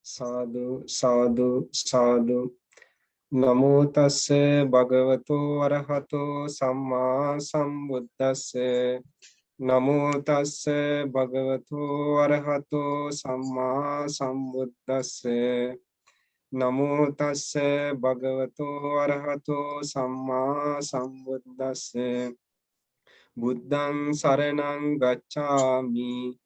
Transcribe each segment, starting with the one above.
साधु साधु साधु नमो तस्से भगवतो अरहतो सम्मा सम्बुद्दस्से नमो तस्से भगवतो अरहतो सम्मा सम्बुद्दस्से नमो तस्से भगवतो अरहतो सम्मा सम्बुद्दस्से बुद्धं शरणं गच्छामि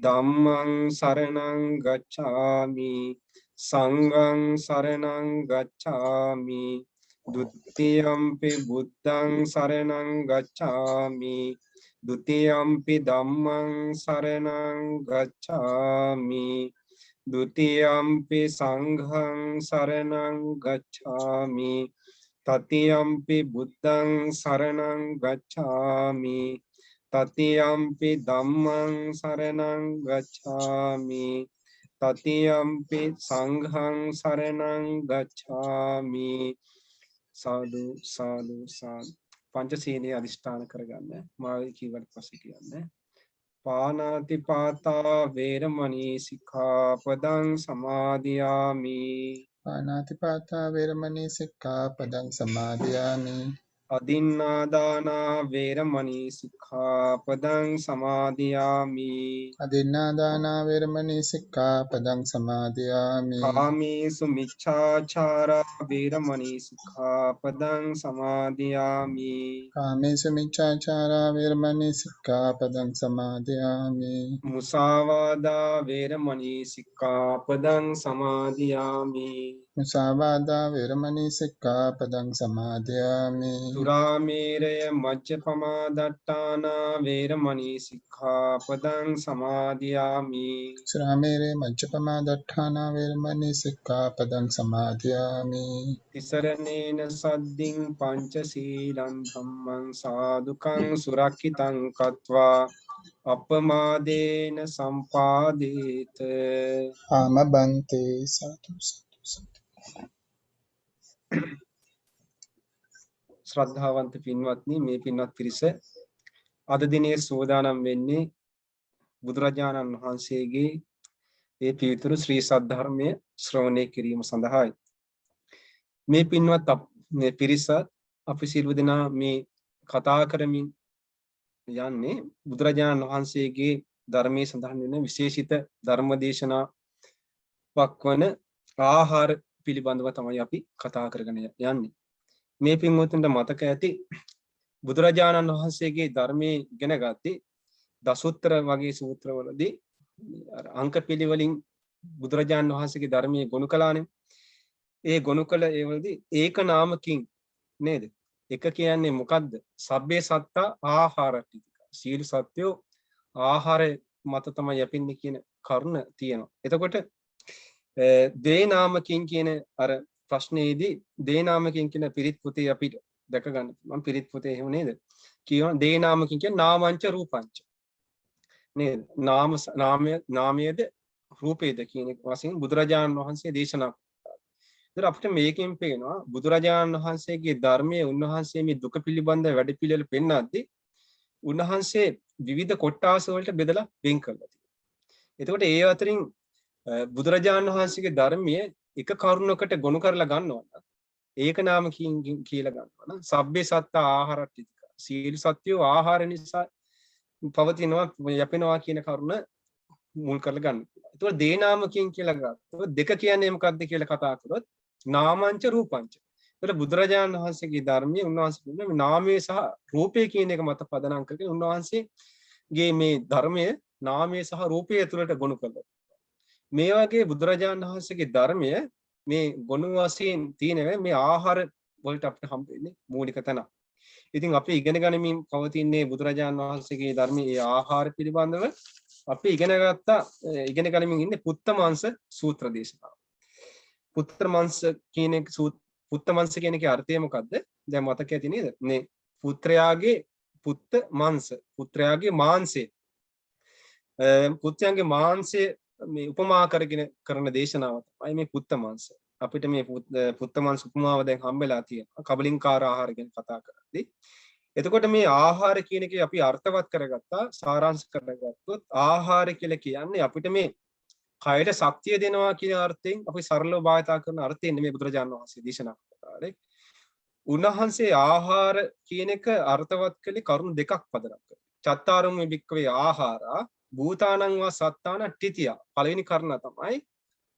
धम्मं शरणं गच्छामि संघं शरणं गच्छामि द्वितीयंपि बुद्धं शरणं गच्छामि द्वितीयंपि धम्मं शरणं गच्छामि द्वितीयंपि संघं शरणं गच्छामि तृतीयंपि बुद्धं शरणं गच्छामि तृतीयंपि धम्मं शरणं गच्छामि तृतीयंपि संघं शरणं गच्छामि साधु साधु साधु पंचशीली अधिष्ठान කරගන්න මාගේ කීවට පස්සේ කියන්නේ පානාතිපාතා වේරමණී සික්ඛාපදං සමාදියාමි පානාතිපාතා වේරමණී සික්ඛාපදං සමාදියාමි අදින්නාදානා වේරමණී සික්ඛාපදං සමාදියාමි අදින්නාදානා වේරමණී සික්ඛාපදං සමාදියාමි කාමේසු මිච්ඡාචාරා වේරමණී සික්ඛාපදං සමාදියාමි කාමේසු මිච්ඡාචාරා වේරමණී සික්ඛාපදං සමාදියාමි මුසාවාදා වේරමණී සික්ඛාපදං සමාදියාමි මුසාවාදා වේරමණී සික්ඛාපදං සමාදියාමි සුරාමේරය මජ්ජපමා දට්ඨානා වේරමණී සික්ඛාපදං සමාදියාමි සුරාමේරේ මජ්ජපමා දට්ඨානා වේරමණී සික්ඛාපදං සමාදියාමි තිසරණේන සද්දින් පංචශීලං ධම්මං සාදුකං සුරක්ඛිතං කତ୍වා අපමාදේන සම්පාදේත ආමබන්තේ සතු ශ්‍රද්ධාවන්ත පින්වත්නි මේ පින්වත් පිරිස අද දිනේ සෝදානම් වෙන්නේ බුදුරජාණන් වහන්සේගේ ඒ පිවිතුරු ශ්‍රී සද්ධර්මයේ ශ්‍රවණය කිරීම සඳහායි මේ පින්වත් මේ පිරිස අපි සියලු දෙනා මේ කතා කරමින් යන්නේ බුදුරජාණන් වහන්සේගේ ධර්මයේ සඳහන් වෙන විශේෂිත ධර්ම දේශනාවක් වන ආහාර පිළිබඳව තමයි අපි කතා කරගෙන යන්නේ මේ පින්වතුන්ට මතක ඇති බුදුරජාණන් වහන්සේගේ ධර්මයේ ඉගෙන ගත්තේ දසුත්තර වගේ සූත්‍රවලදී අර අංක පිළිවෙලින් බුදුරජාණන් වහන්සේගේ ධර්මයේ ගොනු කළානේ ඒ ගොනු කළ ඒවලදී ඒක නාමකින් නේද එක කියන්නේ මොකද්ද සබ්බේ සත්තා ආහාරටි සීල සත්‍යෝ ආහාර මත තමයි යපින්නේ කියන කරුණ තියෙනවා එතකොට දේ නාමකින් කියන අර ප්‍රශ්නයේදී දේ නාමකින් කියන පිරිත් පුතේ අපිට දැක ගන්න මම පිරිත් පුතේ එහෙම නේද කියනවා දේ නාමකින් කියන නාමංච රූපංච නේද නාමයේද රූපේද කියන වශයෙන් බුදුරජාණන් වහන්සේ දේශනා කළා. ඒතර අපිට මේකෙන් පේනවා බුදුරජාණන් වහන්සේගේ ධර්මයේ උන්වහන්සේ මේ දුක පිළිබඳ වැඩපිළිවෙල පෙන්වද්දී උන්වහන්සේ විවිධ කොටස් වලට බෙදලා වෙන් කළා. එතකොට ඒ අතරින් බුදුරජාණන් වහන්සේගේ ධර්මයේ එක කරුණකට ගොනු කරලා ගන්නවා ඒක නාම කියලා ගන්නවා නම් සබ්බේ සත්තා ආහාරටි සීල සත්‍යෝ ආහාර නිසා පවතිනවා යැපෙනවා කියන කරුණ මුල් කරලා ගන්න. ඒතකොට දේ නාමකින් කියලා ගත්තොත් දෙක කියන්නේ මොකක්ද කියලා කතා කරොත් නාමංච රූපංච. ඒතකොට බුදුරජාණන් වහන්සේගේ ධර්මයේ උන්වහන්සේ නාමයේ සහ රූපයේ කියන එක මත පදනම් කරගෙන උන්වහන්සේගේ මේ ධර්මයේ නාමයේ සහ රූපයේ ඇතුළට ගොනු කළා. මේ වගේ බුදුරජාණන් වහන්සේගේ ධර්මය මේ ගොනු වශයෙන් තියෙන මේ ආහාර වලට අපිට හම්බ වෙන්නේ මූලික තැන. ඉතින් අපි ඉගෙන ගනිමින් පවතින්නේ බුදුරජාණන් වහන්සේගේ ධර්මයේ ආහාර පිළිබඳව අපි ඉගෙන ගනිමින් ඉන්නේ පුත්තමංශ සූත්‍ර දේශනාව. පුත්තමංශ කියන පුත්තමංශ කියන එකේ අර්ථය මොකද්ද? දැන් මතක ඇති නේද? මේ පුත්‍රයාගේ පුත්තමංශ පුත්‍රයාගේ මාංශය පුත්‍රයාගේ මාංශය මේ උපමා කරගෙන කරන දේශනාව තමයි මේ පුත්තමංශ. අපිට මේ පුත්තමංශ උපමාව දැන් හම්බෙලා තියෙනවා. කබලින්කාර ආහාර ගැන කතා කරද්දී. එතකොට මේ ආහාර කියන එකේ අපි අර්ථවත් කරගත්තා සාරාංශ කරගත්තොත් ආහාර කියලා කියන්නේ අපිට මේ කයට ශක්තිය දෙනවා කියන අර්ථයෙන් අපි සරලව භාවිතා කරන අර්ථයෙන් මේ බුදුරජාණන් වහන්සේ දේශනා කරානේ. උන්වහන්සේ ආහාර කියන එක අර්ථවත් කළේ කරුණු දෙකක් පදනම් කරලා. චත්තාරම් වික්කවේ ආහාරා භූතානං වා සත්තාන ටිතිය. පළවෙනි කරුණ තමයි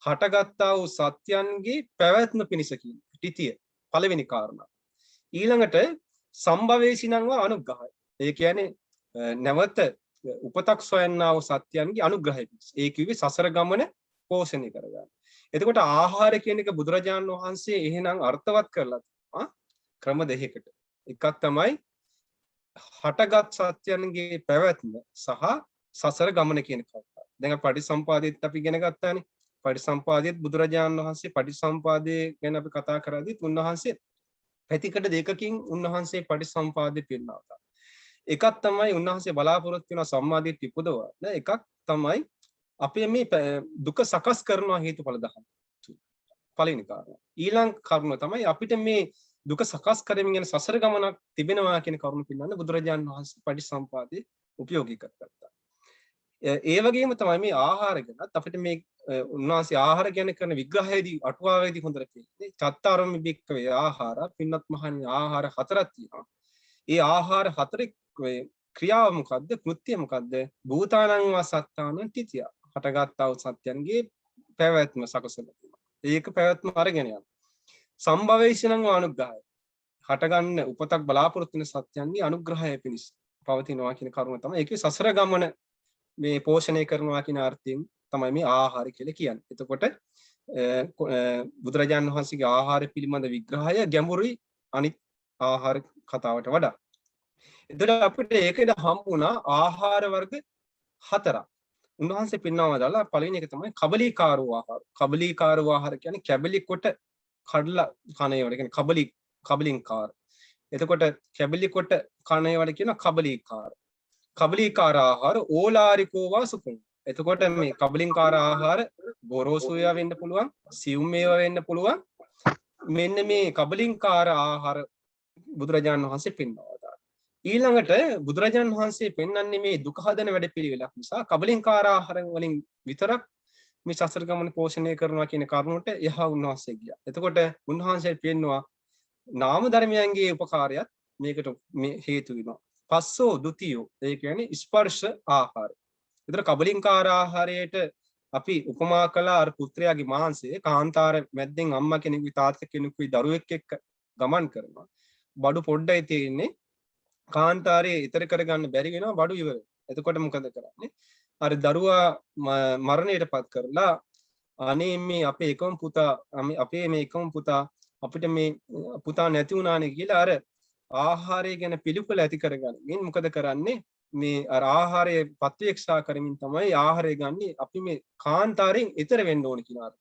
හටගත්තා වූ සත්‍යයන්ගේ පැවැත්ම පිණිස කියන ටිතිය. පළවෙනි කාරණා. ඊළඟට සම්භවේශිනං වා අනුග්‍රහය. ඒ කියන්නේ නැවත උපතක් සොයන්නා වූ සත්‍යයන්ගේ අනුග්‍රහය පිණිස. ඒ කිව්වේ සසර ගමන පෝෂණය කරගන්න. එතකොට ආහාර කියන එක බුදුරජාණන් වහන්සේ එහෙනම් අර්ථවත් කරලා තියෙනවා ක්‍රම දෙකකට. එකක් තමයි හටගත් සත්‍යයන්ගේ පැවැත්ම සහ සසර ගමන කියන කාරණා. දැන් පටිසම්පාදයේත් අපි ඉගෙන ගත්තානේ. පටිසම්පාදයේත් බුදුරජාණන් වහන්සේ පටිසම්පාදයේ ගැන අපි කතා කරද්දී උන්වහන්සේ පැතිකඩ දෙකකින් උන්වහන්සේ පටිසම්පාදයේ පෙන්නනවා. එකක් තමයි උන්වහන්සේ බලාපොරොත්තු වෙන සම්මාදිට්ඨිය පුදවන. එකක් තමයි අපේ මේ දුක සකස් කරනවා හේතුඵල දහම. පළවෙනි කාරණා. ඊළඟ කරුණ තමයි අපිට මේ දුක සකස් කරමින් යන සසර ගමනක් තිබෙනවා කියන කරුණ පින්නන්න බුදුරජාණන් වහන්සේ පටිසම්පාදයේ උපයෝගී කරගත්තා. ඒ වගේම තමයි මේ ආහාර ගැනත් අපිට මේ උන්වහන්සේ ආහාර ගැන කරන විග්‍රහයේදී අටුවාවේදී හොඳට කියන්නේ චත්තාරම් වික්කවේ ආහාර පින්නත් මහණනි ආහාර හතරක් තියෙනවා. ඒ ආහාර හතරේ ක්‍රියාව මොකද්ද? කෘත්‍ය මොකද්ද? භූතානං වා සත්තානං ටිතිය. හටගත්තා වූ සත්‍යයන්ගේ පැවැත්ම සකසලා තියෙනවා. ඒක පැවැත්ම අරගෙන යනවා. සම්භවේශනං වා අනුග්‍රහය. හටගන්න උපතක් බලාපොරොත්තු වෙන සත්‍යයන්ගේ අනුග්‍රහය පිණිස පවතිනවා කියන කරුණ තමයි. ඒකේ සසර ගමන මේ පෝෂණය කරනවා කියන අර්ථයෙන් තමයි මේ ආහාර කියලා කියන්නේ. එතකොට බුදුරජාණන් වහන්සේගේ ආහාර පිළිබඳ විග්‍රහය ගැඹුරුයි අනිත් ආහාර කතාවට වඩා. එතකොට අපිට ඒකෙද හම්බුණා ආහාර වර්ග හතරක්. උන්වහන්සේ පෙන්වනවා දාලා පළවෙනි එක තමයි කබලීකාරෝ ආහාර. කබලීකාරෝ ආහාර කියන්නේ කැබලි කොට කඩලා කන ඒවට කියන්නේ කබලින්කාර. එතකොට කැබලි කොට කන ඒවට කියන කබලීකාර. කබලීකාර ආහාර ඕලාරිකෝ වා සුකුම්. එතකොට මේ කබලින්කාර ආහාර ගොරෝසු ඒවා වෙන්න පුළුවන්, සියුම් ඒවා වෙන්න පුළුවන්. මෙන්න මේ කබලින්කාර ආහාර බුදුරජාණන් වහන්සේ පෙන්වනවා. ඊළඟට බුදුරජාණන් වහන්සේ පෙන්වන්නේ මේ දුක හදන වැඩපිළිවෙලක් නිසා කබලින්කාර ආහාර වලින් විතරක් මේ සසර ගමන පෝෂණය කරනවා කියන කරුණට එහා උන්වහන්සේ ගියා. එතකොට උන්වහන්සේ පෙන්නවා නාම ධර්මයන්ගේ උපකාරයත් මේකට මේ හේතු වෙනවා. පස්සෝ ဒ ුතියෝ ඒ කියන්නේ ස්පර්ශ ආහාර. ඒතර කබලින්කාර ආහාරයට අපි උපමා කළා අර පුත්‍රයාගේ මාංශය කාන්තාර මැද්දෙන් අම්මා කෙනෙකුයි තාත්තා කෙනෙකුයි දරුවෙක් එක්ක ගමන් කරනවා. බඩු පොඩ්ඩයි තියෙන්නේ. කාන්තාරයේ ඊතර කරගන්න බැරි වෙනවා බඩු ඉවර. එතකොට මොකද කරන්නේ? අර දරුවා මරණයටපත් කරලා අනේ මේ අපේ එකම පුතා අපිට මේ පුතා නැති වුණානේ කියලා අර ආහාරය ගැන පිළිකුල ඇති කරගන්න. මොකද කරන්නේ? මේ අර ආහාරයේ ප්‍රත්‍යක්ෂා කරමින් තමයි ආහාරය ගන්නේ. අපි මේ කාන්තාරයෙන් ඊතර වෙන්න ඕන කියන අර්ථය.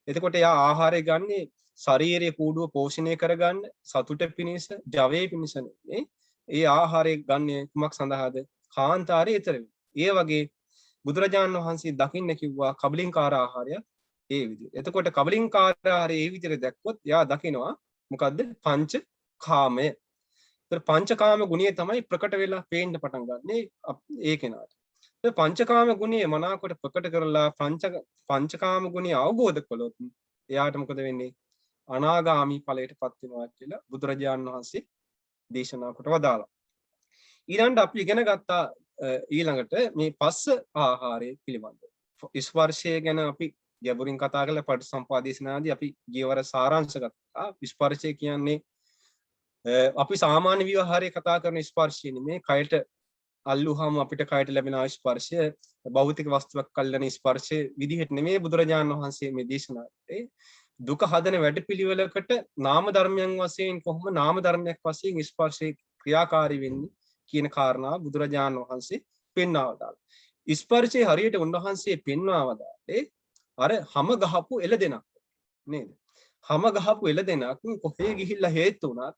එතකොට යා ආහාරය ගන්නේ ශාරීරික කූඩුව පෝෂණය කරගන්න සතුට පිණිස, ජවයේ පිණිස නෙවෙයි. ඒ ආහාරය ගන්නේ කුමක් සඳහාද? කාන්තාරයේ ඊතර වෙන්න. ඒ වගේ බුදුරජාණන් වහන්සේ දකින්න කිව්වා කබලින්කාර ආහාරය ඒ විදිහට. එතකොට කබලින්කාර ආහාරය ඒ විදිහට දැක්කොත් යා දකිනවා මොකද්ද? පංච කාමය. ඒතර පංචකාම ගුණය තමයි ප්‍රකට වෙලා පේන්න පටන් ගන්නෙ ඒ කෙනාට. ඒ පංචකාම ගුණය මනාකොට ප්‍රකට කරලා පංචකාම ගුණය අවබෝධ කළොත් එයාට මොකද වෙන්නේ? අනාගාමි ඵලයටපත් වෙනවා කියලා බුදුරජාණන් වහන්සේ දේශනා කොට වදාළා. ඊළඟට අපි ඉගෙන ගත්තා ඊළඟට මේ පස්ස ආහාරය පිළිබඳව. ස්පර්ශය ගැන අපි ගැඹුරින් කතා කළා පටිසම්පාදේශනාදී අපි ගියවර සාරාංශ ගත්තා. ස්පර්ශය කියන්නේ අපි සාමාන්‍ය විවහාරයේ කතා කරන ස්පර්ශය නෙමේ. කයට අල්ලුවාම අපිට කයට ලැබෙන ස්පර්ශය භෞතික වස්තුවක් අල්ලන ස්පර්ශය විදිහට නෙමේ බුදුරජාණන් වහන්සේ මේ දේශනාවේ දුක හදන වැඩපිළිවෙලකට නාම ධර්මයන් වශයෙන් කොහොම නාම ධර්මයක් වශයෙන් ස්පර්ශයේ ක්‍රියාකාරී වෙන්නේ කියන කාරණා බුදුරජාණන් වහන්සේ පෙන්වවදාලා. ස්පර්ශයේ හරියට උන්වහන්සේ පෙන්වවදාලේ අර හැම ගහපු එළදෙනක් නේද? හැම ගහපු එළදෙනක් කොහේ ගිහිල්ලා හේතු වුණත්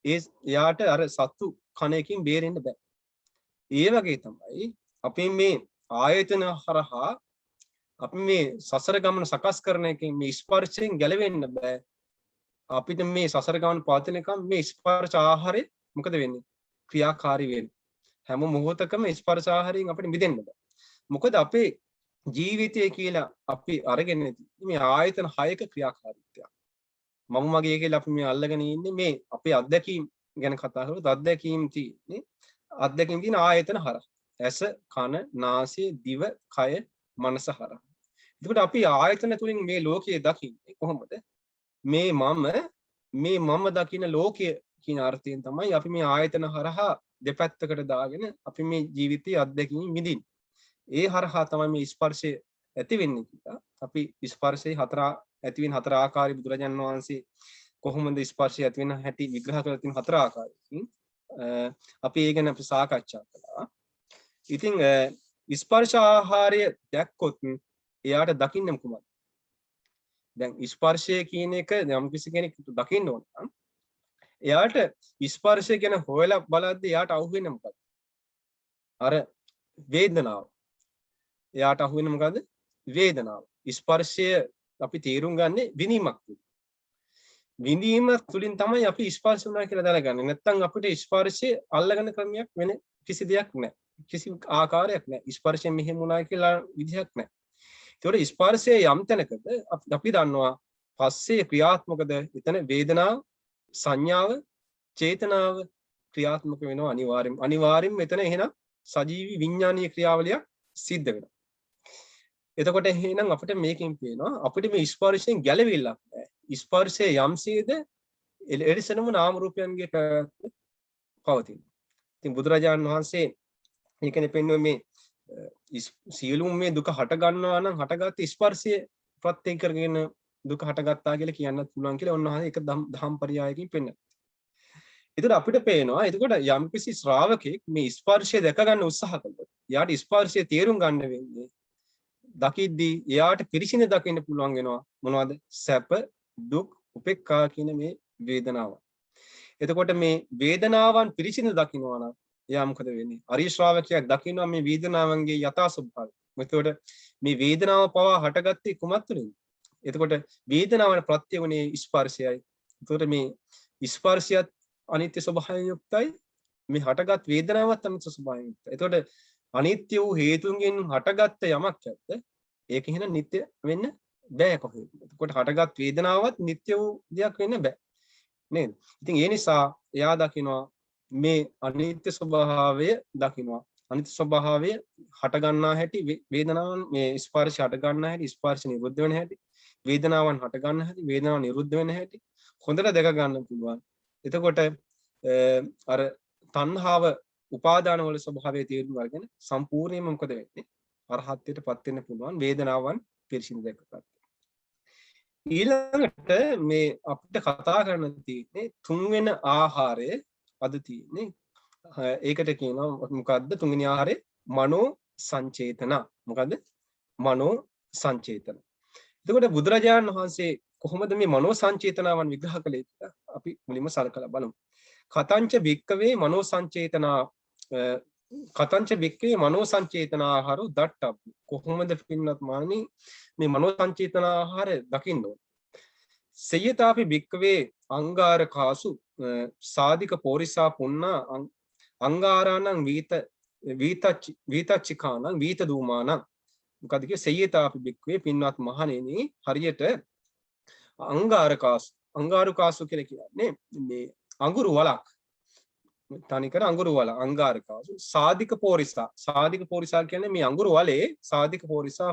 එයාට අර සත්තු කණයකින් බේරෙන්න බෑ. ඒ වගේ තමයි අපි මේ ආයතන හරහා අපි මේ සසර ගමන සකස් කරන එකෙන් මේ ස්පර්ශයෙන් ගැලවෙන්න බෑ. අපිට මේ සසර ගමන පවතිනකම් මේ ස්පර්ශ ආහාරය මොකද වෙන්නේ? ක්‍රියාකාරී වෙන්නේ. හැම මොහොතකම ස්පර්ශ ආහාරයෙන් අපිට මිදෙන්න බෑ. මොකද අපේ ජීවිතය කියලා අපි අරගෙන මේ ආයතන 6ක ක්‍රියාකාරීත්වය. මම මගේ කියලා අපි මේ අල්ලගෙන ඉන්නේ මේ අපේ අත්දැකීම් ගැන කතා කරලා අත්දැකීම් තියෙන්නේ අත්දැකීම් තියෙන ආයතන හරහා. ඇස, කන, නාසය, දිව, කය, මනස හරහා. එතකොට අපි ආයතන තුලින් මේ ලෝකයේ දකින්නේ කොහොමද? මේ මම දකින ලෝකය කියන අර්ථයෙන් තමයි අපි මේ ආයතන හරහා දෙපැත්තකට දාගෙන අපි මේ ජීවිතයේ අත්දැකීම් විඳින්නේ. ඒ හරහා තමයි මේ ස්පර්ශය ඇති වෙන්නේ කියලා. අපි ස්පර්ශයේ ඇති වෙන හතර ආකාරي බුදුරජාණන් වහන්සේ කොහොමද ස්පර්ශය ඇති වෙන හැටි විග්‍රහ කරලා තියෙන හතර ආකාරයකින් අපි ඒ ගැන අපි සාකච්ඡා කළා. ඉතින් ස්පර්ශ ආහාරය දැක්කොත් එයාට දකින්න කොහොමද? දැන් ස්පර්ශය කියන එක යම් කිසි කෙනෙක් දකින්න ඕන නම් එයාට ස්පර්ශය ගැන හොයලා බලද්දී එයාට අහුවෙන්නේ මොකද්ද? අර වේදනාව. එයාට අහුවෙන්නේ මොකද්ද? වේදනාව. ස්පර්ශය අපි තේරුම් ගන්නේ විඳීමක් තුලින්. විඳීම තුලින් තමයි අපි ස්පර්ශ වුණා කියලා දැනගන්නේ. නැත්නම් අපිට ස්පර්ශය අල්ලගන්න ක්‍රමයක් වෙන කිසි දෙයක් නැහැ. කිසි ආකාරයක් නැහැ. ස්පර්ශයෙන් මෙහෙම වුණා කියලා විදිහක් නැහැ. ඒතකොට ස්පර්ශයේ යම් තැනකද අපි දන්නවා පස්සේ ක්‍රියාත්මකද එතන වේදනාව, සංඥාව, චේතනාව ක්‍රියාත්මක වෙනවා අනිවාර්යෙන්ම එතන එහෙනම් සජීවී විඥානීය ක්‍රියාවලියක් සිද්ධ වෙනවා. එතකොට එහෙනම් අපිට මේකෙන් පේනවා අපිට මේ ස්පර්ශයෙන් ගැලවිල්ලක් නැහැ. ස්පර්ශයේ යම්සේද එලිසනම නාම රූපයන්ගේ පවතින. ඉතින් බුදුරජාණන් වහන්සේ මේකනේ පෙන්වන්නේ මේ සියලුම මේ දුක හට ගන්නවා නම් හටගත් ස්පර්ශය ප්‍රත්‍ය කරගෙන දුක හටගත්තා කියලා කියන්නත් පුළුවන් කියලා ඔන්නහේ එක දහම් පරයයකින් පෙන්නනවා. ඒතර අපිට පේනවා එතකොට යම්කිසි ශ්‍රාවකෙක් මේ ස්පර්ශය දැක ගන්න උත්සාහ කළොත් එයාට ස්පර්ශය තේරුම් ගන්න වෙන්නේ දකිද්දී එයාට පිරිසිඳ දකින්න පුළුවන් වෙනවා මොනවද? සැප, දුක්, උපේක්ඛා කියන මේ වේදනාව. එතකොට මේ වේදනාවන් පිරිසිඳ දකින්නවා නම් එයා මොකද වෙන්නේ? අරිය ශ්‍රාවකයා දකින්නවා මේ වේදනාවන්ගේ යථා ස්වභාවය. එතකොට මේ වේදනාව පවා හටගත්තේ කුමත් තුලින්ද? එතකොට වේදනාවන ප්‍රත්‍ය වුණේ ස්පර්ශයයි. එතකොට මේ ස්පර්ශයත් අනිත්‍ය ස්වභාවයෙන් යුක්තයි. මේ හටගත් වේදනාවත් අනිත්‍ය ස්වභාවයෙන් යුක්තයි. එතකොට අනිත්‍ය වූ හේතුන්ගෙන් හටගත්ත යමක් ඇත්ත ඒක එහෙනම් නිට්ටය වෙන්න බෑ කොහොමද? එතකොට හටගත් වේදනාවත් නිට්ටය වූ දෙයක් වෙන්න බෑ නේද? ඉතින් ඒ නිසා එයා දකිනවා මේ අනිත්‍ය ස්වභාවය දකිනවා. අනිත්‍ය ස්වභාවය හට ගන්නා හැටි වේදනාවන් මේ ස්පර්ශ හට ගන්නා හැටි ස්පර්ශ නිරුද්ධ වෙන හැටි වේදනාවන් හට ගන්න හැටි වේදනාව නිරුද්ධ වෙන හැටි හොඳට දැක ගන්න පුළුවන්. එතකොට අර තණ්හාව උපාදාන වල ස්වභාවය තේරුම් අරගෙන සම්පූර්ණයෙන්ම මොකද වෙන්නේ? අරහත්ත්වයටපත් වෙන්න පුළුවන් වේදනාවන් පිරිසිදු දැකගන්න. ඊළඟට මේ අපිට කතා කරන්න තියෙන්නේ තුන්වෙනි ආහාරය අද තියෙන්නේ. ඒකට කියනවා මොකද්ද? තුන්වෙනි ආහාරය මනෝ සංචේතන. මොකද්ද? මනෝ සංචේතන. එතකොට බුදුරජාණන් වහන්සේ කොහොමද මේ මනෝ සංචේතනාවන් විග්‍රහ කළේ කියලා අපි මුලින්ම සලකලා බලමු. කතංච භික්කවේ මනෝ සංචේතනා කතංච භික්කවේ මනෝ සංචේතනාහාරෝ දට්ඨබ්බ. කොහොමද පින්නත් මානි මේ මනෝ සංචේතනාහාර දකින්න ඕන. සයතාපි භික්කවේ අංගාරකාසු සාධික පෝරිසා පුන්නා අංගාරාණං වීතච්චිකාණං වීත දූමාණං. මොකද කියේ සයතාපි භික්කවේ පින්වත් මහණෙනි හරියට අංගාරකාසු කියලා කියන්නේ මේ අඟුරු වලක්. තනිකර අඟුරු වල අංගාරකාසු සාධික පෝරිසා කියන්නේ මේ අඟුරු වලේ සාධික පෝරිසා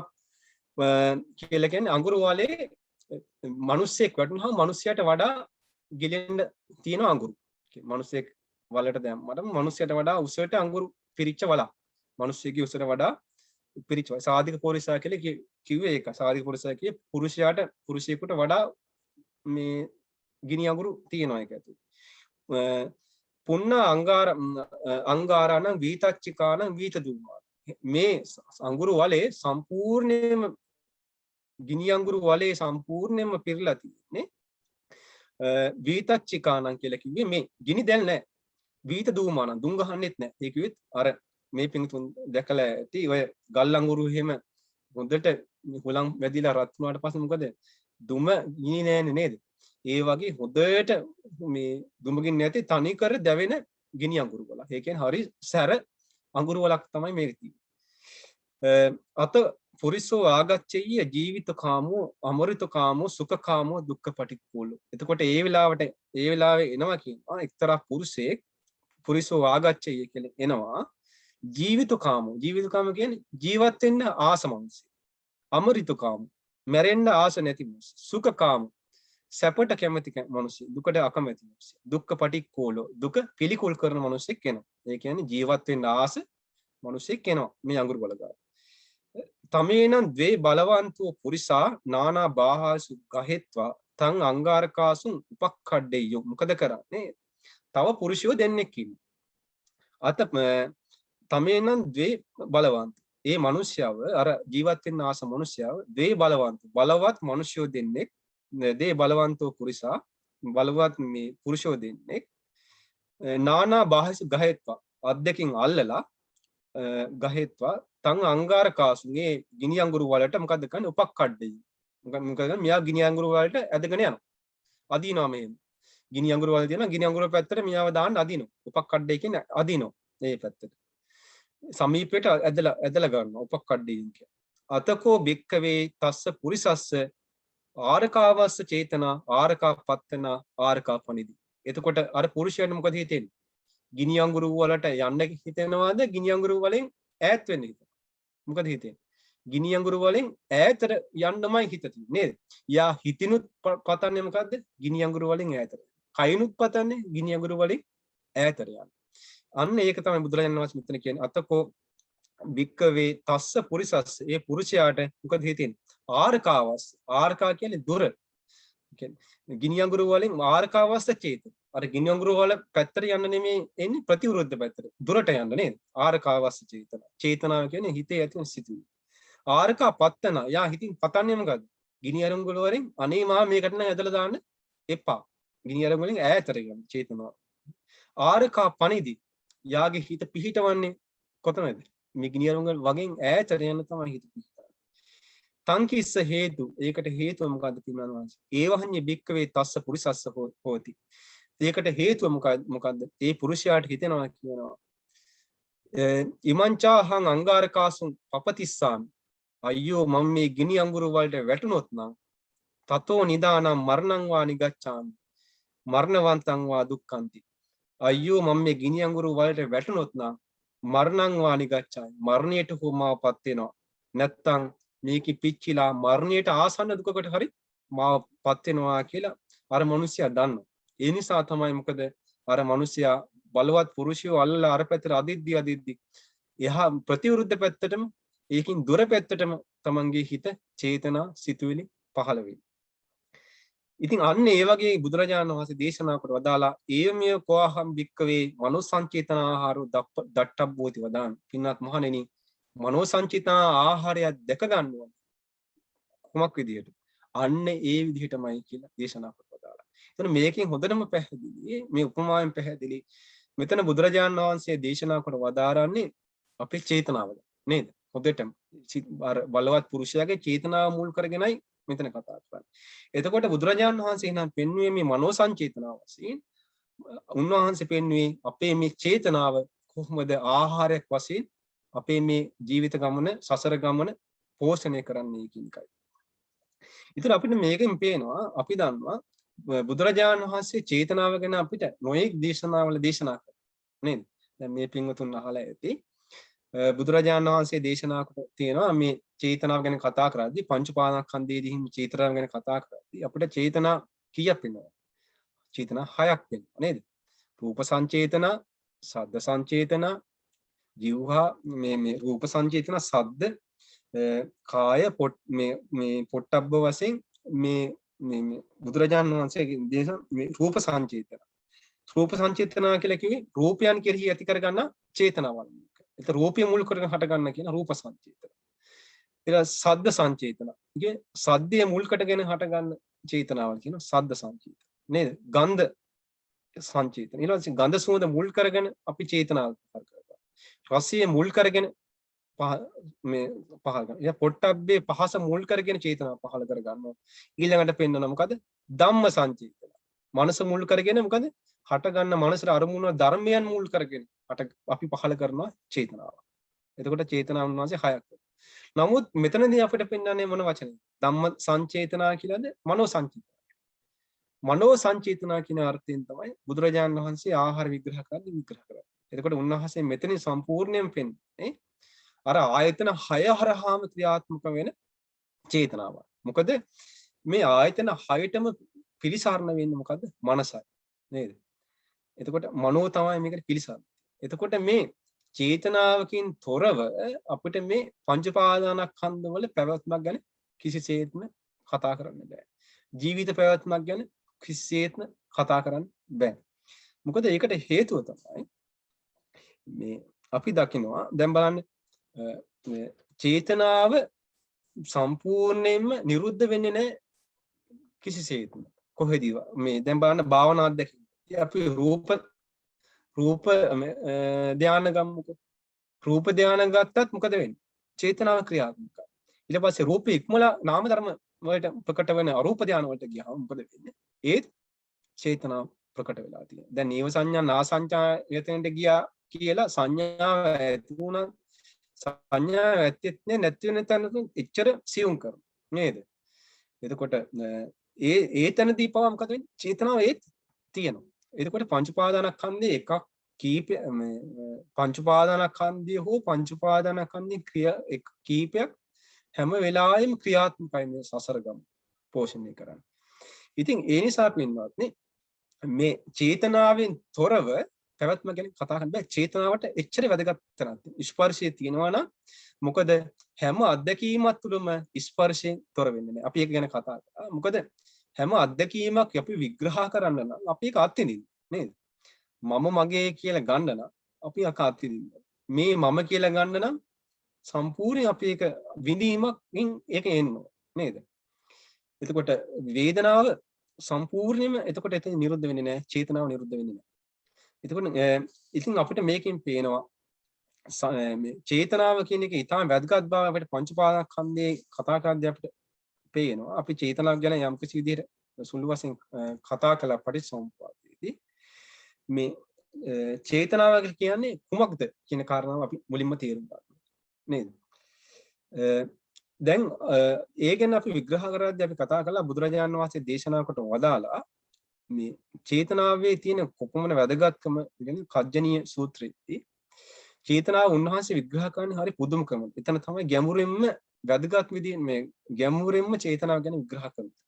කියලා කියන්නේ අඟුරු වලේ මිනිස්සෙක් වටුනහම මිනිසයාට වඩා ගිලෙන්න තියෙන අඟුරු. මිනිස්සෙක් වලට දැම්මම මිනිසයාට වඩා උසට අඟුරු පිරිච්ච වලක්. මිනිස්සෙක්ගේ උසට වඩා පිරිච්ච වල සාධික පෝරිසා කියලා කිව්වේ ඒක. සාධික පෝරිසා කියේ පුරුෂයෙකුට වඩා මේ ගිනි අඟුරු තියෙනවා ඒක ඇතුලේ. පුන්නා අංගාරාණං වීතච්චිකාණං වීත දූමාණං. මේ අඟුරු වලේ සම්පූර්ණයෙන්ම ගිනි අඟුරු වලේ සම්පූර්ණයෙන්ම පිරලා තියෙන්නේ වීතච්චිකාණං කියලා කිව්වේ මේ ගිනි දැල් නැහැ. වීත දූමාණං දුම් ගහන්නෙත් නැහැ. ඒ කිව්වෙත් අර මේ පිඟුතුන් දැකලා ඇති ඔය ගල් අඟුරු එහෙම හොඳට හුලං වැදිලා රත් වුණාට පස්සේ මොකද දුම ගිනි නෑනේ නේද? ඒ වගේ හොඳට මේ දුමකින් නැති තනි කර දැවෙන ගිනි අඟුරු වල. ඒ කියන්නේ හරි සැර අඟුරු වලක් තමයි මේක තියෙන්නේ. අත පුරිසෝ ආගච්ඡේය ජීවිත කාමෝ අමරිත කාමෝ සුඛ කාමෝ දුක්ඛ පටික්කුලෝ. එතකොට ඒ වෙලාවේ එනවා කියනවා එක්තරා පුරුෂයෙක් පුරිසෝ ආගච්ඡේය කියලා එනවා ජීවිත කාමෝ. ජීවිත කාම කියන්නේ ජීවත් වෙන්න ආස මිනිස්සු. අමරිත කාමෝ මැරෙන්න ආස නැති මිනිස්සු. සුඛ කාමෝ සැපට කැමති මිනිස්සු. දුකට අකමැති මිනිස්සු. දුක්ඛ පටික්කුලෝ දුක පිළිකුල් කරන මිනිස්සෙක් එනවා. ඒ කියන්නේ ජීවත් වෙන්න ආස මිනිස්සෙක් එනවා මේ අඟුරු වල ගාව. තමේනං ද්වේ බලවන්තෝ පුරිසා නානා බාහාසු ගහෙත්වා තං අංගාරකාසුන් උපක්ඛඩ්ඩෙය්‍යෝ. මොකද කරන්නේ? තව පුරුෂයෝ දෙන්නෙක් ඉන්නවා. අත තමේනං ද්වේ බලවන්ත. ඒ මිනිස්යාව අර ජීවත් වෙන්න ආස මිනිස්යාව ද්වේ බලවන්ත. බලවත් මිනිස්යෝ දෙන්නෙක් දේ බලවන්තෝ පුරිසා බලවත් මේ පුරුෂයෝ දෙන්නෙක් නානා බාහාසු ගහෙත්වා අද්දකින් අල්ලලා ගහෙත්වා තං අංගාරකාසුගේ ගිනි අඟුරු වලට මොකද කරන්නේ? උපක්ඛඩ්ඩෙයි. මොකද මෙයා ගිනි අඟුරු වලට ඇදගෙන යනවා. අදිනවා මෙහෙම. ගිනි අඟුරු වල තියෙනවා ගිනි අඟුරු පැත්තට මෙයාව දාන්න අදිනවා. උපක්ඛඩ්ඩෙයි කියන්නේ අදිනවා. මේ පැත්තට. සමීපයට ඇදලා ගන්නවා උපක්ඛඩ්ඩෙයින් කියන්නේ. අතකෝ බික්කවේ තස්ස පුරිසස්ස ආරකාවස්ස චේතනා ආරකා පත්තන ආරකා පනිදි. එතකොට අර පුරුෂයාට මොකද හිතෙන්නේ? ගිනි අඟුරු වලට යන්න හිතෙනවාද ගිනි අඟුරු වලින් ඈත් වෙන්න හිතෙනවා? මොකද හිතෙන්නේ? ගිනි අඟුරු වලින් ඈතට යන්නමයි හිත තියෙන්නේ නේද? යා හිතිනුත් පතන්නේ මොකද්ද? ගිනි අඟුරු වලින් ඈතට. කයිනුත් පතන්නේ ගිනි අඟුරු වලින් ඈතට යන්න. අන්න ඒක තමයි බුදුරජාණන් වහන්සේ මෙතන කියන්නේ අතකෝ බික්කවේ තස්ස පුරිසස්ස. ඒ පුරුෂයාට මොකද හිතෙන්නේ? ආරකාවස්ස. ආරකා කියන්නේ දුර. කියන්නේ ගිනි අඟුරු වලින් ආරකාවස්ස චේතන. අර ගිනි අඟුරු වල පැත්තට යන්න නෙමෙයි එන්නේ ප්‍රතිවිරුද්ධ පැත්තට. දුරට යන්න නේද? ආරකාවස්ස චේතන. චේතනාව කියන්නේ හිතේ ඇතිවන සිතුවිලි. ආරකා පත්තන. යා හිතින් පතන්නේ මොකද්ද? ගිනි අඟුරු වලින් අනේ මා මේකට නම් ඇදලා දාන්න එපා. ගිනි අඟුරු වලින් ඈතට යන්න චේතනාව. ආරකා පනිදි. යාගේ හිත පිහිටවන්නේ කොතනද? මේ ගිනි අඟුරු වගෙන් ඈතට යන්න තමයි හිත පිහිටවන්නේ. තංකිස්ස හේතු. ඒකට හේතුව මොකද්ද කියනවා? ඒවහඤ්ඤ බික්කවේ තස්ස පුරිසස්ස හෝති. ඒකට හේතුව මොකද්ද? ඒ පුරුෂයාට හිතෙනවා කියනවා ඉමංචාහං අංගාරකාසුන් පපතිස්සාමි. අයියෝ මම මේ ගිනි අඟුරු වලට වැටුනොත් නම් තතෝ නිදානම් මරණං වා නිගච්ඡාමි. මරණවන්තං වා දුක්ඛන්ති. අයියෝ මම මේ ගිනි අඟුරු වලට වැටුනොත් නම් මරණං වා නිගච්ඡාමි. මරණයට හොමාවපත් වෙනවා. නැත්තම් මේක පිච්චිලා මරණයට ආසන්න දුකකට හරි මාවපත් වෙනවා කියලා අර මිනිස්සයා දන්නවා. ඒ නිසා තමයි මොකද අර මිනිස්සයා බලවත් පුරුෂයෝ අල්ලලා අර පැත්තට අදිද්දි එහා ප්‍රතිවිරුද්ධ පැත්තටම ඒකින් දුර පැත්තටම තමන්ගේ හිත චේතනා සිතුවිලි පහළ වෙයි. ඉතින් අන්න ඒ වගේ බුදුරජාණන් වහන්සේ දේශනා කොට වදාලා ඒමිය කෝහම් බික්කවේ මනෝ සංචේතන ආහාරෝ දට්ඨබ්බෝති වදාන. පින්වත් මහණෙනි මනෝ සංචේතන ආහාරය දැක ගන්න ඕනේ. කොමක් විදියට? අන්න ඒ විදිහටමයි කියලා දේශනා කොට වදාලා. එතන මේකෙන් හොඳටම පැහැදිලි මේ උපමාවෙන් පැහැදිලි. මෙතන බුදුරජාණන් වහන්සේ දේශනා කොට වදාරන්නේ අපේ චේතනාව නේද? හොඳටම බලවත් පුරුෂයාගේ චේතනාව මුල් කරගෙනයි මෙතන කතා කරන්නේ. එතකොට බුදුරජාණන් වහන්සේ නම් පෙන්වුවේ මේ මනෝ සංචේතනාව වශයෙන් උන්වහන්සේ පෙන්වුවේ අපේ මේ චේතනාව කොහොමද ආහාරයක් වශයෙන් අපේ මේ ජීවිත ගමන සසර ගමන පෝෂණය කරන්නේ කියන එකයි. ඉතින් අපිට මේකෙන් පේනවා අපි දන්නවා බුදුරජාණන් වහන්සේ චේතනාව ගැන අපිට නොයෙක් දේශනාවල දේශනා කරනවා නේද? දැන් මේ පින්වතුන් අහලා ඇති බුදුරජාණන් වහන්සේ දේශනා කොට තියෙනවා මේ චේතනාව ගැන කතා කරද්දී පංච පාදස්කන්ධයේදී චේතනාව ගැන කතා කරද්දී අපිට චේතනා කීයක් වෙනවද? චේතනා 6ක් වෙනවා නේද? රූප සංචේතන, ශබ්ද සංචේතන, જીවහා මේ රූප සංචේතන, ශබ්ද, කාය මේ පොට්ටබ්බ වශයෙන් මේ බුදුරජාණන් වහන්සේගේ දේශන මේ රූප සංචේතන. රූප සංචේතන කියලා කිව්වේ රූපයන් කෙරෙහි ඇති කරගන්න චේතනාවල්. ඒක රූපය මුල් කරගෙන හට ගන්න කියන රූප සංචේතන. ඊට සද්ද සංචේතන. ඉතින් සද්දය මුල් කරගෙන හට ගන්න චේතනාවල් කියන සද්ද සංචේතන. නේද? ගන්ධ සංචේතන. ඊට පස්සේ ගන්ධ සුවඳ මුල් කරගෙන අපි චේතනාව කරනවා. රසය මුල් කරගෙන මේ පහල ගන්න. ඊට පොට්ටබ්බේ පහස මුල් කරගෙන චේතනාව පහල කර ගන්නවා. ඊළඟට පෙන්වනවා මොකද? ධම්ම සංචේතන. මනස මුල් කරගෙන මොකද හට ගන්න මනසට අරමුණ ධර්මයන් මුල් කරගෙන අපි පහල කරනවා චේතනාව. එතකොට චේතනාවන් වහන්සේ 6ක්. නමුත් මෙතනදී අපිට පෙන්වන්නේ මොන වචනද? ධම්ම සංචේතනා කියලාද මනෝ සංචේතනා. මනෝ සංචේතනා කියන අර්ථයෙන් තමයි බුදුරජාණන් වහන්සේ ආහාර විග්‍රහ කරන්නේ. එතකොට උන්වහන්සේ මෙතනින් සම්පූර්ණයෙන් පෙන්වන්නේ අර ආයතන 6 හරහාම ක්‍රියාත්මක වෙන චේතනාව. මොකද මේ ආයතන 6ටම පිළිසරණ වෙන්නේ මොකද්ද? මනසයි. නේද? එතකොට මනෝ තමයි මේකට පිළිසරණ. එතකොට මේ චේතනාවකින් තොරව අපිට මේ පංච පාදානස්කන්ධ වල පැවැත්මක් ගැන කිසිසේත්ම කතා කරන්න බෑ. ජීවිත පැවැත්මක් ගැන කිසිසේත්ම කතා කරන්න බෑ. මොකද ඒකට හේතුව තමයි මේ අපි දකිනවා දැන් බලන්න චේතනාව සම්පූර්ණයෙන්ම නිරුද්ධ වෙන්නේ නැහැ කිසිසේත්ම. කොහෙදී මේ දැන් බලන්න භාවනා අධ්‍යක්ෂ අපි රූප ධානය ගමුකෝ. රූප ධානය ගත්තත් මොකද වෙන්නේ? චේතනාව ක්‍රියාත්මකයි. ඊට පස්සේ රූප ඉක්මලා නාම ධර්ම වලට ප්‍රකට වෙන අරූප ධානය වලට ගියාම මොකද වෙන්නේ? ඒත් චේතනාව ප්‍රකට වෙලා තියෙනවා. දැන් නීව සංඥා නාසංචා යතෙන්ට ගියා කියලා සංඥාව ඇති වුණා. සංඥාව ඇත්තෙත් නැති වෙන තැන එච්චර සියුම් කරනවා නේද? එතකොට ඒ තැනදී පවා මොකද වෙන්නේ? චේතනාව ඒත් තියෙනවා. එතකොට පංච උපාදානස්කන්ධයේ එකක් පංච උපාදානස්කන්ධය හෝ පංච උපාදානස්කන්ධේ ක්‍රියා කීපයක් හැම වෙලාවෙම ක්‍රියාත්මකයි මේ සසර ගම පෝෂණය කරන්නේ. ඉතින් ඒ නිසා පින්වත්නි මේ චේතනාවෙන් තොරව පැවැත්ම ගැන කතා කරන්න බෑ. චේතනාවට එච්චර වැදගත් තැනක් ස්පර්ශය තියෙනවා නම් මොකද හැම අත්දැකීමක් තුළම ස්පර්ශයෙන් තොර වෙන්නේ නැහැ. අපි ඒක ගැන කතා කරා. මොකද හැම අත්දැකීමක් අපි විග්‍රහ කරන්න නම් අපි ඒක අත්විඳින්න නේද? මම මගේ කියලා ගන්න නම් අපි ඒක අත්විඳින්න. මේ මම කියලා ගන්න නම් සම්පූර්ණ අපි ඒක විඳීමකින් ඒක එන්න නේද? එතකොට වේදනාව සම්පූර්ණයෙන්ම එතකොට එතන නිරුද්ධ වෙන්නේ නැහැ. චේතනාව නිරුද්ධ වෙන්නේ නැහැ. එතකොට ඉතින් අපිට මේකෙන් පේනවා මේ චේතනාව කියන එක ඊටම වැදගත් බව අපිට පංච පාදස්කන්ධයේ කතා කරද්දී අපිට පේනවා. අපි චේතනාව ගැන යම් කිසි විදිහට සුළු වශයෙන් කතා කළා පටිච්චසමුප්පාදයේදී මේ චේතනාව කියන්නේ කුමක්ද කියන කාරණාව අපි මුලින්ම තේරුම් ගන්න නේද? දැන් ඒ ගැන අපි විග්‍රහ කරද්දී අපි කතා කළා බුදුරජාණන් වහන්සේ දේශනා කොට වදාලා මේ චේතනාවේ තියෙන කොපමණ වැදගත්කම කියන්නේ කජ්ජනීය සූත්‍රයේදී චේතනාව උන්වහන්සේ විග්‍රහ කරන්නේ හරි පුදුමකම. එතන තමයි ගැඹුරින්ම වැදගත් විදිහින් මේ ගැඹුරින්ම චේතනාව ගැන විග්‍රහ කරනවා.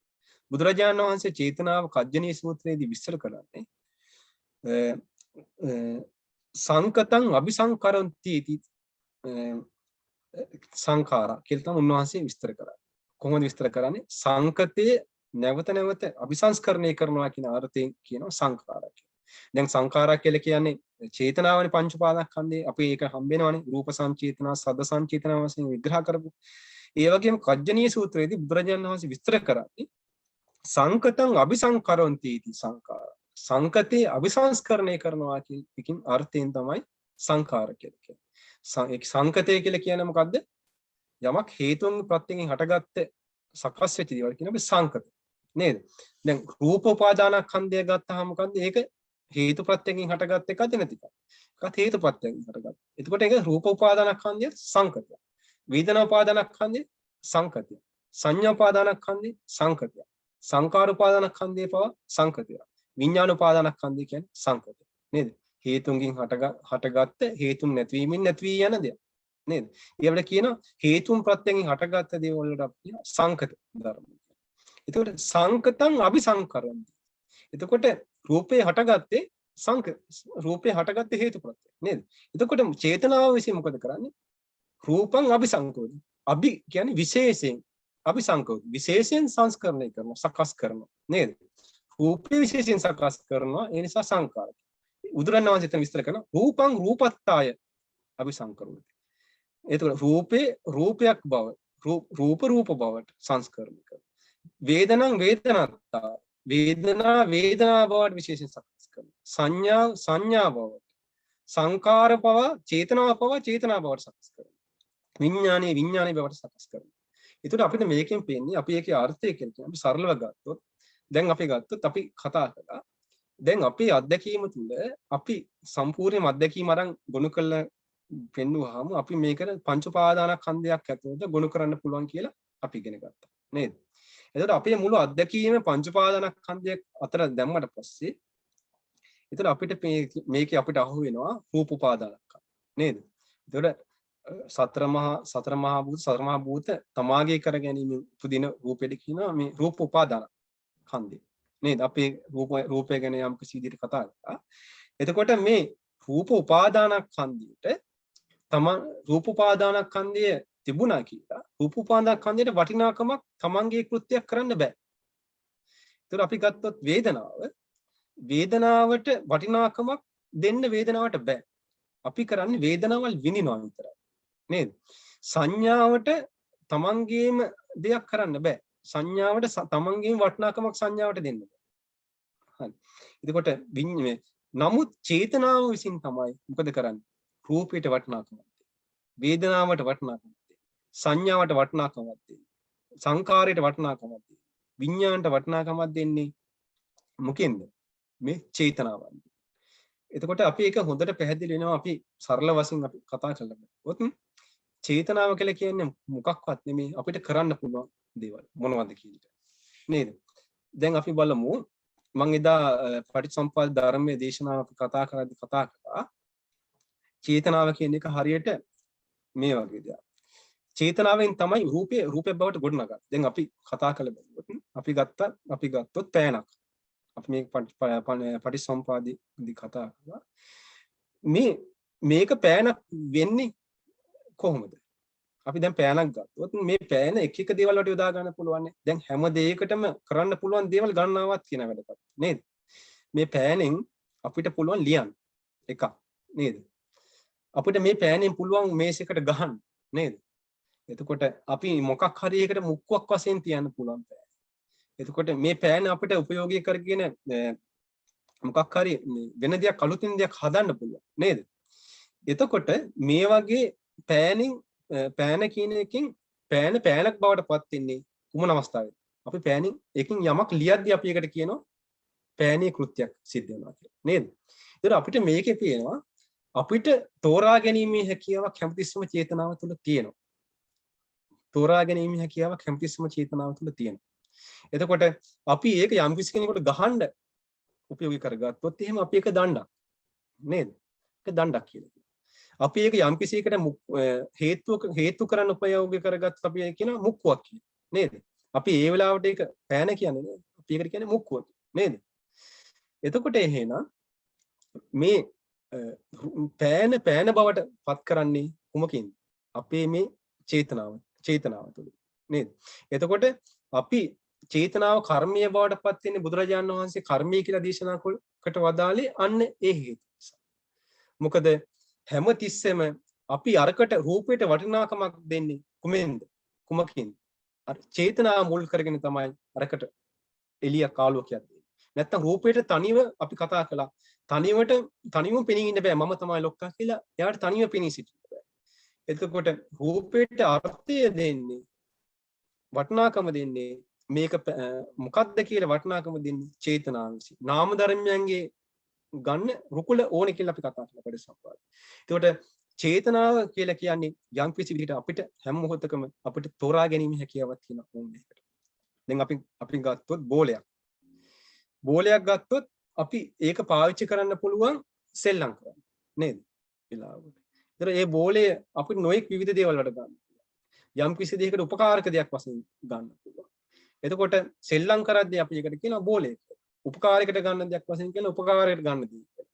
බුදුරජාණන් වහන්සේ චේතනාව කජ්ජනීය සූත්‍රයේදී විස්තර කරන්නේ සංකතං අபிසංකරಂತಿ इति සංඛාරා කියලා තමයි උන්වහන්සේ විස්තර කරන්නේ. කොහොමද විස්තර කරන්නේ? සංකතේ නැවත නැවත අபிසංස්කරණය කරනවා කියන අර්ථයෙන් කියනවා සංඛාරා කියලා. දැන් සංඛාරා කියලා කියන්නේ චේතනාවනේ පංච උපාදානස්කන්ධේ අපි ඒක හම්බෙනවනේ රූප සංචේතනා සද්ද සංචේතනා වශයෙන් විග්‍රහ කරපු. ඒ වගේම කජ්ජනීය සූත්‍රයේදී බුදුරජාණන් වහන්සේ විස්තර කරන්නේ සංකතං අபிසංකරಂತಿ इति සංඛාරා. සංකතේ අபிසංස්කරණය කරනවා කියන අර්ථයෙන් තමයි සංඛාර කියලා කියන්නේ. සංකතය කියලා කියන්නේ මොකද්ද? යමක් හේතුන් ප්‍රත්‍යයෙන් හටගත්ත සකස් වෙච්ච දේවල් කියන අපි සංකත නේද? දැන් රූප උපාදානස්කන්ධය ගත්තාම මොකද්ද? ඒක හේතු ප්‍රත්‍යයෙන් හටගත් එකද නැති එකද? ඒකත් හේතු ප්‍රත්‍යයෙන් හටගත්. එතකොට ඒක රූප උපාදානස්කන්ධය සංකතය. වේදනා උපාදානස්කන්ධය සංකතය. සංඥා උපාදානස්කන්ධය සංකතය. සංකාර උපාදානස්කන්ධය පව සංකතය. විඥාන උපාදානස්කන්ධය කියන්නේ සංකතය. නේද? හේතුන්ගෙන් හටගත්ත හේතුන් නැතිවීමෙන් නැති වී යන දෙයක්. නේද? ඒවට කියනවා හේතුන් ප්‍රත්‍යයෙන් හටගත්ත දේවල් වලට අපි කියන සංකත ධර්ම. එතකොට සංකතං අபிසංකරಂತಿ. එතකොට රූපේ හටගත්තේ රූපේ හටගත්තේ හේතු ප්‍රත්‍ය නේද? එතකොට චේතනාව විසින් මොකද කරන්නේ? රූපං අபிසංකෝති. අභි කියන්නේ විශේෂයෙන් අபிසංකෝති. විශේෂයෙන් සංස්කරණය කරනවා සකස් කරනවා නේද? රූපේ විශේෂයෙන් සකස් කරනවා ඒ නිසා සංකාර. උදුරන්න වහන්සේ එතන විස්තර කරනවා රූපං රූපත්තාය අபிසංකරෝති. එතකොට රූපේ රූපයක් බව රූප බවට සංස්කරණය කරනවා. වේදනං වේදනත්තා වේදනා බවට විශේෂයෙන් සකස් කරනවා. සංඥා බවට සංකාර පව චේතනා බවට සකස් කරනවා. විඥානේ බවට සකස් කරනවා. ඒකට අපිට මේකෙන් පේන්නේ අපි ඒකේ අර්ථය කියලා අපි සරලව ගත්තොත් දැන් අපි ගත්තොත් අපි කතා කළා. දැන් අපේ අත්දැකීම තුළ අපි සම්පූර්ණයෙන්ම අත්දැකීම අරන් ගොනු කළ පෙන්නුවාම අපි මේකට පංච උපාදානස්කන්ධයක් ඇතුළත ගොනු කරන්න පුළුවන් කියලා අපි ඉගෙන ගත්තා. නේද? එතකොට අපේ මුළු අත්දැකීම පංච උපාදානස්කන්ධයක් අතර දැම්මට පස්සේ එතකොට අපිට මේකේ අපිට අහු වෙනවා රූප උපාදානස්කන්ධ. නේද? එතකොට සතර මහා භූත තමාගේ කර ගැනීම පුදින රූපෙට කියනවා මේ රූප උපාදානස්කන්ධය. නේද? අපේ රූපය ගැන යම් කිසි විදිහට කතා කරා. එතකොට මේ රූප උපාදානස්කන්ධයට රූප උපාදානස්කන්ධය තිබුණා කියලා රූප උපාදානස්කන්ධයට වටිනාකමක් තමන්ගේ කෘත්‍යයක් කරන්න බෑ. ඒතර අපි ගත්තොත් වේදනාවට වටිනාකමක් දෙන්න වේදනාවට බෑ. අපි කරන්නේ වේදනාවල් විඳිනවා විතරයි. නේද? සංඥාවට තමන්ගේම දෙයක් කරන්න බෑ. සංඥාවට තමන්ගේම වටිනාකමක් සංඥාවට දෙන්න බෑ. හරි. එතකොට නමුත් චේතනාව විසින් තමයි මොකද කරන්නේ? රූපයට වටිනාකමක් දෙන්නේ. වේදනාවට වටිනාකමක් දෙන්නේ. සංඥාවට වටිනාකමක් දෙන්නේ. සංකාරයට වටිනාකමක් දෙන්නේ. විඥාණයට වටිනාකමක් දෙන්නේ මොකෙන්ද? මේ චේතනාවෙන්. එතකොට අපි ඒක හොඳට පැහැදිලි වෙනවා අපි සරල වශයෙන් අපි කතා කරලා. චේතනාව කියලා කියන්නේ මොකක්වත් නෙමෙයි අපිට කරන්න පුළුවන් දේවල් මොනවද කියන එක. නේද? දැන් අපි බලමු මම එදා පටිච්චසමුප්පාද ධර්මයේ දේශනාවක කතා කරා චේතනාව කියන එක හරියට මේ වගේ දෙයක්. චේතනාවෙන් තමයි රූපේ බවට ගොඩනගන්නේ. දැන් අපි කතා කළ බලුවොත් අපි ගත්තොත් පෑනක්. අපි මේ පටිච්චසමුපාදදී කතා කරා. මේක පෑනක් වෙන්නේ කොහොමද? අපි දැන් පෑනක් ගත්තොත් මේ පෑන එක දේවල් වලට යොදා ගන්න පුළුවන්. දැන් හැම දෙයකටම කරන්න පුළුවන් දේවල් ගන්නවත් කියන වැඩකට. නේද? මේ පෑනෙන් අපිට පුළුවන් ලියන්න එකක්. නේද? අපිට මේ පෑනෙන් පුළුවන් මේසයකට ගහන්න. නේද? එතකොට අපි මොකක් හරි එකකට මුක්කුවක් වශයෙන් තියන්න පුළුවන් පෑන. එතකොට මේ පෑන අපිට ප්‍රයෝගික කරගෙන මොකක් හරි වෙන දෙයක් අලුතින් දෙයක් හදන්න පුළුවන්. නේද? එතකොට මේ වගේ පෑන කියන එකෙන් පෑනක් බවට පත් වෙන්නේ කුමන අවස්ථාවේද? අපි පෑනින් එකකින් යමක් ලියද්දී අපි ඒකට කියනවා පෑනේ කෘත්‍යයක් සිද්ධ වෙනවා කියලා. නේද? ඒතර අපිට මේකේ පේනවා අපිට තෝරා ගැනීමේ හැකියාවක් හැමතිස්සම චේතනාව තුළ තියෙනවා. තෝරා ගැනීමේ හැකියාවක් හැමතිස්සම චේතනාව තුළ තියෙනවා. එතකොට අපි ඒක යම් කිසි කෙනෙකුට ගහන්න උපයෝගී කරගත්තොත් එහෙම අපි ඒක දණ්ඩක්. නේද? ඒක දණ්ඩක් කියලා. අපි ඒක යම් කිසි එකට හේතු කරන්න උපයෝගී කරගත්තොත් අපි ඒක කියනවා මුක්කුවක් කියලා. නේද? අපි ඒ වෙලාවට ඒක පෑන කියන්නේ නේද? අපි ඒකට කියන්නේ මුක්කුව. නේද? එතකොට එහෙනම් මේ පෑන බවට පත් කරන්නේ කුමකින්ද? අපේ මේ චේතනාව තුළ. නේද? එතකොට අපි චේතනාව කර්මීය බවට පත් වෙන්නේ බුදුරජාණන් වහන්සේ කර්මීය කියලා දේශනා කොට වදාළේ අන්න ඒ හේතු නිසා. මොකද හැම තිස්සෙම අපි අරකට රූපයට වටිනාකමක් දෙන්නේ කුමකින්ද? අර චේතනාව මුල් කරගෙන තමයි අරකට එළිය කාලුවකයක් දෙන්නේ. නැත්තම් රූපයට තනිව අපි කතා කළා. තනියම පෙනී ඉන්න බෑ. මම තමයි ලොක්කා කියලා. එයාට තනියම පෙනී සිටින්න බෑ. එතකොට රූපයට අර්ථය දෙන්නේ වටිනාකම දෙන්නේ මේක මොකක්ද කියලා වටිනාකම දෙන්නේ චේතනාව විසින්. නාම ධර්මයන්ගේ ගන්න රුකුල ඕනේ කියලා අපි කතා කරලා පරිසම්පාද. ඒකට චේතනාව කියලා කියන්නේ යම් කිසි විදිහට අපිට හැම මොහොතකම අපිට තෝරා ගැනීම හැකියාවක් තියෙන ඕනේ එකට. දැන් අපි ගත්තොත් බෝලයක් ගත්තොත් අපි ඒක පාවිච්චි කරන්න පුළුවන් සෙල්ලම් කරන්න. නේද? වෙලාවට. ඒතර ඒ බෝලය අපිට නොඑක් විවිධ දේවල් වලට ගන්න පුළුවන්. යම් කිසි දෙයකට උපකාරක දෙයක් වශයෙන් ගන්න පුළුවන්. එතකොට සෙල්ලම් කරද්දී අපි ඒකට කියනවා බෝලය. උපකාරයකට ගන්න දෙයක් වශයෙන් කියන උපකාරයකට ගන්න දෙයක්.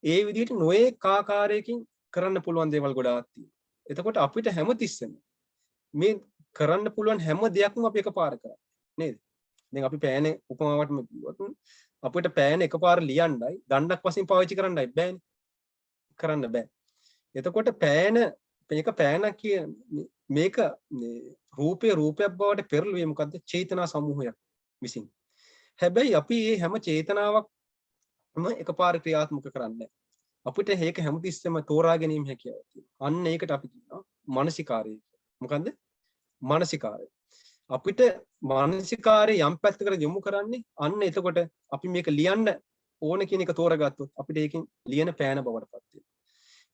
ඒ විදිහට නොඑක ආකාරයකින් කරන්න පුළුවන් දේවල් ගොඩාක් තියෙනවා. එතකොට අපිට හැමතිස්සෙම මේ කරන්න පුළුවන් හැම දෙයක්ම අපි එකපාර කරන්නේ නේද? දැන් අපි පෑන උපමාවටම කිව්වොත් අපිට පෑන එකපාර ලියන්නයි දණ්ඩක් වශයෙන් පාවිච්චි කරන්නයි බෑනේ. කරන්න බෑ. එතකොට පෑනක් කියන මේක රූපයක් බවට පෙරළුවේ මොකද්ද? චේතනා සමූහයක් විසින්. හැබැයි අපි මේ හැම චේතනාවක්ම එකපාර ක්‍රියාත්මක කරන්නේ අපිට මේක හැමතිස්සෙම තෝරා ගැනීම හැකියාවක් තියෙනවා. අන්න ඒකට අපි කියනවා මානසිකාරය කියලා. මොකද්ද? මානසිකාරය. අපිට මානසිකාරය යම් පැත්තකට යොමු කරන්නේ අන්න එතකොට අපි මේක ලියන්න ඕන කියන එක තෝරගත්තොත් අපිට ඒකෙන් ලියන පෑන බවට පත් වෙනවා.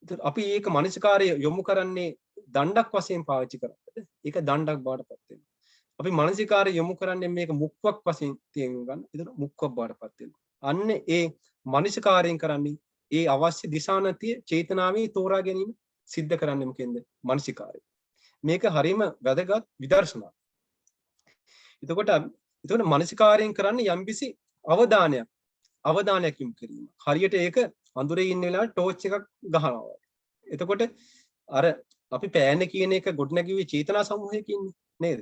ඒත් අපි ඒක මානසිකාරය යොමු කරන්නේ දණ්ඩක් වශයෙන් පාවිච්චි කරද්දී ඒක දණ්ඩක් බවට පත් වෙනවා. අපි මානසිකාරය යොමු කරන්නේ මේක මුක්වක් වශයෙන් තේරුම් ගන්න. ඒතර මුක්වක් බවට පත් වෙනවා. අන්න ඒ මානසිකාරයෙන් කරන්නේ ඒ අවශ්‍ය දිශානතිය චේතනාවේ තෝරා ගැනීම සිද්ධ කරන්නේ මොකෙන්ද? මානසිකාරය. මේක හරීම වැදගත් විදර්ශනා. එතකොට මානසිකාරයෙන් කරන්නේ යම්කිසි අවධානයක් යොමු කිරීම. හරියට ඒක අඳුරේ ඉන්න වෙලාවට ටෝච් එකක් ගහනවා. එතකොට අර අපි පෑන කියන එක ගොඩනැගුවේ චේතනා සමූහයකින් නේද?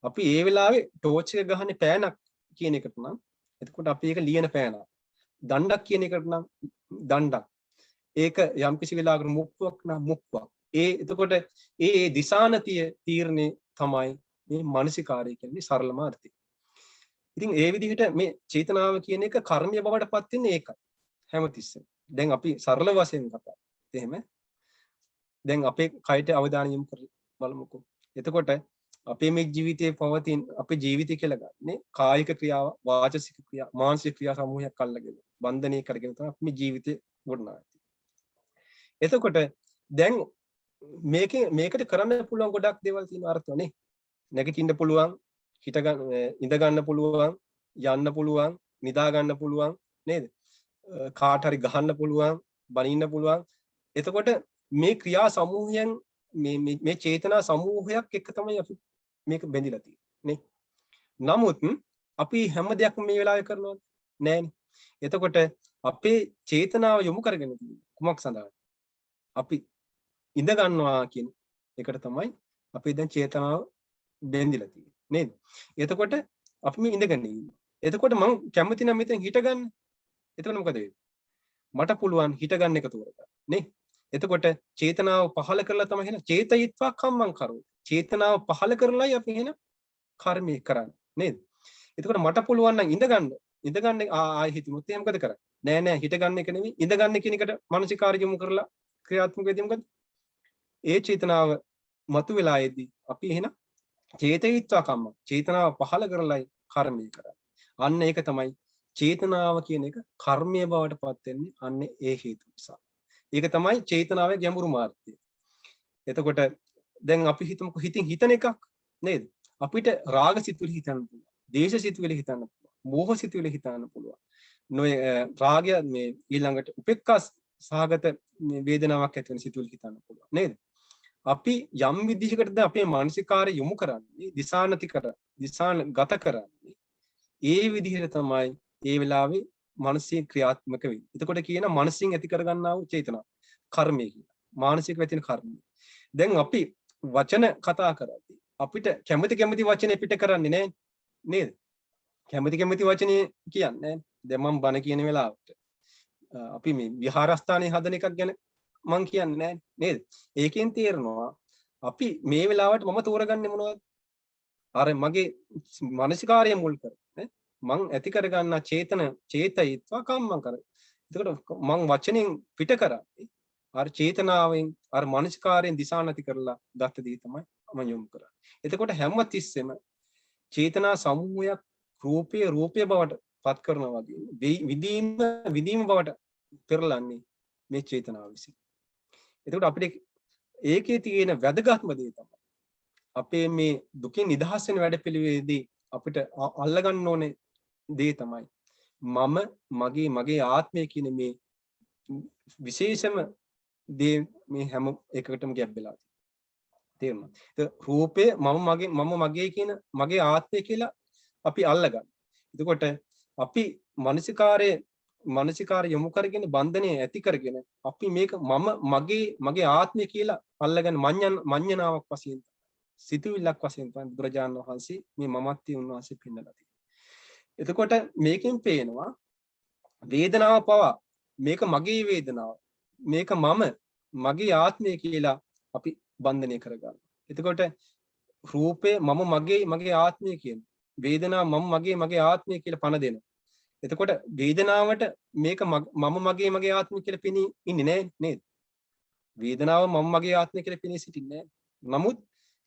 අපි ඒ වෙලාවේ ටෝච් එක ගහන්නේ පෑනක් කියන එකට නම් එතකොට අපි ඒක ලියන පෑනක්. දණ්ඩක් කියන එකට නම් දණ්ඩක්. ඒක යම්කිසි වෙලාවකට මුක්වක් නම් මුක්වක්. එතකොට ඒ දිශානතිය තීරණේ තමයි මේ මානසිකාරය කියන්නේ සරලම අර්ථය. ඉතින් ඒ විදිහට මේ චේතනාව කියන එක කර්මය බවට පත් වෙන්නේ ඒකයි. හැමතිස්සෙම. දැන් අපි සරල වශයෙන් කතා කරා. එහෙම. දැන් අපේ කයට අවධානය යොමු කරලා බලමුකෝ. එතකොට අපේ මේ ජීවිතයේ පවතින අපේ ජීවිතය කියලා ගන්නේ කායික ක්‍රියාව, වාචසික ක්‍රියා, මානසික ක්‍රියා සමූහයක් අල්ලගෙන බන්ධනය කරගෙන තමයි අපි මේ ජීවිතේ ගොඩනගන්නේ. එතකොට දැන් මේකට කරන්න පුළුවන් ගොඩක් දේවල් තියෙනවා අර්ථවනේ. නැගිටින්න පුළුවන්, ඉඳ ගන්න පුළුවන්, යන්න පුළුවන්, නිදා ගන්න පුළුවන් නේද? කාට හරි ගහන්න පුළුවන්, බනින්න පුළුවන්. එතකොට මේ ක්‍රියා සමූහයන් මේ චේතනා සමූහයක් එක්ක තමයි අපි මේක බැඳිලා තියෙන්නේ නේ. නමුත් අපි හැම දෙයක්ම මේ වෙලාවේ කරනවද? නෑනේ. එතකොට අපේ චේතනාව යොමු කරගෙන තියෙන්නේ කුමක් සඳහාද? අපි ඉඳ ගන්නවා කියන එකට තමයි අපි දැන් චේතනාව බැඳිලා තියෙන්නේ නේද? එතකොට අපි මේ ඉඳගෙන ඉන්නේ. එතකොට මම කැමති නම් මෙතෙන් හිට ගන්න. එතකොට මොකද වෙන්නේ? මට පුළුවන් හිට ගන්න එක තෝරගන්න නේ. එතකොට චේතනාව පහල කරලා තමයි එහෙනම් චේතයිත්වා කම්මං කරෝ. චේතනාව පහල කරලායි අපි එහෙනම් කර්මය කරන්නේ නේද? එතකොට මට පුළුවන් නම් ඉඳ ගන්න ආයෙ හිතමුත් එහෙනම් මොකද කරන්නේ? නෑ හිට ගන්න එක නෙමෙයි ඉඳ ගන්න කියන එකට මානසිකාරය යොමු කරලා ක්‍රියාත්මක වෙද්දී මොකද? ඒ චේතනාව මතු වෙලායේදී අපි එහෙනම් චේතයිත්වා කම්ම චේතනාව පහල කරලායි කර්මය කරන්නේ. අන්න ඒක තමයි චේතනාව කියන එක කර්මය බවට පත් වෙන්නේ අන්න ඒ හේතු නිසා. ඒක තමයි චේතනාවේ ගැඹුරු මාර්ගය. එතකොට දැන් අපි හිතමුකෝ හිතින් හිතන එකක් නේද? අපිට රාග සිතුවිලි හිතන්න පුළුවන්. දේශ සිතුවිලි හිතන්න පුළුවන්. මෝහ සිතුවිලි හිතන්න පුළුවන්. රාගය මේ ඊළඟට උපේක්ඛා සහගත වේදනාවක් ඇති වෙන සිතුවිලි හිතන්න පුළුවන් නේද? අපි යම් විදිහකටද අපේ මානසිකාරය යොමු කරන්නේ දිශානගත කරන්නේ ඒ විදිහට තමයි ඒ වෙලාවේ මානසික ක්‍රියාත්මක වෙන්නේ. එතකොට කියන මානසින් ඇති කරගන්නා වූ චේතනාව කර්මය කියලා. මානසික වෙතින කර්මය. දැන් අපි වචන කතා කරද්දී අපිට කැමති වචනේ පිට කරන්නේ නැහැ නේද? කැමති වචනේ කියන්නේ දැන් මම බණ කියන වෙලාවට අපි මේ විහාරස්ථානයේ හදන එකක් ගැන මං කියන්නේ නැහැ නේද? ඒකෙන් තේරෙනවා අපි මේ වෙලාවට මම තෝරගන්නේ මොනවද? අර මගේ මානසිකාරය මුල් කරගෙන මං ඇති කරගන්නා චේතයිත්වා කම්මං කර. එතකොට මං වචනෙන් පිට කරන්නේ අර චේතනාවෙන් අර මානසිකාරයෙන් දිශානති කරලා ගත දේ තමයි මම යොමු කරන්නේ. එතකොට හැම තිස්සෙම චේතනා සමූහයක් රූපය බවට පත් කරනවා වගේ විදීම බවට පෙරලන්නේ මේ චේතනාව විසින්. එතකොට අපිට ඒකේ තියෙන වැදගත්ම දේ තමයි අපේ මේ දුකින් නිදහස් වෙන වැඩපිළිවෙලේදී අපිට අල්ලගන්න ඕනේ දේ තමයි මගේ ආත්මය කියන මේ විශේෂම දේ මේ හැම එකකටම ගැබ් වෙලා තියෙනවා. රූපය මම මගේ කියන මගේ ආත්මය කියලා අපි අල්ලගන්න. එතකොට අපි මානසිකාරය යොමු කරගෙන බන්ධනය ඇති කරගෙන අපි මේක මගේ ආත්මය කියලා අල්ලගෙන මඤ්ඤණාවක් වශයෙන් සිතුවිල්ලක් වශයෙන් තමයි බුදුරජාණන් වහන්සේ මේ මමත්වයේ උන්වහන්සේ පෙන්නලා තියෙන්නේ. එතකොට මේකෙන් පේනවා වේදනාව පවා මේක මගේ වේදනාව මේක මගේ ආත්මය කියලා අපි බන්ධනය කරගන්නවා. එතකොට රූපය මගේ ආත්මය කියන වේදනාව මගේ ආත්මය කියලා පණ දෙනවා. එතකොට වේදනාවට මේක මගේ ආත්මය කියලා පෙනී ඉන්නේ නෑ නේද? වේදනාව මගේ ආත්මය කියලා පෙනී සිටින්නේ නෑ. නමුත්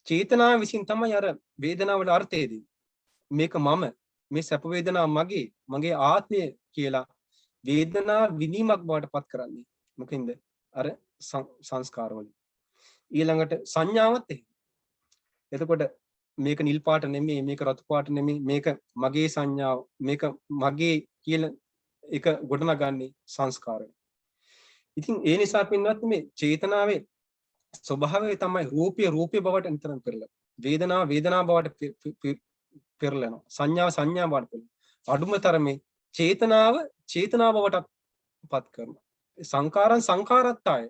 චේතනාව විසින් තමයි අර වේදනාවට අර්ථය දෙන්නේ. මේක මම, මේ සැප වේදනාව මගේ ආත්මය කියලා වේදනා විඳීමක් බවට පත් කරන්නේ. මොකෙන්ද? අර සංස්කාර වලින්. ඊළඟට සංඥාවත් එහෙම. එතකොට මේක නිල් පාට නෙමෙයි, මේක රතු පාට නෙමෙයි, මේක මගේ සංඥාව, මේක මගේ කියලා එක ගොඩනගන්නේ සංස්කාරය. ඉතින් ඒ නිසා පින්වත් මේ චේතනාවේ ස්වභාවය තමයි රූපය බවට නිතරම පෙරලෙන. වේදනාව බවට පෙරලෙනවා. සංඥා බවට පෙරලෙනවා. අඩුම තරමේ චේතනාව බවට පත් කරනවා. සංකාරත්තාය.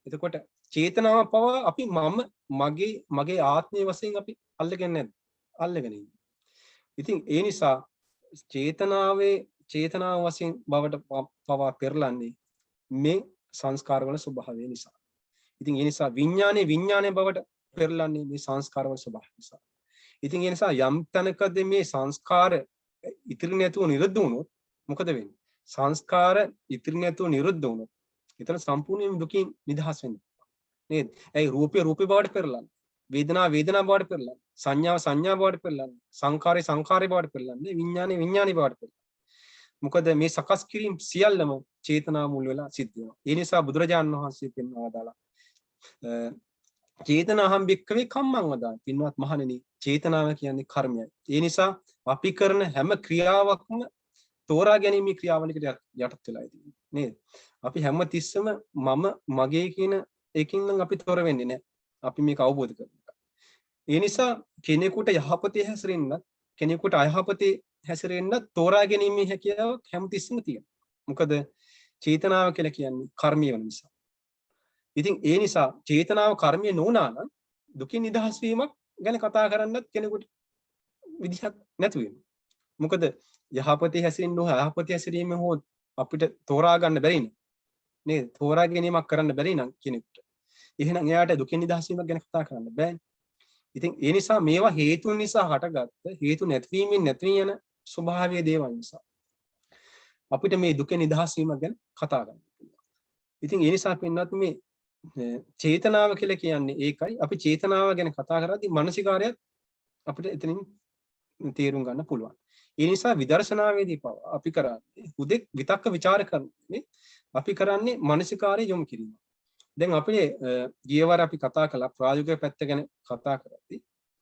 එතකොට චේතනාව පවා අපි මගේ ආත්මය වශයෙන් අපි අල්ලගෙන නැද්ද? අල්ලගෙන ඉන්නේ. ඉතින් ඒ නිසා චේතනාව වශයෙන් බවට පවා පෙරලන්නේ මේ සංස්කාරවල ස්වභාවය නිසා. ඉතින් ඒ නිසා විඥානයේ බවට පෙරලන්නේ මේ සංස්කාරවල ස්වභාවය නිසා. ඉතින් ඒ නිසා යම් තැනකදී මේ සංස්කාර ඉතිරි නැතුව නිරුද්ධ වුණොත් මොකද වෙන්නේ? සංස්කාර ඉතිරි නැතුව නිරුද්ධ වුණොත් එතන සම්පූර්ණයෙන් දුකින් නිදහස් වෙන්නේ. නේද? ඒ රූපය බවට පෙරලන්නේ. වේදනාව බවට පෙරලන්නේ. සංඥා බවට පෙරලන්නේ. සංකාරය බවට පෙරලන්නේ. විඥානේ බවට පෙරලන්නේ. මොකද මේ සකස් කිරීම සියල්ලම චේතනා මුල් වෙලා සිද්ධ වෙනවා. ඒ නිසා බුදුරජාණන් වහන්සේ පෙන්වා දාලා චේතනාහම් භික්ඛවේ කම්මං වදාන. පින්වත් මහණෙනි, චේතනාව කියන්නේ කර්මයයි. ඒ නිසා අපි කරන හැම ක්‍රියාවක්ම තෝරා ගැනීමේ ක්‍රියාවලියකට යටත් වෙලා ඉන්නේ. නේද? අපි හැම තිස්සම මගේ කියන එකකින් නම් අපි තොර වෙන්නේ නැහැ. අපි මේක අවබෝධ කරගන්න. ඒ නිසා කෙනෙකුට යහපතේ හැසිරෙන්න, කෙනෙකුට අයහපතේ හැසිරෙන්න තෝරා ගැනීමේ හැකියාවක් හැමතිස්සෙම තියෙනවා. මොකද චේතනාව කියලා කියන්නේ කර්මය වෙන නිසා. ඉතින් ඒ නිසා චේතනාව කර්මය නොවුනා නම් දුකින් නිදහස් වීමක් ගැන කතා කරන්නත් කෙනෙකුට විදිහක් නැතු වෙනවා. මොකද යහපතේ හැසිරෙන්න හෝ අයහපතේ හැසිරීම හෝ අපිට තෝරා ගන්න බැරි නේද? තෝරා ගැනීමක් කරන්න බැරි නම් කෙනෙකුට එහෙනම් එයාට දුකින් නිදහස් වීමක් ගැන කතා කරන්න බෑනේ. ඉතින් ඒ නිසා මේවා හේතුන් නිසා හටගත්ත හේතු නැතිවීමෙන් නැති යන ස්වභාවීය දේවල් නිසා අපිට මේ දුකෙන් නිදහස් වීම ගැන කතා කරන්න පුළුවන්. ඉතින් ඒ නිසා පින්නත් මේ චේතනාව කියලා කියන්නේ ඒකයි. අපි චේතනාව ගැන කතා කරද්දී මානසිකාරයත් අපිට එතනින් තේරුම් ගන්න පුළුවන්. ඒ නිසා විදර්ශනාවේදී අපි කරන්නේ හුදෙක් විතක්ක ਵਿਚාර කරන්නේ අපි කරන්නේ මානසිකාරය යොමු කිරීම. දැන් අපේ ගියවර අපි කතා කළා ප්‍රායෝගික පැත්ත ගැන කතා කරද්දී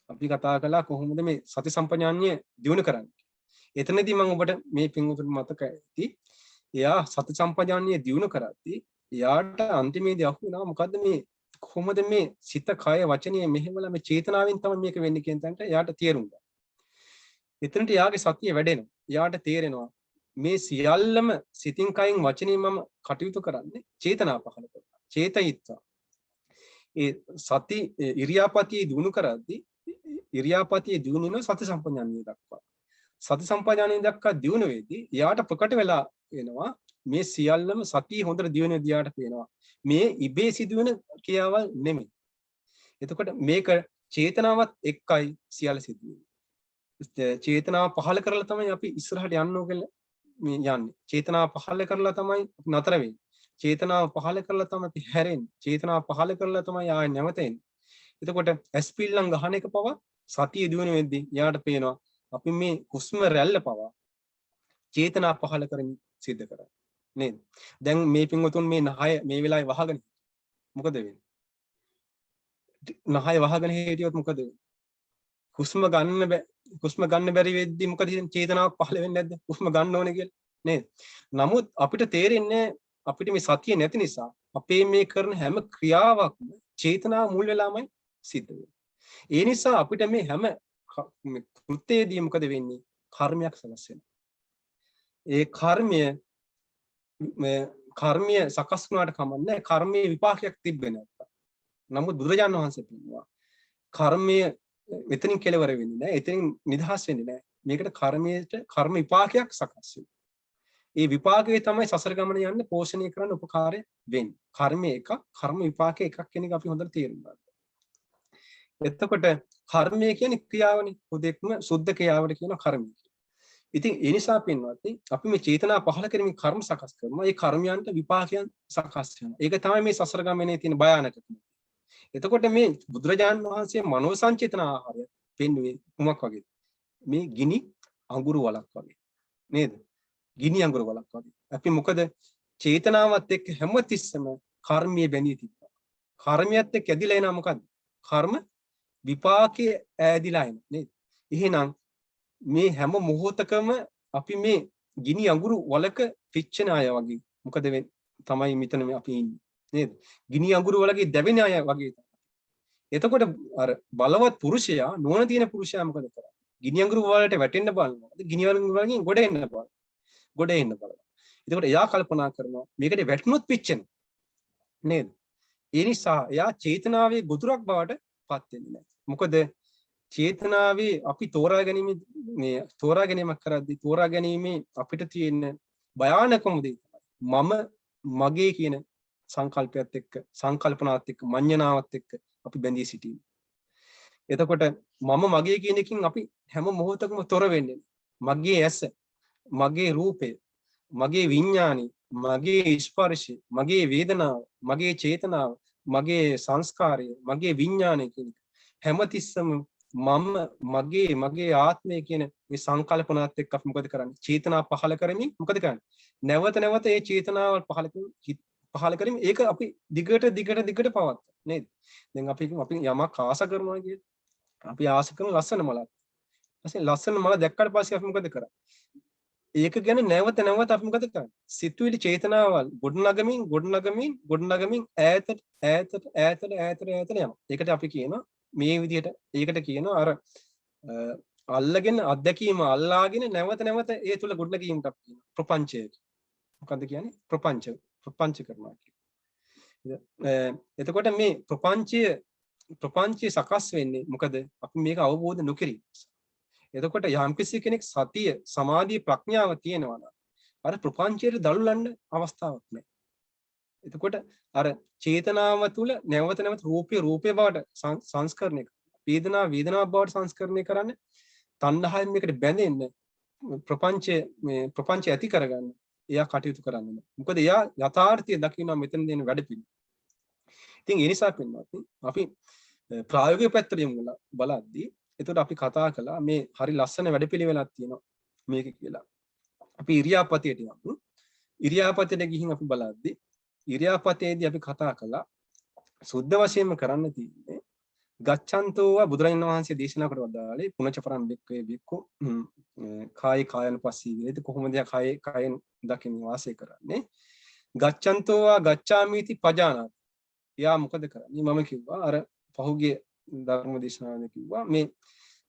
අපි කතා කළා කොහොමද මේ සති සම්පජාඤ්ඤය දියුණු කරන්නේ. එතනදී මම ඔබට මේ පින්වතුන් මතක ඇති. එයා සති සම්පජාඤ්ඤය දියුණු කරද්දී එයාට අන්තිමේදී අහු වෙනවා මොකද්ද මේ කොහොමද මේ සිත කය වචනය මෙහෙමලා මේ චේතනාවෙන් තමයි මේක වෙන්නේ කියන තැනට එයාට තේරුම් ගන්න. එතනට එයාගේ සතිය වැඩෙනවා. එයාට තේරෙනවා මේ සියල්ලම සිතින් කයින් වචනයෙන් මම කටයුතු කරන්නේ චේතනා පහළ කරලා. චේතයිත්වා. ඒ සති ඉරියාපතිය දිනු කරද්දී ඉරියාපතිය දිනු වෙන සති සම්පජාඤ්ඤය දක්වා. සති සම්පජාඤ්ඤය දක්වා දිනු වෙදී එයාට ප්‍රකට වෙලා එනවා මේ සියල්ලම සතිය හොඳට දිනු දියාට පේනවා. මේ ඉබේ සිදුවෙන ක්‍රියාවල් නෙමෙයි. එතකොට මේක චේතනාවත් එක්කයි සියල්ල සිදු වෙන්නේ. චේතනාව පහළ කරලා තමයි අපි ඉස්සරහට යන්න ඕකල මේ යන්නේ. චේතනාව පහළ කරලා තමයි නතර වෙන්නේ. චේතනාව පහළ කරලා තමයි අපි හැරෙන්නේ. චේතනාව පහළ කරලා තමයි ආයෙ නැවත එන්නේ. එතකොට ඇස්පිල්ලම් ගහන එක පවා සතිය දිනු වෙද්දී යාට පේනවා අපි මේ හුස්ම රැල්ල පවා චේතනා පහළ කරමින් සිද්ධ කරන්නේ. නේද? දැන් මේ පින්වතුන් මේ නහය මේ වෙලාවේ වහගෙන මොකද වෙන්නේ? නහය වහගෙන හිටියොත් මොකද වෙන්නේ? හුස්ම ගන්න බැරි වෙද්දී මොකද චේතනාවක් පහළ වෙන්නේ නැද්ද? හුස්ම ගන්න ඕනේ කියලා. නේද? නමුත් අපිට තේරෙන්නේ අපිට මේ සතිය නැති නිසා අපේ මේ කරන හැම ක්‍රියාවක්ම චේතනාව මුල් වෙලාමයි සිද්ධ වෙන්නේ. ඒ නිසා අපිට මේ හැම කෘත්‍යයේදී මොකද වෙන්නේ? කර්මයක් සකස් වෙනවා. ඒ කර්මය සකස් වුණාට කමන්නේ කර්මයේ විපාකයක් තිබෙන්නේ නැත්තම්. නමුත් බුදුරජාණන් වහන්සේ කියනවා කර්මය මෙතනින් කෙලවර වෙන්නේ නැහැ. එතනින් නිදහස් වෙන්නේ නැහැ. මේකට කර්ම විපාකයක් සකස් වෙනවා. ඒ විපාකයේ තමයි සසර ගමන යන්න පෝෂණය කරන්න උපකාරය වෙන්නේ. කර්මය එකක්, කර්ම විපාකය එකක් කියන එක අපි හොඳට තේරුම් ගන්න. එතකොට කර්මය කියන්නේ ක්‍රියාවනේ. හුදෙක්ම සුද්ධ ක්‍රියාවට කියන කර්මය. ඉතින් ඒ නිසා පින්වත්නි අපි මේ චේතනා පහළ කරමින් කර්ම සකස් කරනවා. ඒ කර්මයන්ට විපාකයන් සකස් වෙනවා. ඒක තමයි මේ සසර ගමනේ තියෙන භයානකකම. එතකොට මේ බුදුරජාණන් වහන්සේ මනෝ සංචේතන ආහාරය පෙන්වුවේ කුමක් වගේද? මේ ගිනි අඟුරු වලක් වගේ. නේද? ගිනි අඟුරු වලක් වගේ. අපි මොකද චේතනාවත් එක්ක හැමතිස්සම කර්මයේ බැඳී තිබ්බා. කර්මයත් එක්ක ඇදිලා එනවා මොකද්ද? කර්ම විපාකයේ ඈදිලා එන නේද? එහෙනම් මේ හැම මොහොතකම අපි මේ ගිනි අඟුරු වලක පිච්චෙන අය වගේ මොකද තමයි මෙතන අපි ඉන්නේ නේද? ගිනි අඟුරු වලගේ දැවෙන අය වගේ. එතකොට අර බලවත් පුරුෂයා නුවණ තියෙන පුරුෂයා මොකද කරන්නේ? ගිනි අඟුරු වලට වැටෙන්න බලනවා. ගිනි අඟුරු වලින් ගොඩ එන්න බලනවා. ගොඩ එන්න බලනවා. එතකොට එයා කල්පනා කරනවා මේකට වැටුනොත් පිච්චෙන නේද? ඒ නිසා එයා චේතනාවේ ගොදුරක් බවට පත් වෙන්නේ නැහැ. මොකද චේතනාවේ අපි තෝරා ගැනීමක් කරද්දී තෝරා ගැනීමේ අපිට තියෙන භයානකම දේ මම මගේ කියන සංකල්පයත් එක්ක සංකල්පනාවත් එක්ක මඤ්ඤණාවත් එක්ක අපි බැඳී සිටීම. එතකොට මම මගේ කියන එකකින් අපි හැම මොහොතකම තොර වෙන්නේ. මගේ ඇස, මගේ රූපය, මගේ විඥානි, මගේ ස්පර්ශය, මගේ වේදනාව, මගේ චේතනාව, මගේ සංස්කාරය, මගේ විඥානය කියන හැමතිස්සම මගේ ආත්මය කියන මේ සංකල්පනාත් එක්ක අපි මොකද කරන්නේ? චේතනා පහල කරමින් මොකද කරන්නේ? නැවත නැවත ඒ චේතනාවල් පහල කරමින් ඒක අපි දිගට පවත්වා නේද? දැන් අපි යමක් ආස කරනවා කියන්නේ අපි ආස කරන ලස්සන මලක්. ඊපස්සේ ලස්සන මල දැක්කට පස්සේ අපි මොකද කරන්නේ? ඒක ගැන නැවත නැවත අපි මොකද කරන්නේ? සිතුවිලි චේතනාවල් ගොඩනගමින් ඈතට යනවා. ඒකට අපි කියනවා මේ විදිහට ඒකට කියනවා අර අල්ලගෙන අත්දැකීම අල්ලාගෙන නැවත නැවත ඒ තුල ගොඩනගීමට අපි කියනවා ප්‍රපංචය. මොකද්ද කියන්නේ? ප්‍රපංච කරනවා කියන්නේ. එතකොට මේ ප්‍රපංචය සකස් වෙන්නේ මොකද? අපි මේක අවබෝධ නොකිරීම. එතකොට යම්කිසි කෙනෙක් සතිය, සමාධිය, ප්‍රඥාව තියෙනවා නම් අර ප්‍රපංචයට දළුලන්න අවස්ථාවක් නැහැ. එතකොට අර චේතනාව තුළ නැවත නැවත රූපේ බවට සංස්කරණය කරනවා. වේදනාව බවට සංස්කරණය කරන්න තණ්හාවෙන් මේකට බැඳෙන්න ප්‍රපංචය ඇති කරගන්න එයා කටයුතු කරන්නේ. මොකද එයා යථාර්ථය දකිනවා මෙතන දෙන වැඩ පිළිවෙල. ඉතින් ඒ නිසා පින්වත්නි අපි ප්‍රායෝගික පැත්තට යමු බලද්දී එතකොට අපි කතා කළා මේ හරි ලස්සන වැඩ පිළිවෙලක් තියෙනවා මේක කියලා. අපි ඉරියාපතේට යමු. ඉරියාපතේට ගිහින් අපි බලද්දී ඉරියාපතේදී අපි කතා කළා සුද්ධ වශයෙන්ම කරන්න තියෙන්නේ ගච්ඡන්තෝව බුදුරජාණන් වහන්සේ දේශනා කොට වදාළේ පුණජ පරම් බික්කේ බික්කෝ කායනුපස්සී වේද කොහොමද කායෙන් දකින්න වාසය කරන්නේ ගච්ඡන්තෝව ගච්ඡාමිති පජානාති. එයා මොකද කරන්නේ? මම කිව්වා අර පහුගිය ධර්ම දේශනාවේදී කිව්වා මේ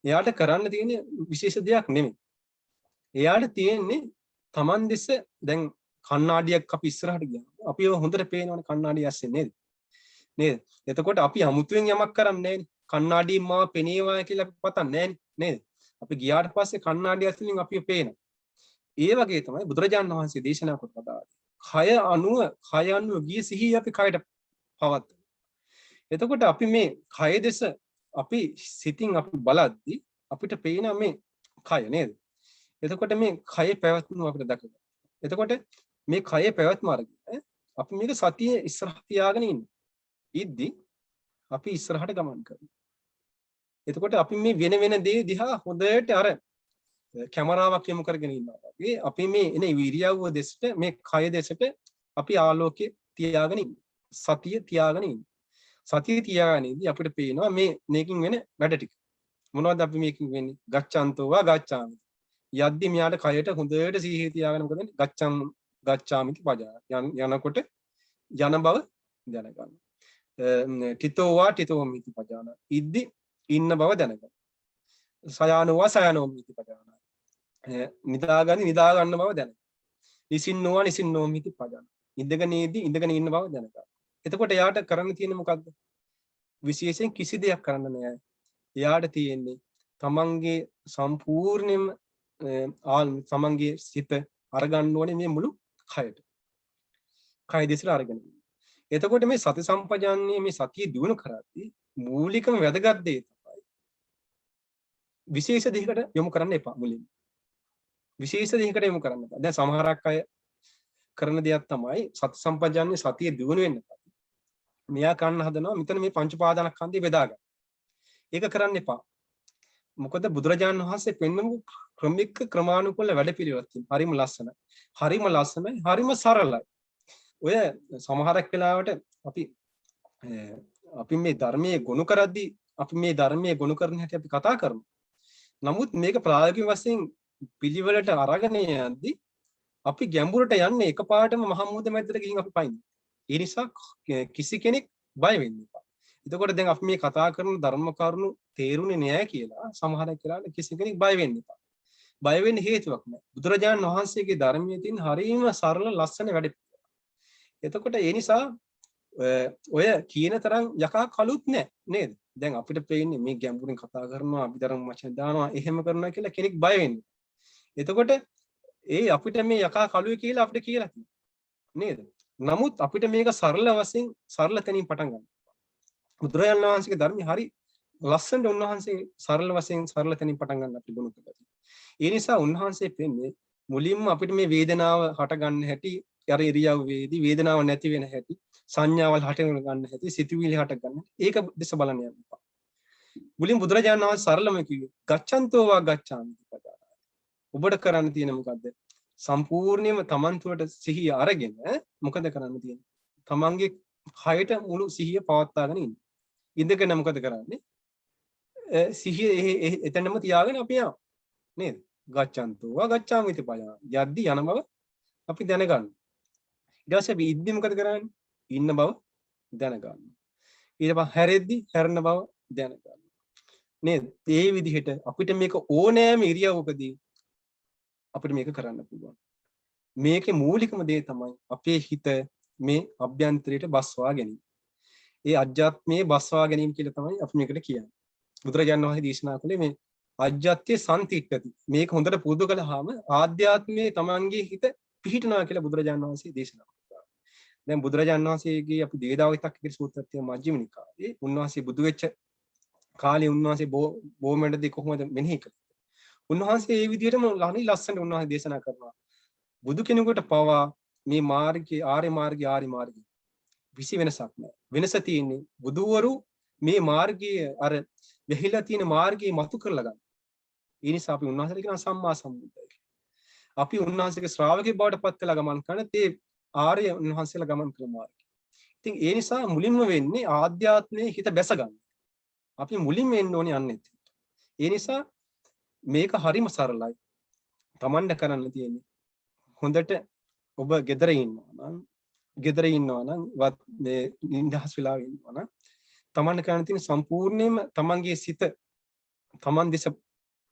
එයාට කරන්න තියෙන විශේෂ දෙයක් නෙමෙයි. එයාට තියෙන්නේ Taman දෙස දැන් කණ්ණාඩියක් අපි ඉස්සරහට ගියාම අපි ඒව හොඳට පේනවනේ කණ්ණාඩිය ඇස්සේ නේද? එතකොට අපි අමුතුවෙන් යමක් කරන්නේ නෑනේ. කණ්ණාඩියෙන් මාව පෙනේවා කියලා අපි පතන්නේ නේද? අපි ගියාට පස්සේ කණ්ණාඩිය ඇතුලින් අපිව පේනවා. ඒ වගේ තමයි බුදුරජාණන් වහන්සේ දේශනා කොට වදාළේ. කය අනුව ගිය සිහිය අපි කයට පවත්වනවා. එතකොට අපි මේ කය දෙස අපි සිතින් අපි බලද්දී අපිට පේන මේ කය නේද? එතකොට මේ කය පැවැත්ම අපිට දකින්න. එතකොට මේ කයේ පැවැත්ම අරගෙන අපි මේක සතියේ ඉස්සරහ තියාගෙන ඉද්දි අපි ඉස්සරහට ගමන් කරනවා. එතකොට අපි මේ වෙන දේ දිහා හොඳට අර කැමරාවක් යොමු කරගෙන ඉන්නවා වගේ අපි මේ එන ඉරියව්ව දෙසට මේ කය දෙසට අපි ආලෝකය තියාගෙන ඉන්නවා. සතිය තියාගෙන ඉන්නවා. සතිය තියාගෙනදී අපිට පේනවා මේකින් වෙන වැඩ ටික. මොනවද අපි මේකින් වෙන්නේ? ගච්ඡන්තෝවා ගච්ඡාමි. යද්දි මෙයාට කයට හොඳට සිහිය තියාගෙන මොකද ගච්ඡාමිති පජාන යනකොට යන බව දැනගන්න. ටිතෝමිති පජාන ඉද්දි ඉන්න බව දැනගන්න. සයනෝමිති පජාන නිදා ගන්න බව දැනගන්න. නිසින්නෝමිති පජාන ඉඳගෙන ඉන්න බව දැනගන්න. එතකොට එයාට කරන්න තියෙන්නේ මොකද්ද? විශේෂයෙන් කිසි දෙයක් කරන්න නෑ. එයාට තියෙන්නේ තමන්ගේ සම්පූර්ණයෙන්ම තමන්ගේ සිත අරගන්න ඕනේ මේ මුළු කයට. කය දෙසට අරගෙන. එතකොට මේ සති සම්පජාන්නේ මේ සතිය දිනු කරද්දී මූලිකම වැදගත් දේ තමයි විශේෂ දෙයකට යොමු කරන්න එපා මුලින්ම. විශේෂ දෙයකට යොමු කරන්න එපා. දැන් සමහරක් අය කරන දෙයක් තමයි සති සම්පජාන්නේ සතිය දිනු වෙන්න. මෙයා කන්න හදනවා මෙතන මේ පංච පාදානස්කන්ධය බෙදා ගන්න. ඒක කරන්න එපා. මොකද බුදුරජාණන් වහන්සේ පෙන්වපු ක්‍රමික ක්‍රමානුකූල වැඩපිළිවෙලක් තියෙනවා. හරිම ලස්සනයි. හරිම ලස්සනයි. හරිම සරලයි. ඔය සමහරක් වෙලාවට අපි මේ ධර්මයේ ගොනු කරද්දී අපි මේ ධර්මයේ ගොනු කරන හැටි අපි කතා කරමු. නමුත් මේක ප්‍රායෝගික වශයෙන් පිළිවෙලට අරගෙන යද්දී අපි ගැඹුරට යන්නේ එකපාරටම මහමුද මැදට ගිහින් අපි පයින්නේ. ඒ නිසා කිසි කෙනෙක් බය වෙන්න එපා. එතකොට දැන් අපි මේ කතා කරන ධර්ම කරුණු තේරුනේ නෑ කියලා සමහරක් වෙලාවට කිසි කෙනෙක් බය වෙන්න එපා. බය වෙන්න හේතුවක් නෑ. බුදුරජාණන් වහන්සේගේ ධර්මයේ තියෙන හරිම සරල ලස්සන වැඩ. එතකොට ඒ නිසා ඔය කියන තරම් යකා කලුත් නෑ නේද? දැන් අපිට පේන්නේ මේ ගැඹුරින් කතා කරනවා අපි ධර්ම වචන දානවා එහෙම කරනවා කියලා කෙනෙක් බය වෙන්නේ. එතකොට අපිට මේ යකා කලුයි කියලා අපිට කියලා තියෙනවා නේද? නමුත් අපිට මේක සරල වශයෙන් සරල තැනින් පටන් ගන්න. බුදුරජාණන් වහන්සේගේ ධර්මي හරි ලස්සනට උන්වහන්සේ සරල වශයෙන් සරල තැනින් පටන් ගන්න අපිට ගොනු කරලා තියෙනවා. ඒ නිසා උන්වහන්සේ පෙන්නේ මුලින්ම අපිට මේ වේදනාව හට ගන්න හැටි, අර ඉරියව්වේදී වේදනාව නැති වෙන හැටි, සංඥාවල් හට ගන්න හැටි, සිතුවිලි හට ගන්න. ඒක දෙස බලන්න යන්න එපා. මුලින් බුදුරජාණන් වහන්සේ සරලම කිව්වේ ගච්ඡන්තෝ වා ගච්ඡාමි පදාන. ඔබට කරන්න තියෙන මොකද්ද? සම්පූර්ණයෙන්ම Taman තුළට සිහිය අරගෙන මොකද කරන්න තියෙන්නේ? Tamanගේ කයට මුළු සිහිය පවත්වාගෙන ඉන්න. ඉඳගෙන මොකද කරන්නේ? සිහිය එතනම තියාගෙන අපි යනවා. නේද? ගච්ඡන්තෝ වා ගච්ඡාමි පදාන. යද්දි යන බව අපි දැනගන්න. ඊට පස්සේ අපි ඉද්දි මොකද කරන්නේ? ඉන්න බව දැනගන්න. ඊට පස්සේ හැරෙද්දි හැරෙන බව දැනගන්න. නේද? මේ විදිහට අපිට මේක ඕනෑම ඉරියව්වකදී අපිට මේක කරන්න පුළුවන්. මේකේ මූලිකම දේ තමයි අපේ හිත මේ අභ්‍යන්තරයට බස්වා ගැනීම. ඒ අජ්ජාත්මයේ බස්වා ගැනීම කියලා තමයි අපි මේකට කියන්නේ. බුදුරජාණන් වහන්සේ දේශනා කළේ මේ අජ්ජත්‍ය සම්තික්කති. මේක හොඳට පුරුදු කළාම ආධ්‍යාත්මයේ තමන්ගේ හිත පිහිටනවා කියලා බුදුරජාණන් වහන්සේ දේශනා කළා. දැන් බුදුරජාණන් වහන්සේගේ අපි දේදාවිතක් කියන සූත්‍රය තියෙන මජ්ක්‍ධිම නිකායේ උන්වහන්සේ බුදු වෙච්ච කාලේ උන්වහන්සේ බොමැඩදී කොහොමද මෙනෙහි කළේ? උන්වහන්සේ මේ විදිහටම ලස්සනට උන්වහන්සේ දේශනා කරනවා. බුදු කෙනෙකුට පවා මේ මාර්ගයේ ආර්ය මාර්ගයේ විසි වෙනසක් නැහැ. වෙනස තියෙන්නේ බුදුවරු මේ මාර්ගයේ අර වෙහිලා තියෙන මාර්ගයේ මතු කරලා ගන්න. ඒ නිසා අපි උන්වහන්සේට කියන සම්මා සම්බුද්ධයි කියලා. අපි උන්වහන්සේගේ ශ්‍රාවකයෙක් බවට පත් වෙලා ගමන් කරන තේ ආර්ය උන්වහන්සේලා ගමන් කරන මාර්ගය. ඉතින් ඒ නිසා මුලින්ම වෙන්නේ ආධ්‍යාත්මයේ හිත බැස ගන්න. අපි මුලින්ම එන්න ඕනේ යන්නේ. ඒ නිසා මේක හරිම සරලයි. Tamanne කරන්න තියෙන්නේ හොඳට ඔබ ගෙදර ඉන්නවා නම් මේ නිදහස් වෙලා ඉන්නවා නම් Tamanne කරන්න තියෙන සම්පූර්ණයෙන්ම Tamanගේ සිත Taman දෙස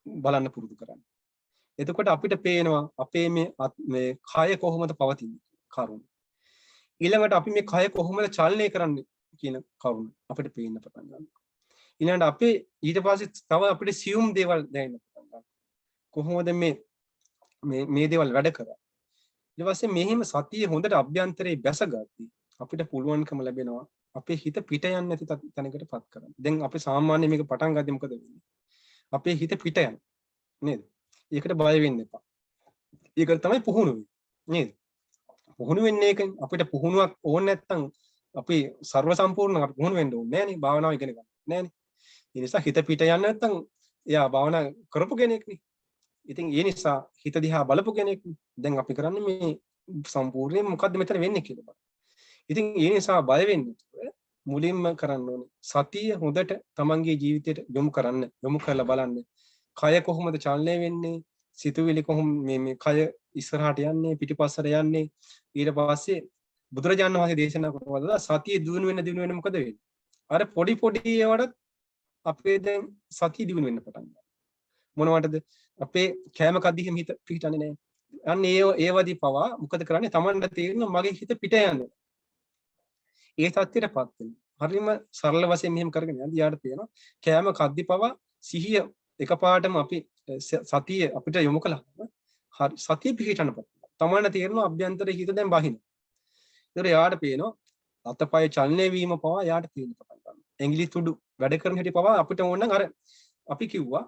බලන්න පුරුදු කරන්න. එතකොට අපිට පේනවා අපේ මේ කය කොහොමද පවතින්නේ කරුණ. ඊළඟට අපි මේ කය කොහොමද චලනය කරන්නේ කියන කරුණ අපිට පේන්න පටන් ගන්නවා. ඊළඟට අපේ ඊට පස්සේ තව අපිට සියුම් දේවල් දැනෙන්න පටන් ගන්නවා. කොහොමද මේ දේවල් වැඩ කරන්නේ? ඊට පස්සේ මෙහිම සතිය හොඳට අභ්‍යන්තරේ බැසගත්තී අපිට පුළුවන්කම ලැබෙනවා අපේ හිත පිට යන්නේ නැති තැනකටපත් කරන්න. දැන් අපි සාමාන්‍යයෙන් මේක පටන් ගත්තේ මොකද වෙන්නේ? අපේ හිත පිට යන නේද? ඒකට බය වෙන්න එපා. ඒකට තමයි පුහුණු වෙන්නේ නේද? පුහුණු වෙන්නේ ඒක අපිට පුහුණුවක් ඕනේ නැත්නම් අපි ਸਰව සම්පූර්ණ අපි පුහුණු වෙන්න ඕනේ නෑනේ. භාවනාව ඉගෙන ගන්න නෑනේ. ඒ නිසා හිත පිට යන්නේ නැත්නම් එයා භාවනා කරපු කෙනෙක් නේ. ඉතින් ඒ නිසා හිත දිහා බලපු කෙනෙක් දැන් අපි කරන්නේ මේ සම්පූර්ණයෙන් මොකද්ද මෙතන වෙන්නේ කියලා බලන්න. ඉතින් ඒ නිසා බය වෙන්නේ මුලින්ම කරන්න ඕනේ සතිය හොඳට තමන්ගේ ජීවිතයට යොමු කරන්න. යොමු කරලා බලන්න. කය කොහොමද චලනය වෙන්නේ? සිතුවිලි කොහොම මේ කය ඉස්සරහට යන්නේ පිටිපස්සට යන්නේ? ඊට පස්සේ බුදුරජාණන් වහන්සේ දේශනා කරනවා සතිය දිනු වෙන මොකද වෙන්නේ? අර පොඩි ඒවාට අපේ දැන් සතිය දිනු වෙන්න පටන් ගන්නවා. මොනවටද? අපේ කෑම කද්දිහිම හිත පිහිටන්නේ නැහැ. අන්න ඒවදී පවා මොකද කරන්නේ? Tamanට තේරෙනවා මගේ හිත පිට යන්නේ. ඒ තත්ත්වයටපත් වෙනවා. හරිම සරල වශයෙන් මෙහෙම කරගෙන යද්දී යාට පේනවා කෑම කද්දි පවා සිහිය එකපාරටම අපි සතිය අපිට යොමු කළාම හරි සතිය පිහිටන්න පටන් ගන්නවා. Tamanට තේරෙනවා අභ්‍යන්තරයේ හිත දැන් බහින. ඒතර යාට පේනවා අතපය චලනය වීම පවා යාට තේරෙන්න පටන් ගන්නවා. ඇඟිලි තුඩු වැඩ කරන හැටි පවා අපිට ඕන නම් අර අපි කිව්වා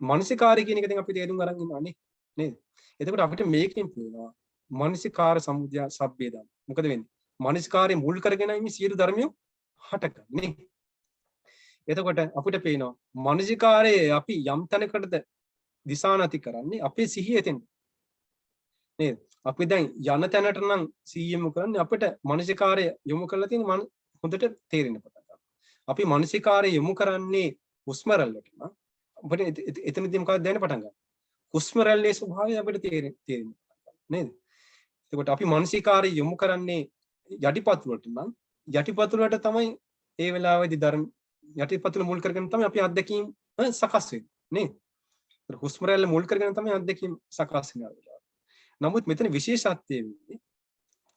මානසිකාරය කියන එක දැන් අපි තේරුම් ගන්න ඉන්නවා නේද? එතකොට අපිට මේකෙන් පේනවා මානසිකාර සමුදය සබ්බේදම්. මොකද වෙන්නේ? මානසිකාරය මුල් කරගෙනයි මේ සියලු ධර්මිය හටගන්නේ. එතකොට අපිට පේනවා මානසිකාරයේ අපි යම් තැනකටද දිසා නැති කරන්නේ අපේ සිහිය එතෙන්. නේද? අපි දැන් යන තැනට නම් සිහිය යොමු කරන්නේ අපිට මානසිකාරය යොමු කරලා තියෙන හොඳට තේරෙන්න පටන් ගන්නවා. අපි මානසිකාරය යොමු කරන්නේ හුස්ම රැල්ලට නම් අපිට එතනදී මොකක්ද දැනෙන්න පටන් ගන්නවා. හුස්ම රැල්ලේ ස්වභාවය අපිට තේරෙන්න නේද? එතකොට අපි මානසිකාරය යොමු කරන්නේ යටිපතුලට නම් යටිපතුලට තමයි ඒ වෙලාවේදී ධර්ම යටිපතුල මුල් කරගෙන තමයි අපි අත්දැකීම් සකස් වෙන්නේ නේද? හුස්ම රැල්ල මුල් කරගෙන තමයි අත්දැකීම් සකස් වෙන්නේ. නමුත් මෙතන විශේෂත්වය වෙන්නේ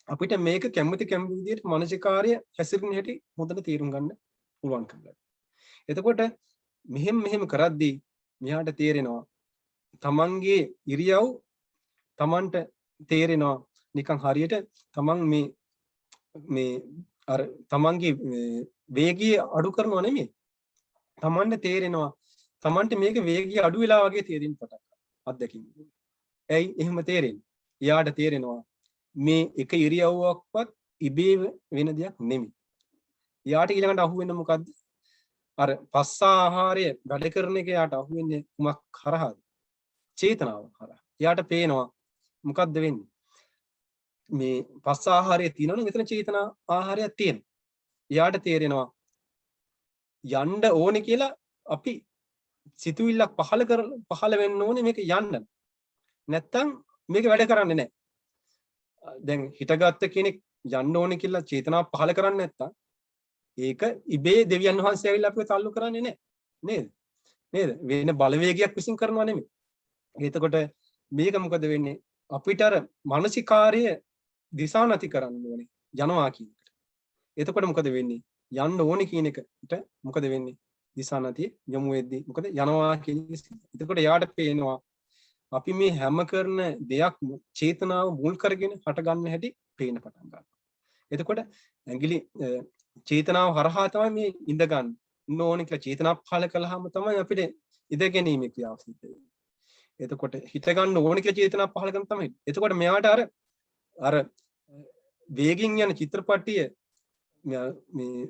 අපිට මේක කැමති විදිහට මානසිකාර්ය හැසිරෙන හැටි හොඳට තේරුම් ගන්න පුළුවන් කමලා. එතකොට මෙහෙම කරද්දී මෙයාට තේරෙනවා තමන්ගේ ඉරියව් තමන්ට තේරෙනවා නිකන් හරියට තමන් මේ අර තමන්ගේ වේගය අඩු කරනවා නෙමෙයි. තමන්ට තේරෙනවා තමන්ට මේක වේගය අඩු වෙලා වගේ තේරෙන්න පටන් ගන්නවා අත්දැකීම. ඇයි එහෙම තේරෙන්නේ? එයාට තේරෙනවා මේ එක ඉරියව්වක්වත් ඉබේ වෙන දෙයක් නෙමෙයි. එයාට ඊළඟට අහුවෙන්නේ මොකද්ද? අර පස්ස ආහාරය වැඩ කරන එක එයාට අහුවෙන්නේ කුමක් කරහාද? චේතනාව කරා. එයාට පේනවා මොකද්ද වෙන්නේ? මේ පස්ස ආහාරය තියෙනවනේ මෙතන චේතනා ආහාරයක් තියෙනවා. එයාට තේරෙනවා යන්න ඕනේ කියලා අපි සිතුවිල්ලක් පහළ වෙන්න ඕනේ මේක යන්න. නැත්තම් මේක වැඩ කරන්නේ නැහැ. දැන් හිතගත්ත කෙනෙක් යන්න ඕනේ කියලා චේතනාව පහළ කරන්නේ නැත්තම් ඒක ඉබේ දෙවියන් වහන්සේ ඇවිල්ලා අපිව තල්ලු කරන්නේ නැහැ. නේද? වෙන බලවේගයක් විසින් කරනවා නෙමෙයි. එතකොට මේක මොකද වෙන්නේ? අපිට අර මානසිකාර්ය දිසා නැති කරන්න ඕනේ යනවා කියන එකට. එතකොට මොකද වෙන්නේ? යන්න ඕනේ කියන එකට මොකද වෙන්නේ? දිසා නැති යමු වෙද්දී මොකද යනවා කියන එක. එතකොට යාට පේනවා අපි මේ හැම කරන දෙයක් චේතනාව මුල් කරගෙන හටගන්න හැටි පේන්න පටන් ගන්නවා. එතකොට ඇඟිලි චේතනාව හරහා තමයි මේ ඉඳ ගන්න ඕනේ කියලා චේතනාව පහළ කළාම තමයි අපිට ඉඳ ගැනීම ක්‍රියාව සිද්ධ වෙන්නේ. එතකොට හිත ගන්න ඕනේ කියලා චේතනාව පහළ කරන තමයි. එතකොට මෙයාට අර වේගින් යන චිත්‍රපටිය මේ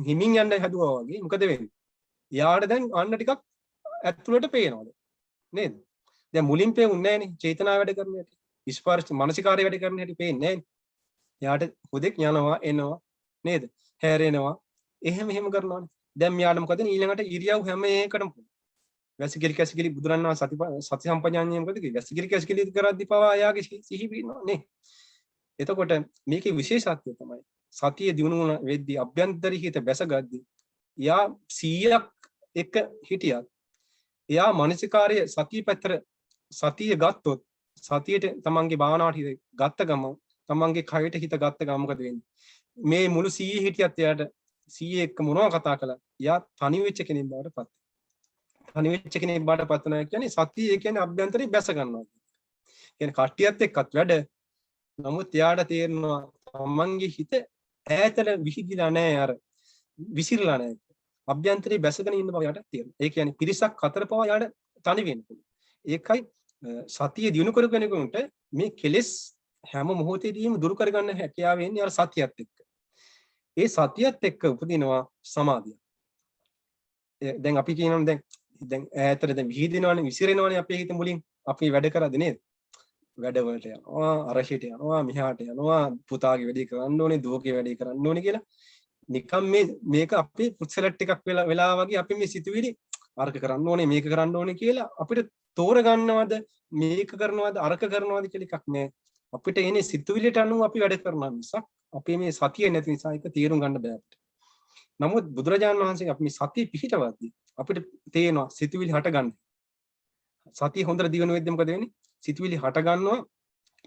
හිමින් යන්න හැදුවා වගේ මොකද වෙන්නේ? යාට දැන් අන්න ටිකක් ඇතුළට පේනවද? නේද? දැන් මුලින් පේුන්නේ නැහනේ චේතනාව වැඩ කරන හැටි. ස්පර්ශ මානසිකාරය වැඩ කරන හැටි පේන්නේ නැහනේ. යාට හුදෙක් යනවා එනවා නේද? හැරෙනවා. එහෙම කරනවානේ. දැන් මෙයාට මොකද ඊළඟට ඉරියව් හැම එකටම වැසිකිලි කැසිකිලි බුදුරණන් සති සම්පජාඤ්ඤය මොකද කිව්වේ? වැසිකිලි කැසිකිලි කරද්දී පවා යාගේ සිහි පිනවා නේ. එතකොට මේකේ විශේෂත්වය තමයි සතිය දිනු වුණ වෙද්දී අභ්‍යන්තරික හිත බැසගද්දී යා 100ක් එක හිටියත් එයා මානසිකාර්ය සතිය පැත්තට සතිය ගත්තොත් සතියට තමන්ගේ භාවනාවට හිත ගත්ත ගම තමන්ගේ කයට හිත ගත්ත ගම මොකද වෙන්නේ? මේ මුළු 100 හිටියත් එයාට 100 එක්ක මොනවා කතා කළා? එයා තනි වෙච්ච කෙනෙක් බවට පත් වෙනවා. තනි වෙච්ච කෙනෙක් බවට පත් වෙනවා කියන්නේ සතිය ඒ කියන්නේ අභ්‍යන්තරේ බැස ගන්නවා. කියන්නේ කට්ටියත් එක්කත් වැඩ. නමුත් එයාට තේරෙනවා තමන්ගේ හිත ඈතට විහිදිලා නැහැ අර විසිරලා නැහැ. අභ්‍යන්තරේ බැසගෙන ඉන්න බව යාට තේරෙනවා. ඒ කියන්නේ පිරිසක් අතර පවා යාට තනි වෙන්න පුළුවන්. ඒකයි සතිය දිනු කරගෙන යනකොට මේ කෙලෙස් හැම මොහොතේදීම දුරු කරගන්න හැකියාව එන්නේ අර සතියත් එක්ක. ඒ සතියත් එක්ක උපදිනවා සමාධිය. දැන් අපි කියනවා දැන් ඈතට දැන් විහිදිනවනේ විසිරෙනවනේ අපේ හිත මුලින් අපි වැඩ කරද්දී නේද? වැඩවලට යනවා අරහිට යනවා මෙහාට යනවා පුතාගේ වැඩේ කරන්න ඕනේ දුවගේ වැඩේ කරන්න ඕනේ කියලා නිකම් මේක අපේ පුත්සලට් එකක් වෙලා වගේ අපි මේ සිතුවිලි අරක කරන්න ඕනේ මේක කරන්න ඕනේ කියලා අපිට තෝරගන්නවද මේක කරනවද අරක කරනවද කියලා එකක් නෑ අපිට එන්නේ සිතුවිලිට අනුව අපි වැඩ කරනවා මිසක් අපේ මේ සතිය නැති නිසා ඒක තේරුම් ගන්න බෑ අපිට. නමුත් බුදුරජාණන් වහන්සේ අපි මේ සතිය පිහිටවද්දී අපිට තේනවා සිතුවිලි හට ගන්න. සතිය හොඳට දිනන වෙද්දී මොකද වෙන්නේ? සිතුවිලි හට ගන්නවා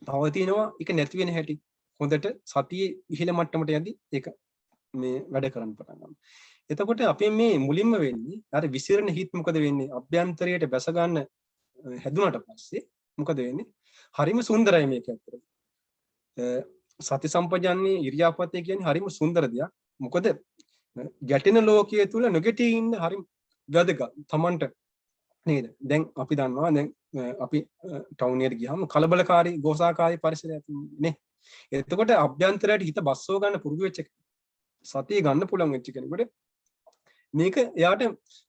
පවතිනවා ඒක නැති වෙන හැටි හොඳට සතියේ ඉහළ මට්ටමට යද්දී ඒක මේ වැඩ කරන්න පටන් ගන්නවා. එතකොට අපේ මේ මුලින්ම වෙන්නේ අර විසිරෙන හිත මොකද වෙන්නේ? අභ්‍යන්තරයට බැස ගන්න හැදුනට පස්සේ මොකද වෙන්නේ? හරිම සුන්දරයි මේක ඇත්තට. සති සම්පජාන්නේ ඉරියාපතේ කියන්නේ හරිම සුන්දර දෙයක්. මොකද ගැටෙන ලෝකයේ තුල නොගැටී ඉන්න හරිම වැදගත්. Tamanට නේද? දැන් අපි දන්නවා දැන් අපි ටවුන් එකට ගියාම කලබලකාරී ගෝසාකාරී පරිසරයක් නේ. එතකොට අභ්‍යන්තරයට හිත බස්සව ගන්න පුරුදු වෙච්ච සතිය ගන්න පුළුවන් වෙච්ච කෙනෙකුට මේක එයාට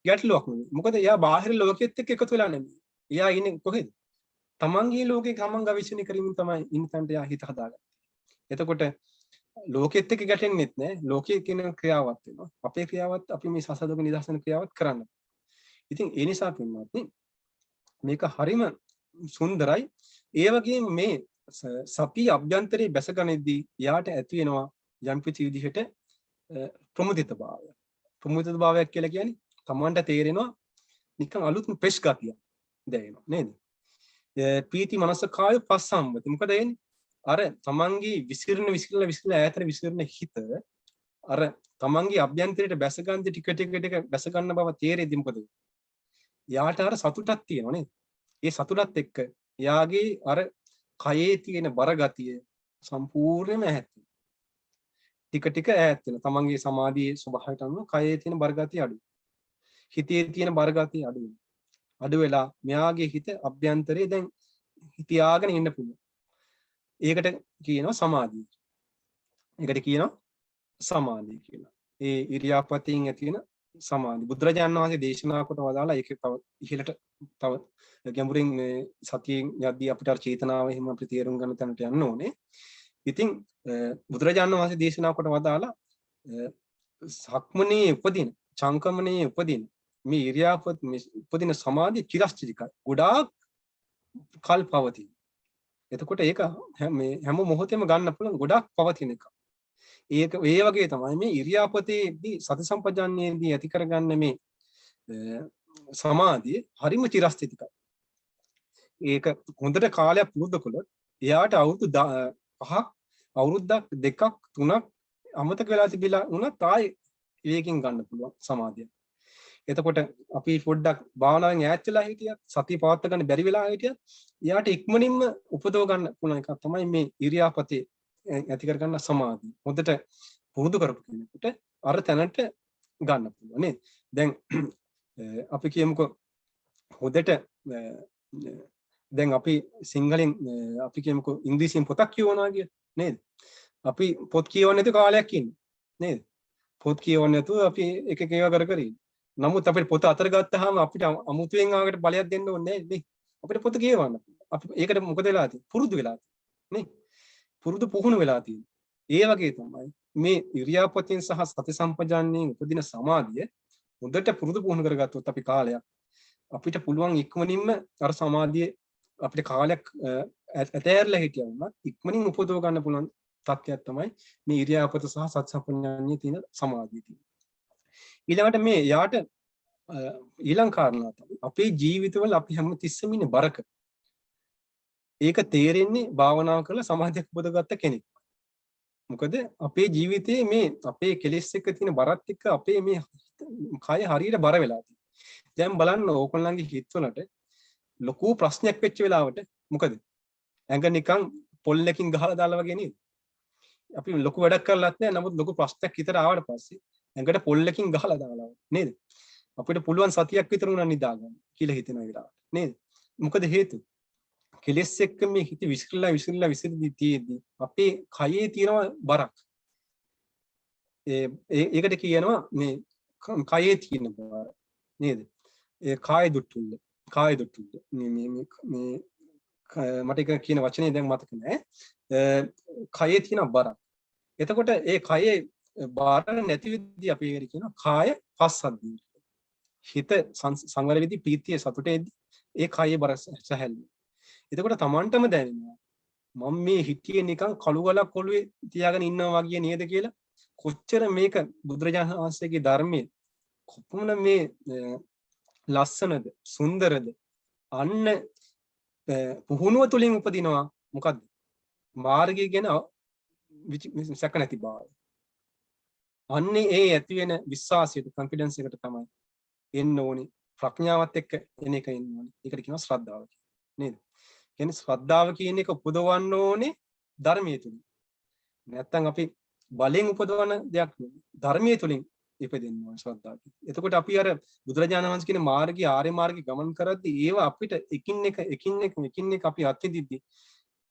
ගැටලුවක් නෙවෙයි. මොකද එයා බාහිර ලෝකෙත් එක්ක එකතු වෙලා නෙමෙයි. එයා ඉන්නේ කොහෙද? තමන්ගේ ලෝකේ තමන් ගවේෂණය කරමින් තමයි ඉන්නතන්ට එයා හිත හදාගන්නේ. එතකොට ලෝකෙත් එක්ක ගැටෙන්නෙත් නෑ. ලෝකයේ කියන ක්‍රියාවක් වෙනවා. අපේ ක්‍රියාවත් අපි මේ සසදක නිදර්ශන ක්‍රියාවත් කරන්න. ඉතින් ඒ නිසා පින්වත්නි මේක හරිම සුන්දරයි. ඒ වගේම මේ සති අභ්‍යන්තරේ බැසගනිද්දී යාට ඇති වෙනවා යම් කිසි විදිහට ප්‍රමුදිතභාවය. ප්‍රමුදිතභාවයක් කියලා කියන්නේ තමන්ට තේරෙනවා නිකන් අලුත්ම ප්‍රෙෂ් ගතියක් දැනෙනවා නේද? පීති මනස කාය පස්සම්බති. මොකද එන්නේ? අර තමන්ගේ විසිරන ඈතට විසිරන හිත අර තමන්ගේ අභ්‍යන්තරයට බැසගන්න ටික බැස ගන්න බව තේරෙද්දී මොකද? යාට අර සතුටක් තියෙනවා නේද? ඒ සතුටත් එක්ක යාගේ අර කයේ තියෙන බර ගතිය සම්පූර්ණයෙන්ම ඈත් වෙනවා. ටික ඈත් වෙනවා. තමන්ගේ සමාධියේ ස්වභාවයට අනුව කයේ තියෙන බර ගතිය අඩු. හිතේ තියෙන බර ගතිය අඩු වෙනවා. අඩු වෙලා මෙයාගේ හිත අභ්‍යන්තරේ දැන් හිතියාගෙන ඉන්න පුළුවන්. ඒකට කියනවා සමාධිය. ඒකට කියනවා සමාධිය කියලා. ඒ ඉරියාපතෙන් ඇති වෙන සමාධි. බුදුරජාණන් වහන්සේ දේශනා කොට වදාලා ඒක තව ඉහළට තව ගැඹුරින් මේ සතියෙන් යද්දී අපිට අර චේතනාව එහෙම අපිට තේරුම් ගන්න තැනට යන්න ඕනේ. ඉතින් බුදුරජාණන් වහන්සේ දේශනා කොට වදාලා සක්මනේ උපදින, චංකමනේ උපදින මේ ඉරියාපත උපදින සමාධිය චිරස්ථිතිකයි. ගොඩාක් කල් පවතින. එතකොට ඒක හැම මොහොතෙම ගන්න පුළුවන් ගොඩාක් පවතින එක. ඒක ඒ වගේ තමයි මේ ඉරියාපතේදී සති සම්පජාන්නයේදී ඇති කරගන්න මේ සමාධිය හරිම චිරස්ථිතිකයි. ඒක හොඳට කාලයක් පුරුදු කළොත් එයාට අවුරුදු 5ක් අවුරුද්දක් 2ක් 3ක් අමතක වෙලා තිබිලා වුණත් ආයේ ඒකෙන් ගන්න පුළුවන් සමාධිය. එතකොට අපි පොඩ්ඩක් භාවනාවෙන් ඈත් වෙලා හිටියත් සතිය පවත්වා ගන්න බැරි වෙලා හිටියත් එයාට ඉක්මනින්ම උපදව ගන්න පුළුවන් එකක් තමයි මේ ඉරියාපතේ ඇති කරගන්න සමාධිය. හොඳට පුරුදු කරපු කෙනෙකුට අර තැනට ගන්න පුළුවන් නේද? දැන් අපි කියමුකෝ හොඳට දැන් අපි සිංහලෙන් අපි කියමුකෝ ඉංග්‍රීසියෙන් පොතක් කියවනවා කියලා නේද? අපි පොත් කියවන්නේ නැතුව කාලයක් ඉන්නේ නේද? පොත් කියවන්නේ නැතුව අපි එක එක ඒවා කර ඉන්නේ. නමුත් අපිට පොත අතර ගත්තාම අපිට අමුතුවෙන් ආවකට බලයක් දෙන්න ඕනේ නැහැ නේ. අපිට පොත කියවන්න. අපි ඒකට මොකද වෙලා තියෙන්නේ? පුරුදු වෙලා තියෙන්නේ නේ. පුරුදු පුහුණු වෙලා තියෙන්නේ. ඒ වගේ තමයි මේ ඉරියාපතෙන් සහ සති සම්පජාන්නයෙන් උපදින සමාධිය හොඳට පුරුදු පුහුණු කරගත්තොත් අපි කාලයක් අපිට පුළුවන් ඉක්මනින්ම අර සමාධිය අපිට කාලයක් ඇතෑරලා හිටියා වුණත් ඉක්මනින් උපදව ගන්න පුළුවන් තත්ත්වයක් තමයි මේ ඉරියාපත සහ සති සම්පජාන්නයේ තියෙන සමාධිය තියෙන්නේ. ඊළඟට මේ යාට ඊළඟ කාරණා තමයි අපේ ජීවිතවල අපි හැම තිස්සෙම ඉන්නේ බරක. ඒක තේරෙන්නේ භාවනාව කරලා සමාධියක් උපදවගත්ත කෙනෙක්. මොකද අපේ ජීවිතයේ මේ අපේ කෙලෙස් එක්ක තියෙන බරත් එක්ක අපේ මේ කය හරියට බර වෙලා තියෙනවා. දැන් බලන්න ඕගොල්ලන්ගේ හිතවලට ලොකු ප්‍රශ්නයක් වෙච්ච වෙලාවට මොකද? ඇඟ නිකන් පොල්ලකින් ගහලා දාලා වගේ නේද? අපි ලොකු වැඩක් කරලත් නැහැ. නමුත් ලොකු ප්‍රශ්නයක් හිතට ආවට පස්සේ ඇඟට පොල්ලකින් ගහලා දාලා නේද? අපිට පුළුවන් සතියක් විතර උනන් නිදා ගන්න කියලා හිතෙන වෙලාවට නේද? මොකද හේතුව? කෙලෙස් එක්ක මේ හිත විසිරී තියෙද්දී අපේ කයේ තියෙන බරක්. ඒකට කියනවා මේ කයේ තියෙන බර නේද? ඒ කාය දුටුල්ල. මේ මට ඒක කියන වචනේ දැන් මතක නැහැ. කයේ තියෙන බරක්. එතකොට ඒ කයේ බාර නැති විදිහ අපි ඒකට කියනවා කාය පස්සද්ධිය. හිත සංවර වෙදී ප්‍රීතිය සතුටේදී ඒ කයේ බර සැහැල්ලු. එතකොට Tamanටම දැනෙනවා මම මේ හිතියේ නිකන් කළු ගලක් ඔළුවේ තියාගෙන ඉන්නවා වගේ නේද කියලා. කොච්චර මේක බුදුරජාණන් වහන්සේගේ ධර්මයේ කොපමණ මේ ලස්සනද සුන්දරද අන්න පුහුණුව තුලින් උපදිනවා. මොකද්ද? මාර්ගය ගැන සැක නැති බව. අන්නේ ඒ ඇති වෙන විශ්වාසයට කොන්ෆිඩන්ස් එකට තමයි එන්න ඕනේ. ප්‍රඥාවත් එක්ක එන එක එන්න ඕනේ. ඒකට කියනවා ශ්‍රද්ධාව නේද? කියන්නේ ශ්‍රද්ධාව කියන එක උපදවන්න ඕනේ ධර්මයේ තුලින්. නැත්තම් අපි බලෙන් උපදවන දෙයක් නෙවෙයි. ධර්මයේ තුලින් ඉපදෙන්න ඕනේ ශ්‍රද්ධාව. එතකොට අපි අර බුදුරජාණන් වහන්සේ කියන මාර්ගය ආර්ය මාර්ගය ගමන් කරද්දී ඒවා අපිට එකින් එක අපි අත්විඳිද්දී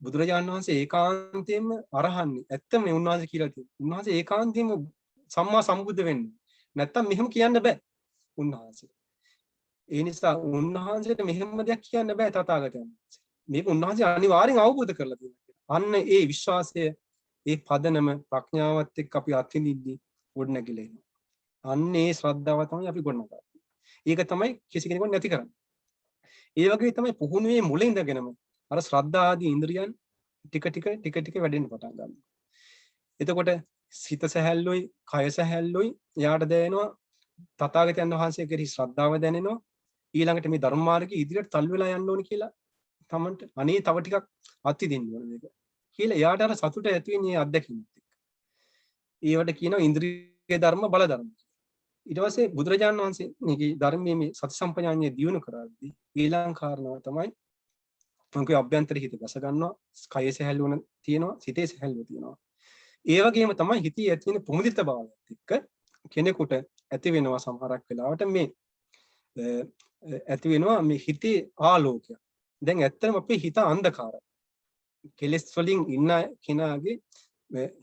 බුදුරජාණන් වහන්සේ ඒකාන්තයෙන්ම අරහන්නේ. ඇත්තම මේ උන්වහන්සේ කියලා තියෙනවා. උන්වහන්සේ ඒකාන්තයෙන්ම සම්මා සම්බුද්ධ වෙන්නේ. නැත්තම් මෙහෙම කියන්න බෑ උන්වහන්සේ. ඒ නිසා උන්වහන්සේට මෙහෙම දෙයක් කියන්න බෑ තථාගතයන් වහන්සේ. මේක උන්වහන්සේ අනිවාර්යෙන් අවබෝධ කරලා තියෙනවා. අන්න ඒ විශ්වාසය, ඒ පදනම ප්‍රඥාවත් එක්ක අපි අත්විඳින්නේ ගොඩනැගිලා එනවා. අන්න ඒ ශ්‍රද්ධාව තමයි අපි ගොඩනගන්නේ. ඒක තමයි කිසි කෙනෙකුට නැති කරන්නේ. ඒ වගේ තමයි පුහුණුවේ මුල ඉඳගෙනම අර ශ්‍රද්ධා ආදී ඉන්ද්‍රියන් ටික ටික වැඩෙන්න පටන් ගන්නවා. එතකොට සිත සැහැල්ලුයි, කය සැහැල්ලුයි, යාට දැනෙනවා තථාගතයන් වහන්සේ කෙරෙහි ශ්‍රද්ධාව දැනෙනවා. ඊළඟට මේ ධර්ම මාර්ගයේ ඉදිරියට තල් වෙලා යන්න ඕන කියලා තමන්ට අනේ තව ටිකක් අත්විඳින්න ඕන මේක කියලා යාට අර සතුට ඇති වෙන්නේ අත්දැකීමත් එක්ක. ඒවට කියනවා ඉන්ද්‍රිය ධර්ම බල ධර්ම. ඊට පස්සේ බුදුරජාණන් වහන්සේ මේකේ ධර්මයේ මේ සති සම්පජාඤ්ඤය දියුණු කරද්දී ඊළඟ කාරණාව තමයි මොකද අභ්‍යන්තර හිත දැස ගන්නවා, කය සැහැල්ලුවන තියෙනවා, සිතේ සැහැල්ලුව තියෙනවා. ඒ වගේම තමයි හිතේ ඇති වෙන ප්‍රමුදිත භාවයත් එක්ක කෙනෙකුට ඇති වෙනවා සමහරක් වෙලාවට මේ ඇති වෙනවා මේ හිතේ ආලෝකය. දැන් ඇත්තටම අපේ හිත අන්ධකාරයි. කෙලෙස් වලින් ඉන්න කෙනාගේ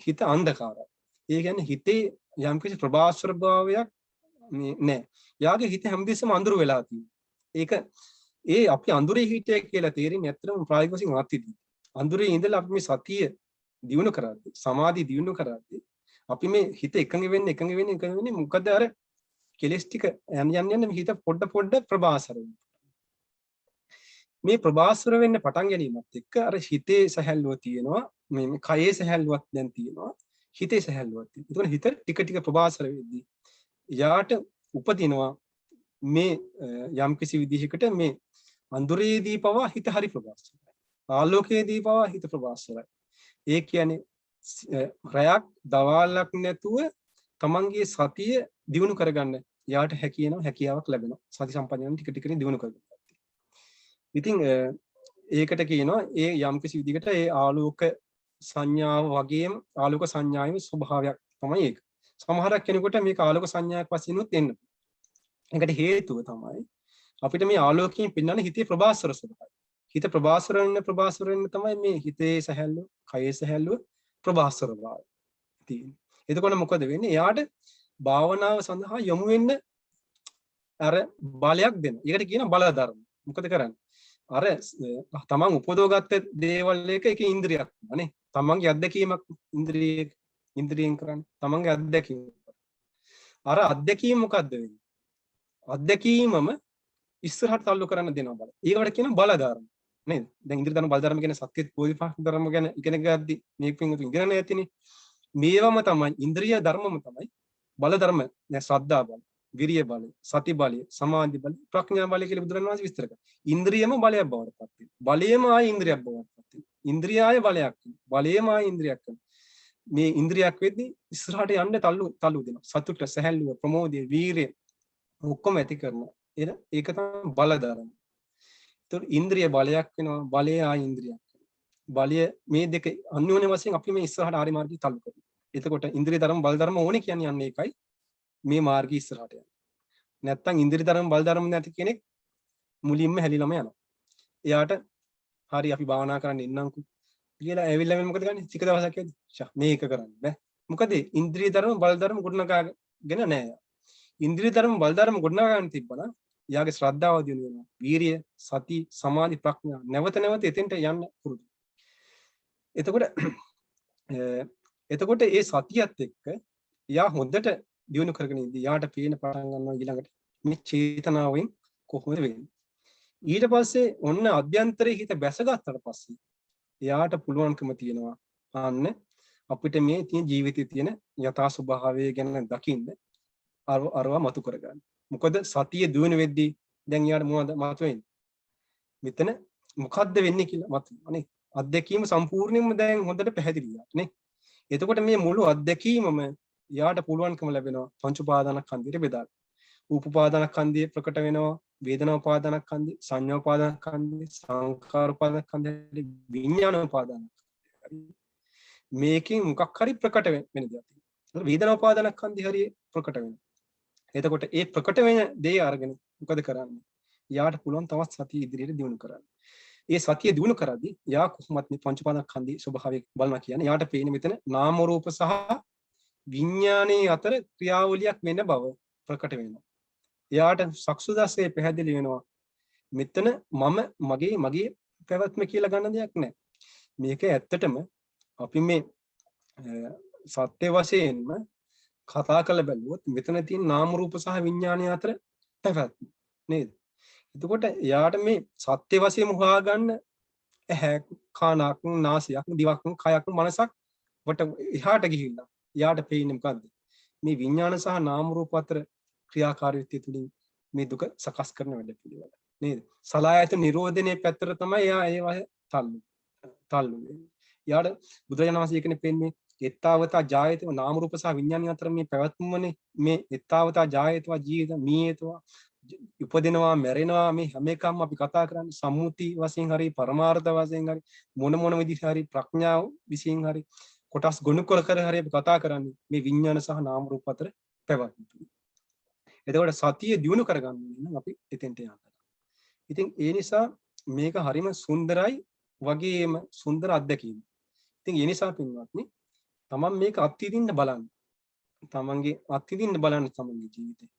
හිත අන්ධකාරයි. ඒ කියන්නේ හිතේ යම්කිසි ප්‍රභාස්වර භාවයක් නෑ. යාගේ හිත හැමදෙස්සම අඳුර වෙලා තියෙනවා. ඒක අපි අඳුරේ හිටිය කියලා තේරෙන්නේ ඇත්තටම ප්‍රායෝගික වශයෙන් අත්විඳින්න. අඳුරේ ඉඳලා අපි මේ සතිය දියුණු කරද්දී, සමාධිය දියුණු කරද්දී අපි මේ හිත එකඟ වෙන්නේ මොකද අර කෙලෙස් ටික යන්න හිත පොඩ ප්‍රභාස්වර වෙනවා. මේ ප්‍රභාස්වර වෙන්න පටන් ගැනීමත් එක්ක අර හිතේ සැහැල්ලුව තියෙනවා, මේ කයේ සැහැල්ලුවක් දැන් තියෙනවා, හිතේ සැහැල්ලුවක් තියෙනවා. ඒතකොට හිත ටික ප්‍රභාස්වර වෙද්දී යාට උපදිනවා මේ යම්කිසි විදිහකට මේ අඳුරේදී පවා හිත හරි ප්‍රභාස්වරයි. ආලෝකයේදී පවා හිත ප්‍රභාස්වරයි. ඒ කියන්නේ රැයක් දවාලක් නැතුව තමන්ගේ සතිය දියුණු කරගන්න යාට හැකියාවක් ලැබෙනවා. සති සම්පජාඤ්ඤය ටික ටික දියුණු කරගන්න. ඉතින් ඒකට කියනවා ඒ යම්කිසි විදිහකට ඒ ආලෝක සංඥාව වගේම ආලෝක සංඥාවේ ස්වභාවයක් තමයි ඒක. සමහරක් කෙනෙකුට මේක ආලෝක සංඥාවක් වශයෙන් උත් එන්න. ඒකට හේතුව තමයි අපිට මේ ආලෝකයෙන් පෙන්වන්නේ හිතේ ප්‍රභාස්වර ස්වභාවය. හිත ප්‍රභාස්වර වෙන්න තමයි මේ හිතේ සැහැල්ලුව, කයේ සැහැල්ලුව ප්‍රභාස්වර භාවය තියෙන්නේ. එතකොට මොකද වෙන්නේ? එයාට භාවනාව සඳහා යොමු වෙන්න අර බලයක් දෙනවා. ඒකට කියන බල ධර්ම. මොකද කරන්නේ? අර තමන් උපදවගත්ත දේවල් එක ඉන්ද්‍රියක් නේ. තමන්ගේ අත්දැකීමක් ඉන්ද්‍රියෙන් කරන්නේ. තමන්ගේ අත්දැකීම. අර අත්දැකීම මොකද්ද වෙන්නේ? අත්දැකීමම ඉස්සරහට තල්ලු කරන්න දෙනවා බල. ඒකට කියන බල ධර්ම. නේද? දැන් ඉන්ද්‍රිය ධර්ම බල ධර්ම කියන්නේ සත්‍ය බෝධිපාක්ෂ ධර්ම ගැන ඉගෙන ගද්දි මේක පින්වතුන් ඉගෙන නැතිනේ. මේවම තමයි ඉන්ද්‍රිය ධර්මම තමයි බල ධර්ම. දැන් ශ්‍රද්ධා බල, විරිය බල, සති බලය, සමාධි බලය, ප්‍රඥා බලය කියලා බුදුරණන් වහන්සේ විස්තර කරා. ඉන්ද්‍රියම බලයක් බවට පත් වෙනවා. බලයම ආය ඉන්ද්‍රියක් බවට පත් වෙනවා. ඉන්ද්‍රියාය බලයක් වෙනවා. බලයම ආය ඉන්ද්‍රියක් වෙනවා. මේ ඉන්ද්‍රියක් වෙද්දී ඉස්සරහට යන්න තල්ලු දෙනවා. සතුට, සැහැල්ලුව, ප්‍රමෝදය, වීරිය ඔක්කොම ඇති කරනවා. ඒක තමයි බල ධර්ම. ඒතකොට ඉන්ද්‍රිය බලයක් වෙනවා, බලය ආය ඉන්ද්‍රියක් වෙනවා. බලය මේ දෙක අන්‍යෝන්‍ය වශයෙන් අපි මේ ඉස්සරහට ආරි මාර්ගය තල්ලු කරනවා. එතකොට ඉන්ද්‍රිය ධර්ම බල ධර්ම ඕනේ කියන්නේ යන්නේ ඒකයි. මේ මාර්ගය ඉස්සරහට යන්න. නැත්තම් ඉන්ද්‍රිය ධර්ම බල ධර්ම නැති කෙනෙක් මුලින්ම හැලිලම යනවා. එයාට හරි අපි භාවනා කරන්න ඉන්නම්කෝ කියලා ඇවිල්ලා මේ මොකද කරන්නේ? ටික දවසක් යද්දි මේක කරන්න බෑ. මොකද ඉන්ද්‍රිය ධර්ම බල ධර්ම ගොඩනගාගෙන නැහැ. ඉන්ද්‍රිය ධර්ම බල ධර්ම ගොඩනගාගෙන තිබ්බනම් එයාගේ ශ්‍රද්ධාව දිනු වෙනවා. වීරිය, සති, සමාධි, ප්‍රඥා නැවත එතෙන්ට යන්න පුරුදු. එතකොට ඒ සතියත් එක්ක යා හොඳට දියුණු කරගෙන ඉඳි යාට පේන පටන් ගන්නවා ඊළඟට මේ චේතනාවෙන් කොහොමද වෙන්නේ. ඊට පස්සේ ඔන්න අභ්‍යන්තරයේ හිත බැසගත්තට පස්සේ එයාට පුළුවන්කම තියෙනවා අන්න අපිට මේ තියෙන ජීවිතයේ තියෙන යථා ස්වභාවය ගැන දකින්න අරවා මතු කරගන්න. මොකද සතිය දියුණු වෙද්දී දැන් යාට මොනවද මත වෙන්නේ? මෙතන මොකද්ද වෙන්නේ කියලා මත නේ. අත්දැකීම සම්පූර්ණයෙන්ම දැන් හොඳට පැහැදිලියි නේ. එතකොට මේ මුළු අත්දැකීමම යාට පුළුවන්කම ලැබෙනවා පංච උපාදානස්කන්ධයට බෙදා. රූප උපාදානස්කන්ධය ප්‍රකට වෙනවා, වේදනා උපාදානස්කන්ධය, සංඥා උපාදානස්කන්ධය, සංඛාර උපාදානස්කන්ධය, විඥාන උපාදානස්කන්ධය. මේකෙන් මොකක් හරි ප්‍රකට වෙන දෙයක්. වේදනා උපාදානස්කන්ධය හරිය ප්‍රකට වෙනවා. එතකොට ඒ ප්‍රකට වෙන දේ අරගෙන මොකද කරන්නේ? යාට පුළුවන් තවත් සතිය ඉදිරියට දියුණු කරන්න. ඒ සතිය දිනු කරද්දී යා කොහොමත් මේ පංචපාදස්කන්ධයේ ස්වභාවය බලනවා කියන්නේ යාට පේන්නේ මෙතන නාම රූප සහ විඥානයේ අතර ක්‍රියාවලියක් වෙන බව ප්‍රකට වෙනවා. එයාට සක්සුදස්සේ පැහැදිලි වෙනවා මෙතන මගේ පැවැත්ම කියලා ගන්න දෙයක් නැහැ. මේක ඇත්තටම අපි මේ සත්‍ය වශයෙන්ම කතා කරලා බැලුවොත් මෙතන තියෙන නාම රූප සහ විඥානය අතර පැවැත්ම නේද? එතකොට එයාට මේ සත්‍ය වශයෙන්ම හොයාගන්න ඇහැ කනක් නාසයක් දිවක් කයක් මනසක් වට එහාට ගිහිල්ලා එයාට පේන්නේ මොකද්ද? මේ විඥාන සහ නාම රූප අතර ක්‍රියාකාරීත්වය තුලින් මේ දුක සකස් කරන වැඩ පිළිවෙල නේද? සලආයතන නිරෝධනයේ පැත්තට තමයි එයා ඒවා තල්ලු වෙන්නේ. යාට බුදුරජාණන් වහන්සේ කියන්නේ පෙන්නේ එත්තාවතා ජායතව නාම රූප සහ විඥානය අතර මේ පැවැත්මනේ මේ එත්තාවතා ජායතව ජීවිත මීයතව උපදිනවා මැරෙනවා මේ හැම එකම අපි කතා කරන්නේ සම්මුති වශයෙන් හරි පරමාර්ථ වශයෙන් හරි මොන විදිහට හරි ප්‍රඥාව විශ්යෙන් හරි කොටස් ගොනු කර හරි අපි කතා කරන්නේ මේ විඥාන සහ නාම රූප අතර පැවැත්ම. එතකොට සතිය දිනු කරගන්න නම් අපි එතෙන්ට යන්න. ඉතින් ඒ නිසා මේක හරිම සුන්දරයි වගේම සුන්දර අත්දැකීම. ඉතින් ඒ නිසා පින්වත්නි තමන් මේක අත්විඳින්න බලන්න. තමන්ගේ අත්විඳින්න බලන්න තමන්ගේ ජීවිතේ.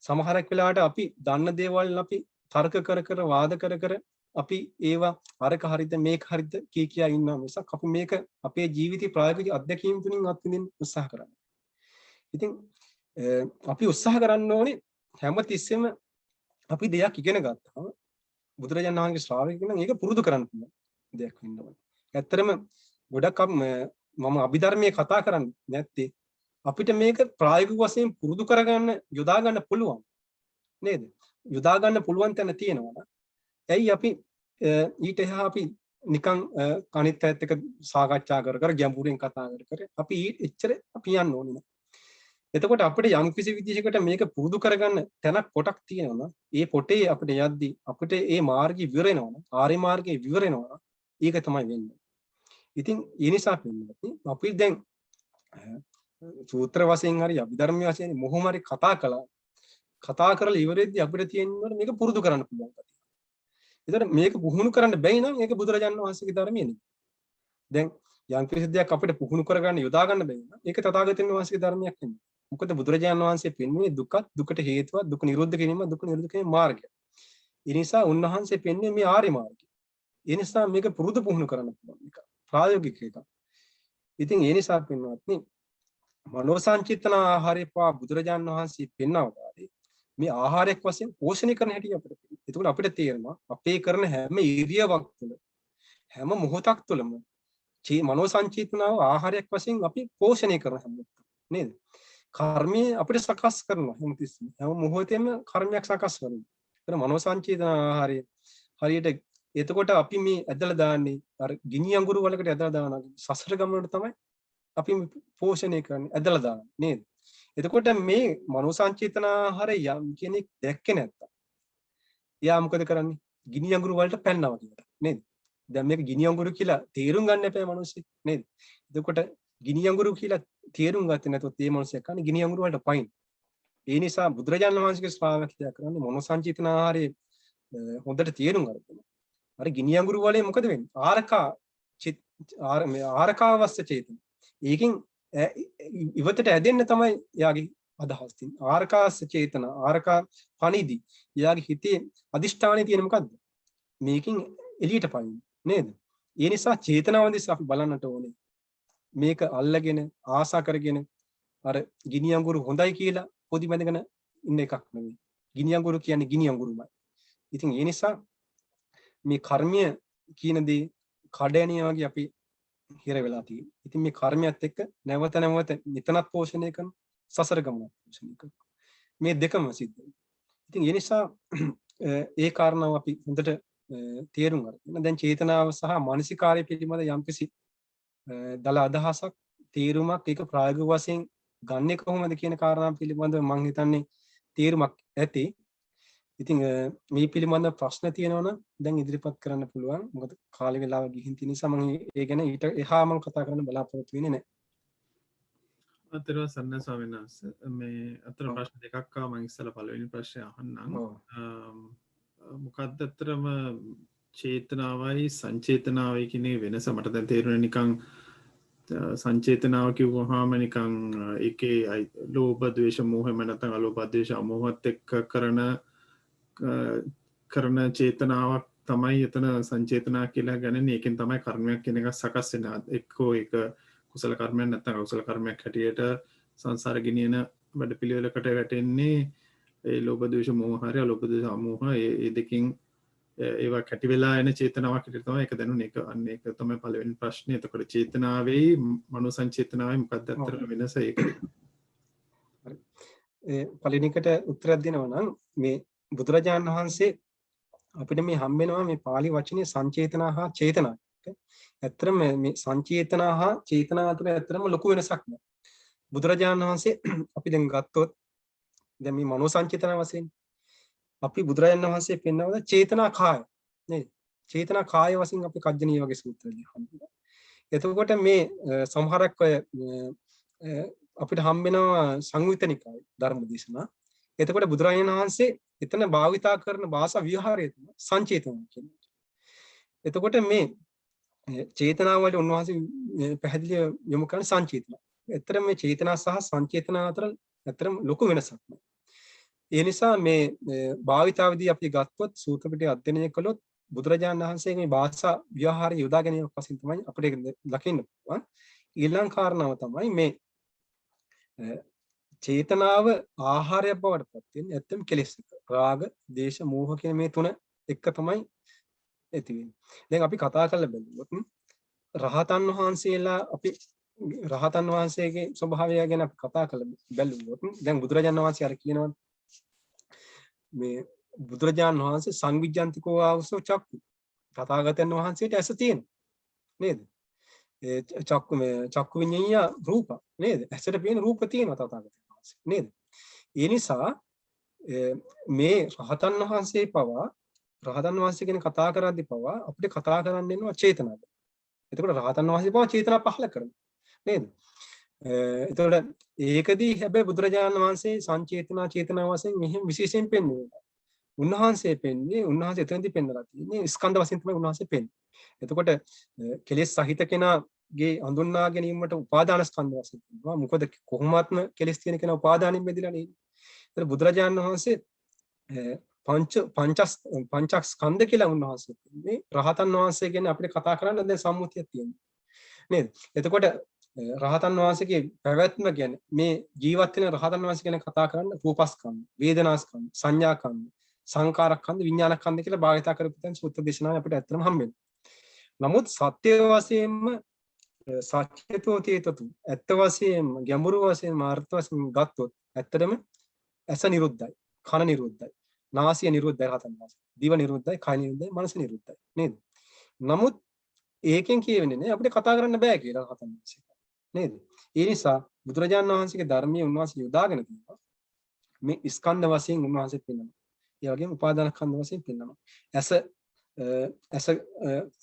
සමහරක් වෙලාවට අපි දන්න දේවල් අපි තර්ක කර වාද කර අපි ඒවා අරක හරිද මේක හරිද කියා ඉන්නවා මිසක් අපි මේක අපේ ජීවිතේ ප්‍රායෝගික අත්දැකීම් තුලින් අත්විඳින්න උත්සාහ කරනවා. ඉතින් අපි උත්සාහ කරන්න ඕනේ හැමතිස්සෙම අපි දෙයක් ඉගෙන ගත්තාම බුදුරජාණන් වහන්සේගේ ශ්‍රාවකයෙක් නම් ඒක පුරුදු කරන්න පුළුවන් දෙයක් වෙන්න ඕනේ. ඇත්තරම ගොඩක් මම අභිධර්මයේ කතා කරන්නේ නැත්තේ අපිට මේක ප්‍රායෝගික වශයෙන් පුරුදු කරගන්න යොදා ගන්න පුළුවන් නේද? යොදා ගන්න පුළුවන් තැන තියෙනවා. ඇයි අපි ඊට එහා අපි නිකන් කණිත් ඇත්ත එක සාකච්ඡා කර ගැඹුරින් කතා කර අපි එච්චර අපි යන්න ඕනේ නෑ. එතකොට අපිට යම් කිසි විදිහකට මේක පුරුදු කරගන්න තැනක් පොටක් තියෙනවා. ඒ පොටේ අපිට යද්දි අපිට ඒ මාර්ගය විවර වෙනවා. ආර්ය මාර්ගයේ විවර වෙනවා. ඒක තමයි වෙන්නේ. ඉතින් ඒ නිසා පින්නත් අපි දැන් සූත්‍ර වශයෙන් හරි අභිධර්ම වශයෙන් මොහොම හරි කතා කරලා ඉවරෙද්දී අපිට තියෙනවා මේක පුරුදු කරන්න පුළුවන්. ඒතර මේක පුහුණු කරන්න බැයි නම් ඒක බුදුරජාණන් වහන්සේගේ ධර්මයේ නෙමෙයි. දැන් යම් කිසි දෙයක් අපිට පුහුණු කරගන්න යොදා ගන්න බැයි නම් ඒක තථාගතයන් වහන්සේගේ ධර්මයක් නෙමෙයි. මොකද බුදුරජාණන් වහන්සේ පෙන්වන්නේ දුකට හේතුව දුක නිරෝධ කිරීම දුක නිරෝධ කිරීමේ මාර්ගය. ඒ නිසා උන්වහන්සේ පෙන්වන්නේ මේ ආර්ය මාර්ගය. ඒ නිසා මේක පුරුදු පුහුණු කරන්න පුළුවන් එක. ප්‍රායෝගික එකක්. ඉතින් ඒ නිසා පින්වත්නි මනෝ සංචිත්තන ආහාරය පවා බුදුරජාණන් වහන්සේ පෙන්වනවා. මේ ආහාරයක් වශයෙන් පෝෂණය කරන හැටි අපිට. එතකොට අපිට තේරෙනවා අපේ කරන හැම ඉරියව්වක් තුළ හැම මොහොතක් තුළම මනෝ සංචිත්තනාව ආහාරයක් වශයෙන් අපි පෝෂණය කරන හැම නේද? කර්මය අපිට සකස් කරනවා හැමතිස්සෙම. හැම මොහොතේම කර්මයක් සකස් වෙනවා. ඒතර මනෝ සංචේතන ආහාරය හරියට එතකොට අපි මේ ඇදලා දාන්නේ අර ගිනි අඟුරු වලකට ඇදලා දානවා. සසර ගමනට තමයි අපි පෝෂණය කරන්නේ ඇදලා දාන්නේ නේද? එතකොට මේ මනෝ සංචේතන ආහාරය යම් කෙනෙක් දැක්කේ නැත්තම් එයා මොකද කරන්නේ? ගිනි අඟුරු වලට පැනනවා කියලා නේද? දැන් මේක ගිනි අඟුරු කියලා තේරුම් ගන්න එපා මිනිස්සු නේද? එතකොට ගිනි අඟුරු කියලා තේරුම් ගත්තේ නැතොත් මේ මිනිස්සයා කන්නේ ගිනි අඟුරු වලට පයින්. ඒ නිසා බුදුරජාණන් වහන්සේගේ ශ්‍රාවකයා කරන්නේ මනෝ සංචේතන ආහාරයේ හොඳට තේරුම් ගන්න. අර ගිනි අඟුරු වලේ මොකද වෙන්නේ? ආරකාවස්ස චේතන. ඒකෙන් ඉවතට ඇදෙන්න තමයි යාගේ අදහස් තියෙන්නේ. ආරකාස්ස චේතන ආරකා පණිදි. යාගේ හිතේ අදිෂ්ඨානේ තියෙන මොකද්ද? මේකෙන් එළියට පයින් නේද? ඒ නිසා චේතනාව දිහා අපි බලන්නට ඕනේ. මේක අල්ලගෙන ආසා කරගෙන අර ගිනි අඟුරු හොඳයි කියලා පොඩි බැඳගෙන ඉන්න එකක් නෙවෙයි. ගිනි අඟුරු කියන්නේ ගිනි අඟුරුමයි. ඉතින් ඒ නිසා මේ කර්මය කියන දේ කඩේණිය වගේ අපි හිර වෙලා තියෙනවා. ඉතින් මේ කර්මයත් එක්ක නැවත නිතනත් පෝෂණය කරන සසර ගමන පෝෂණය කරන මේ දෙකම සිද්ධ වෙනවා. ඉතින් ඒ නිසා ඒ කාරණාව අපි හොඳට තේරුම් ගන්න. දැන් චේතනාව සහ මානසිකාරය පිළිබඳ යම්කිසි දල අදහසක් තේරුමක් ඒක ප්‍රායෝගික වශයෙන් ගන්නෙ කොහොමද කියන කාරණා පිළිබඳව මම හිතන්නේ තේරුමක් ඇති. ඉතින් මේ පිළිබඳව ප්‍රශ්න තියෙනවා නම් දැන් ඉදිරිපත් කරන්න පුළුවන්. මොකද කාලේ වෙලාව ගිහින් තියෙන නිසා මම ඒ ගැන ඊට එහා මම කතා කරන්න බලාපොරොත්තු වෙන්නේ නැහැ. අතරව සන්න ස්වාමීන් වහන්සේ මේ අතර ප්‍රශ්න දෙකක් ආවා. මම ඉස්සෙල්ලා පළවෙනි ප්‍රශ්නේ අහන්නම්. මොකක්ද අතරම චේතනාවයි සංචේතනාවයි කියන වෙනස මට දැන් තේරුණා නිකන් සංචේතනාව කිව්වහම නිකන් ඒකේ ලෝභ ද්වේෂ මෝහ නැත්නම් අලෝභ ද්වේෂ අමෝහත් එක්ක කරන චේතනාවක් තමයි එතන සංචේතනා කියලා ගන්නේ. ඒකෙන් තමයි කර්මයක් කියන එක සකස් වෙන්නේ. එක්කෝ ඒක කුසල කර්මයක් නැත්නම් අකුසල කර්මයක් හැටියට සංසාර ගෙනියන වැඩපිළිවෙලකට වැටෙන්නේ ඒ ලෝභ ද්වේෂ මෝහ හරි අලෝභ ද්වේෂ අමෝහ ඒ දෙකෙන් ඒවා කැටි වෙලා එන චේතනාවක් හැටියට තමයි ඒක දැනුනේ. ඒක අන්න ඒක තමයි පළවෙනි ප්‍රශ්නේ. එතකොට චේතනාවේ මනෝ සංචේතනාවේ මොකක්ද අතර වෙනස? ඒක පළවෙනිකට උත්තරයක් දෙනවා නම් මේ බුදුරජාණන් වහන්සේ අපිට මේ හම්බෙනවා මේ පාලි වචනේ සංචේතනා හා චේතනා. ඇත්තටම මේ සංචේතනා හා චේතනා අතර ඇත්තටම ලොකු වෙනසක් නෑ. බුදුරජාණන් වහන්සේ අපි දැන් ගත්තොත් දැන් මේ මනෝ සංචේතනා වශයෙන් අපි බුදුරජාණන් වහන්සේ පෙන්වන චේතනා කාය නේද? චේතනා කාය වශයෙන් අපි කජ්ජනීය වගේ සූත්‍රයදී හම්බුනා. එතකොට මේ සමහරක් අය අපිට හම්බෙනවා සංයුත්තනිකාය ධර්ම දේශනා. එතකොට බුදුරජාණන් වහන්සේ එතන භාවිතා කරන භාෂා විහාරය තමයි සංචේතන කියන්නේ. එතකොට මේ චේතනාව වල උන්වහන්සේ පැහැදිලිව යොමු කරන සංචේතන. ඇත්තටම මේ චේතනා සහ සංචේතන අතර ඇත්තටම ලොකු වෙනසක් නෑ. ඒ නිසා මේ භාවිතාවේදී අපි ගත්තොත් සූත්‍ර පිටකය අධ්‍යයනය කළොත් බුදුරජාණන් වහන්සේගේ මේ භාෂා විහාරය යොදා ගැනීම වශයෙන් තමයි අපිට දකින්න පුළුවන්. ඊළඟ කාරණාව තමයි මේ චේතනාව ආහාරයක් බවට පත් වෙන්නේ ඇත්තම කෙලෙස් එක. රාග, දේශ, මෝහ කියන මේ තුන එක තමයි ඇති වෙන්නේ. දැන් අපි කතා කරලා බලුවොත් රහතන් වහන්සේලා අපි රහතන් වහන්සේගේ ස්වභාවය ගැන අපි කතා කරලා බලුවොත් දැන් බුදුරජාණන් වහන්සේ අර කියනවා මේ බුදුරජාණන් වහන්සේ සංවිජ්ජන්තිකෝ ආවසෝ චක්කු. තථාගතයන් වහන්සේට ඇස තියෙනවා. නේද? ඒ චක්කු විඤ්ඤාය රූප නේද? ඇසට පේන රූප තියෙනවා තථාගතයන් වහන්සේ. නේද? ඒ නිසා මේ රහතන් වහන්සේ පවා රහතන් වහන්සේ ගැන කතා කරද්දී පවා අපිට කතා කරන්න වෙනවා චේතනාව. එතකොට රහතන් වහන්සේ පවා චේතනා පහළ කරනවා. නේද? එතකොට ඒකදී හැබැයි බුදුරජාණන් වහන්සේ සංචේතනා චේතනා වශයෙන් මෙහෙම විශේෂයෙන් පෙන්වනවා. උන්වහන්සේ එතනදී පෙන්වලා තියෙන්නේ ස්කන්ධ වශයෙන් තමයි උන්වහන්සේ පෙන්වන්නේ. එතකොට කෙලෙස් සහිත කෙනාගේ හඳුන්වා ගැනීමට උපාදාන ස්කන්ධ වශයෙන් පෙන්වනවා. මොකද කොහොමත්ම කෙලෙස් තියෙන කෙනා උපාදානෙන් බෙදලා නෙයි. ඒතර බුදුරජාණන් වහන්සේ පංචස්කන්ධ කියලා උන්වහන්සේ මේ රහතන් වහන්සේ ගැන අපිට කතා කරන්න දැන් සම්මුතියක් තියෙනවා. නේද? එතකොට රහතන් වහන්සේගේ පැවැත්ම ගැන මේ ජීවත් වෙන රහතන් වහන්සේ ගැන කතා කරන්න රූපස්කන්ධ, වේදනාස්කන්ධ, සංඥාස්කන්ධ, සංකාරස්කන්ධ, විඥානස්කන්ධ කියලා භාවිතා කරපු තැන් සූත්‍ර දේශනාවේ අපිට ඇත්තටම හම්බෙනවා. නමුත් සත්‍ය වශයෙන්ම සත්‍යතෝ තේතතු ඇත්ත වශයෙන්ම ගැඹුරු වශයෙන්ම අර්ථ වශයෙන් ගත්තොත් ඇත්තටම ඇස නිරුද්ධයි, කන නිරුද්ධයි, නාසය නිරුද්ධයි රහතන් වහන්සේ. දිව නිරුද්ධයි, කය නිරුද්ධයි, මනස නිරුද්ධයි. නේද? නමුත් ඒකෙන් කියවෙන්නේ නේ අපිට කතා කරන්න බෑ කියලා රහතන් වහන්සේ. නේද? ඒ නිසා බුදුරජාණන් වහන්සේගේ ධර්මයේ උන්වහන්සේ යොදාගෙන තියෙනවා මේ ස්කන්ධ වශයෙන් උන්වහන්සේ පෙන්නනවා. ඒ වගේම උපාදාන ස්කන්ධ වශයෙන් පෙන්නනවා. ඇස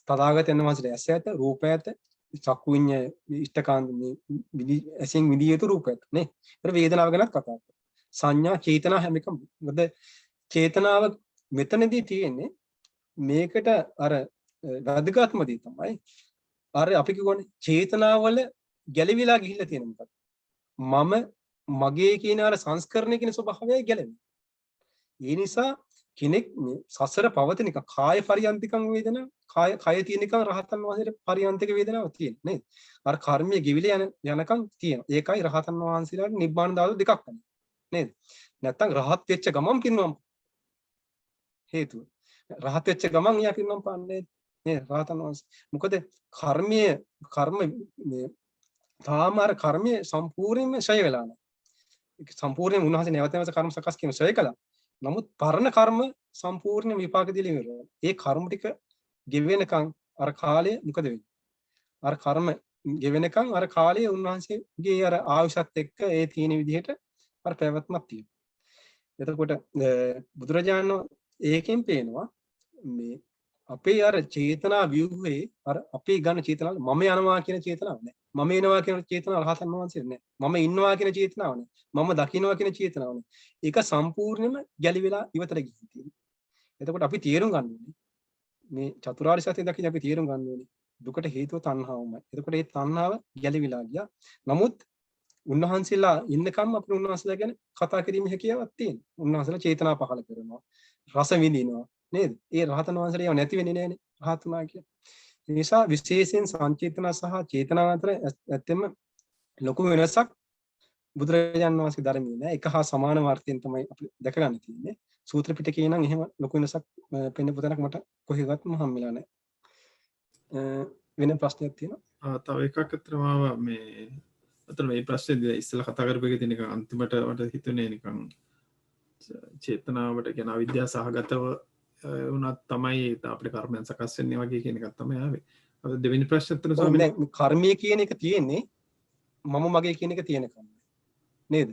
තථාගතයන් වහන්සේට ඇස ඇත, රූපය ඇත, චක්කු විඤ්ඤාය ඉෂ්ඨකාන්ත මේ ඇසින් විදිය යුතු රූපය ඇත නේ. ඒතර වේදනාව ගැනත් කතා කරනවා. සංඥා, චේතනා හැම එකම. මොකද චේතනාව මෙතනදී තියෙන්නේ මේකට අර වැදගත්ම දේ තමයි අර අපි කියවනේ චේතනාවල ගැලවිලා ගිහිල්ලා තියෙන මොකක්ද? මම මගේ කියන අර සංස්කරණය කියන ස්වභාවයයි ගැලවෙන්නේ. ඒ නිසා කෙනෙක් මේ සසර පවතින එක කාය පරියන්තිකං වේදනා කය තියෙන එක රහතන් වහන්සේට පරියන්තික වේදනාවක් තියෙනවා නේද? අර කර්මයේ ගෙවිලා යනකම් තියෙනවා. ඒකයි රහතන් වහන්සේලාට නිබ්බාන ධාතු දෙකක් තමයි. නේද? නැත්තම් රහත් වෙච්ච ගමන් පින්නම් හේතුව. රහත් වෙච්ච ගමන් යා පින්නම් පාන්නේ නේද? රහතන් වහන්සේ. මොකද කර්ම මේ තාමාර කර්මයේ සම්පූර්ණයෙන්ම ඡය වෙලා නැහැ. ඒක සම්පූර්ණයෙන්ම උන්වහන්සේ නැවත නැවත කර්ම සකස් කියන ඡය කළා. නමුත් පරණ කර්ම සම්පූර්ණ විපාක දීලා ඉවරයි. ඒ කර්ම ටික ගෙවෙනකන් අර කාලය මොකද වෙන්නේ? අර කර්ම ගෙවෙනකන් අර කාලය උන්වහන්සේගේ අර ආයුෂත් එක්ක ඒ තියෙන විදිහට අර පැවැත්මක් තියෙනවා. එතකොට බුදුරජාණන් ඒකෙන් පේනවා මේ අපේ අර චේතනා ව්‍යුහයේ අර අපේ ගන්න චේතනාව මම යනවා කියන චේතනාව නෑ. මම එනවා කියන චේතනාව රහතන් වහන්සේ නෑ. මම ඉන්නවා කියන චේතනාව නෑ. මම දකින්නවා කියන චේතනාව නෑ. ඒක සම්පූර්ණයෙන්ම ගැලි වෙලා ඉවතට ගිහින් තියෙනවා. එතකොට අපි තේරුම් ගන්න ඕනේ මේ චතුරාර්ය සත්‍ය දකින්න අපි තේරුම් ගන්න ඕනේ. දුකට හේතුව තණ්හාවමයි. එතකොට මේ තණ්හාව ගැලවිලා ගියා. නමුත් උන්වහන්සේලා ඉන්නකම් අපිට උන්වහන්සේලා ගැන කතා කිරීමේ හැකියාවක් තියෙනවා. උන්වහන්සේලා චේතනා පහළ කරනවා. රස විඳිනවා. නේද? ඒ රහතන් වහන්සේලා නැති වෙන්නේ නැහැනේ. රහතුනා කියන්නේ. ඒ නිසා විශේෂයෙන් සංචේතන සහ චේතනා අතර ඇත්තෙම ලොකු වෙනසක් බුදුරජාණන් වහන්සේගේ ධර්මයේ නෑ. එක හා සමාන වර්තයෙන් තමයි අපි දැක ගන්න තියෙන්නේ. සූත්‍ර පිටකේ නම් එහෙම ලොකු වෙනසක් පෙන්න පුතනක් මට කොහෙවත්ම හම්බෙලා නෑ. වෙන ප්‍රශ්නයක් තියෙනවා? තව එකක් අතරම මේ අතන මේ ප්‍රශ්නේ ඉස්සෙල්ලා කතා කරපු එකේ තියෙන එක අන්තිමට මට හිතුනේ නිකන් චේතනාවට කියන අවිද්‍යාව සහගතව වුණත් තමයි අපේ කර්මයන් සකස් වෙන්නේ වගේ කියන එකක් තමයි ආවේ. දෙවෙනි ප්‍රශ්නේ අතන ස්වාමීනි කර්මය කියන එක තියෙන්නේ මම මගේ කියන එක තියෙනකම් නේද?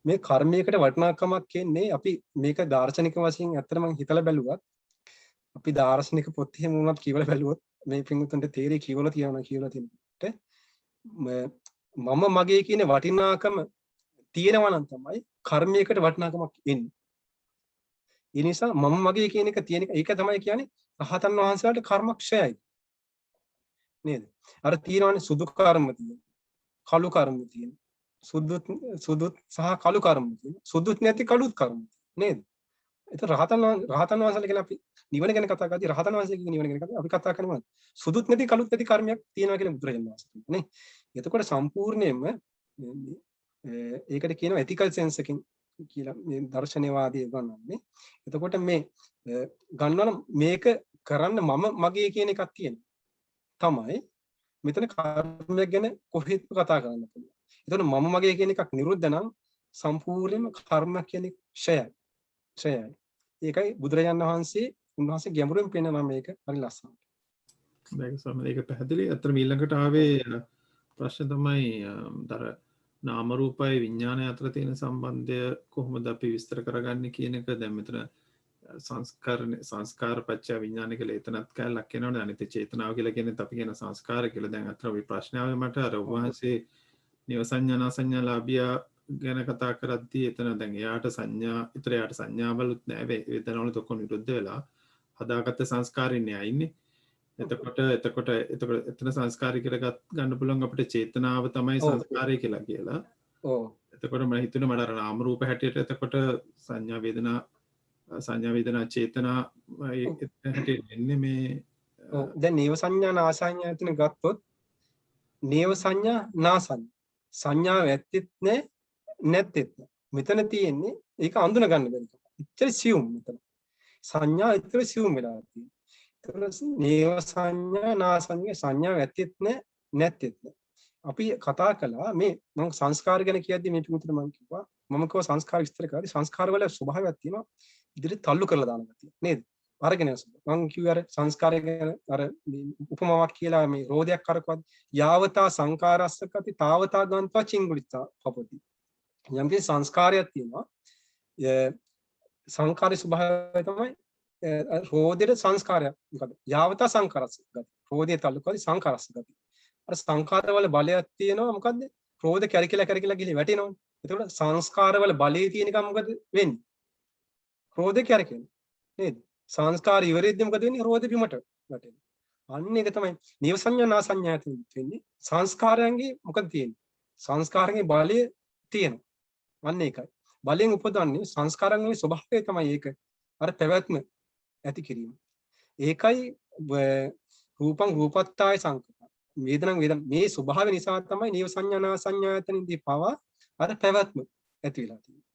මේ කර්මයකට වටිනාකමක් කියන්නේ අපි මේක දාර්ශනික වශයෙන් ඇත්තට මම හිතලා බැලුවත් අපි දාර්ශනික පොත් එහෙම වුණත් කියවලා බැලුවොත් මේ පින්වුතුන්ට තේරෙයි කියලා තියෙනකොට මම මගේ කියන වටිනාකම තියෙනවා නම් තමයි කර්මයකට වටිනාකමක් එන්නේ. ඒ නිසා මම මගේ කියන එක තියෙන එක තමයි කියන්නේ රහතන් වහන්සේලාට කර්මක්ෂයයි. නේද? අර තියෙනවනේ සුදු කර්ම තියෙන. කළු කර්ම තියෙන. සුදුත් සහ කළු කර්ම තියෙන. සුදුත් නැති කළුත් කර්ම නේද? ඒතර රහතන් වහන්සේලා කියන අපි නිවන ගැන කතා කරද්දී රහතන් වහන්සේගේ නිවන ගැන අපි කතා කරනවා. සුදුත් නැති කළුත් නැති කර්මයක් තියෙනවා කියන බුදුරජාණන් වහන්සේ නේ. එතකොට සම්පූර්ණයෙන්ම ඒකට කියනවා ethical sense එකකින් කියලා මේ දර්ශනවාදී ගන්නන්නේ. එතකොට මේ ගන්නවනම් මේක කරන්න මම මගේ කියන එකක් තියෙනවා. තමයි මෙතන කර්මයක් ගැන කොහෙත් කතා කරන්න පුළුවන්. එතකොට මම මගේ කියන එකක් නිරුද්ධ නම් සම්පූර්ණයෙන්ම කර්ම කියන්නේ ක්ෂයයි. ක්ෂයයි. ඒකයි බුදුරජාණන් වහන්සේ උන්වහන්සේ ගැඹුරින් පෙන්නන මේක හරි ලස්සනට. දැන් ස්වාමීනි ඒක පැහැදිලි. අතන ඊළඟට ආවේ ප්‍රශ්න තමයි දර නාම රූපයි විඥානය අතර තියෙන සම්බන්ධය කොහොමද අපි විස්තර කරගන්නේ කියන එක දැන් මෙතන සංස්කාර පත්‍ය විඥාන කියලා එතනත් කැලක් වෙනවනේ අනිත් චේතනාව කියලා කියන්නේ අපි කියන සංස්කාර කියලා දැන් අතන ওই ප්‍රශ්නාවේ මට අර වහන්සේ නිව සංඥා සංඥාලාභිය ගැන කතා කරද්දී එතන දැන් එයාට සංඥා ඊතරයට සංඥාවලුත් නැහැ වේදනාවලුත් ඔක්කොම විරුද්ධ වෙලා හදාගත්ත සංස්කාරින්නේ ආයින්නේ එතකොට එතන සංස්කාරය කියලා ගන්න පුළුවන් අපිට චේතනාව තමයි සංස්කාරය කියලා. ඔව්. එතකොට මම හිතුනේ මට අර නාම රූප හැටියට එතකොට සංඥා වේදනා චේතනා හැටියට එන්නේ මේ ඔව්. දැන් නේව සංඥා නාසඤ්ඤා යතන ගත්තොත් නේව සංඥා නාසඤ්ඤා සංඥාව ඇත්තෙත් නැත්තෙත් මෙතන තියෙන්නේ ඒක අඳුන ගන්න බැරි කම. ඉච්චර සියුම් මෙතන. සංඥා ඉතර සියුම් වෙලා තියෙනවා. නේව සංඥා නාසඤ්ඤා සංඥාව ඇත්තෙත් නැත්තෙත් අපි කතා කළා මේ මම සංස්කාර ගැන කියද්දි මේ පිටුතට මම කිව්වා මම කව සංස්කාර විස්තර කරද්දි සංස්කාර වල ස්වභාවයක් තියෙනවා ඉදිරියට තල්ලු කරලා දාන ගතිය නේද අරගෙන මම කිව්වේ අර සංස්කාරය ගැන අර උපමාවක් කියලා මේ රෝදයක් කරකවත් යාවතා සංකාරස්සකති තාවතා ගන්තා චිංගුලිතා පපති යම් කිසි සංස්කාරයක් තියෙනවා සංකාරී ස්වභාවය තමයි රෝදෙට සංස්කාරයක් මොකද යාවතා සංකාරස්ස ගති රෝදේ තල්ලු කරද්දි සංකාරස්ස ගති අර සංකාර වල බලයක් තියෙනවා මොකද්ද රෝද කැරකිලා ගිහින් වැටෙනවා එතකොට සංස්කාර වල බලයේ තියෙන එක මොකද වෙන්නේ රෝද කැරකෙනවා නේද සංස්කාර ඉවරෙද්දී මොකද වෙන්නේ රෝද බිමට වැටෙනවා අන්න ඒක තමයි නීව සංඥා නා සංඥා වෙන්නේ සංස්කාරයන්ගේ මොකද තියෙන්නේ සංස්කාරයේ බලය තියෙනවා අන්න ඒකයි බලයෙන් උපදවන්නේ සංස්කාරයන්ගේ ස්වභාවය තමයි ඒක අර පැවැත්ම ඇති කිරීම ඒකයි රූපං රූපත්තාය සංකප්ප වේදනං වේදන මේ ස්වභාවය නිසා තමයි නීව සංඥා නා සංඥායතනෙදී පවා අර පැවැත්ම ඇති වෙලා තියෙන්නේ.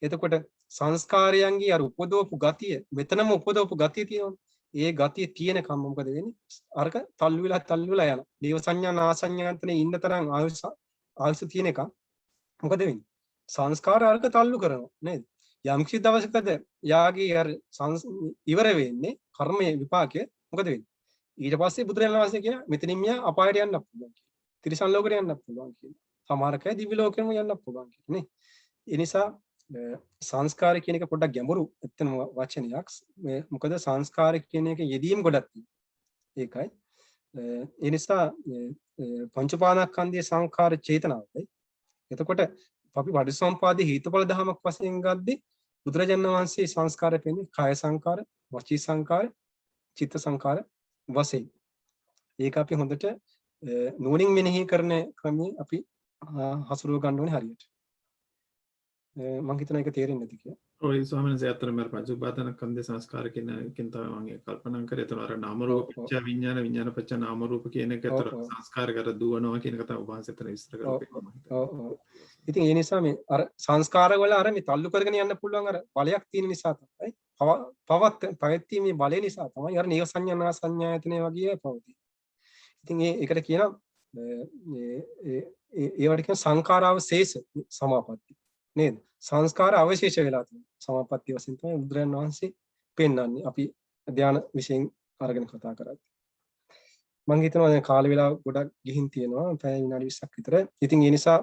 එතකොට සංස්කාරයන්ගේ අර උපදවපු ගතිය මෙතනම උපදවපු ගතිය තියෙනවා. ඒ ගතිය තියෙනකම් මොකද වෙන්නේ? අරක තල්ලු වෙලා යනවා. නීව සංඥා නා සංඥායතනේ ඉන්න තරම් ආයුෂ තියෙනකම් මොකද වෙන්නේ? සංස්කාර අරක තල්ලු කරනවා නේද? යම් කිසි දවසකද යාගේ අර ඉවර වෙන්නේ කර්මයේ විපාකය මොකද වෙන්නේ? ඊට පස්සේ බුදුරජාණන් වහන්සේ කියන මෙතනින් මෙයා අපායට යන්න පුළුවන් කියලා. තිරිසන් ලෝකෙට යන්න පුළුවන් කියලා. සමහරකයි දිව්‍ය ලෝකෙම යන්න පුළුවන් කියලා නේ. ඒ නිසා සංස්කාර කියන එක පොඩ්ඩක් ගැඹුරු ඇත්තම වචනයක්. මොකද සංස්කාර කියන එක යෙදීම් ගොඩක් තියෙනවා. ඒකයි. ඒ නිසා පංචපාදස්කන්ධයේ සංඛාර චේතනාවයි. එතකොට අපි පටිච්චසමුප්පාදේ හේතුඵල ධමයක් වශයෙන් ගද්දී බුදුරජාණන් වහන්සේ සංස්කාරය පෙන්නේ කාය සංකාර, වචී සංකාර, චිත්ත සංකාර වශයෙන්. ඒක අපි හොඳට නුවණින් මෙනෙහි කරන ක්‍රමයේ අපි හසුරුව ගන්න ඕනේ හරියට. මම හිතනවා ඒක තේරෙන්නේ නැති කියලා. ඔය ස්වාමීන් වහන්සේ අතර මම පංච උපාදාන ස්කන්ධ සංස්කාර කියන එකෙන් තමයි මම කල්පනා කරේ. ඒතර අර නාම රූප පච්ච විඥාන විඥාන පච්ච නාම රූප කියන එක අතර සංස්කාර කර දුවනවා කියන එක තමයි ඔබ වහන්සේ අතර විස්තර කරපේ. ඉතින් ඒ නිසා මේ අර සංස්කාර වල අර මේ තල්ලු කරගෙන යන්න පුළුවන් අර බලයක් තියෙන නිසා තමයි. පවත්ීමේ බලය නිසා තමයි අර නේව සංඥා නා සංඥායතනෙ වගේ පවතී. ඉතින් ඒකට කියනවා ඒවට කියන සංඛාරාවශේෂ සමාපatti නේද? සංස්කාර අවශේෂ වෙලා තියෙන සමාපatti වශයෙන් තමයි බුදුරජාණන් වහන්සේ පෙන්වන්නේ. අපි ධ්‍යාන විශයෙන් අරගෙන කතා කරද්දී. මම හිතනවා දැන් කාල වේලාව ගොඩක් ගිහින් තියෙනවා. පැය විනාඩි 20ක් විතර. ඉතින් ඒ නිසා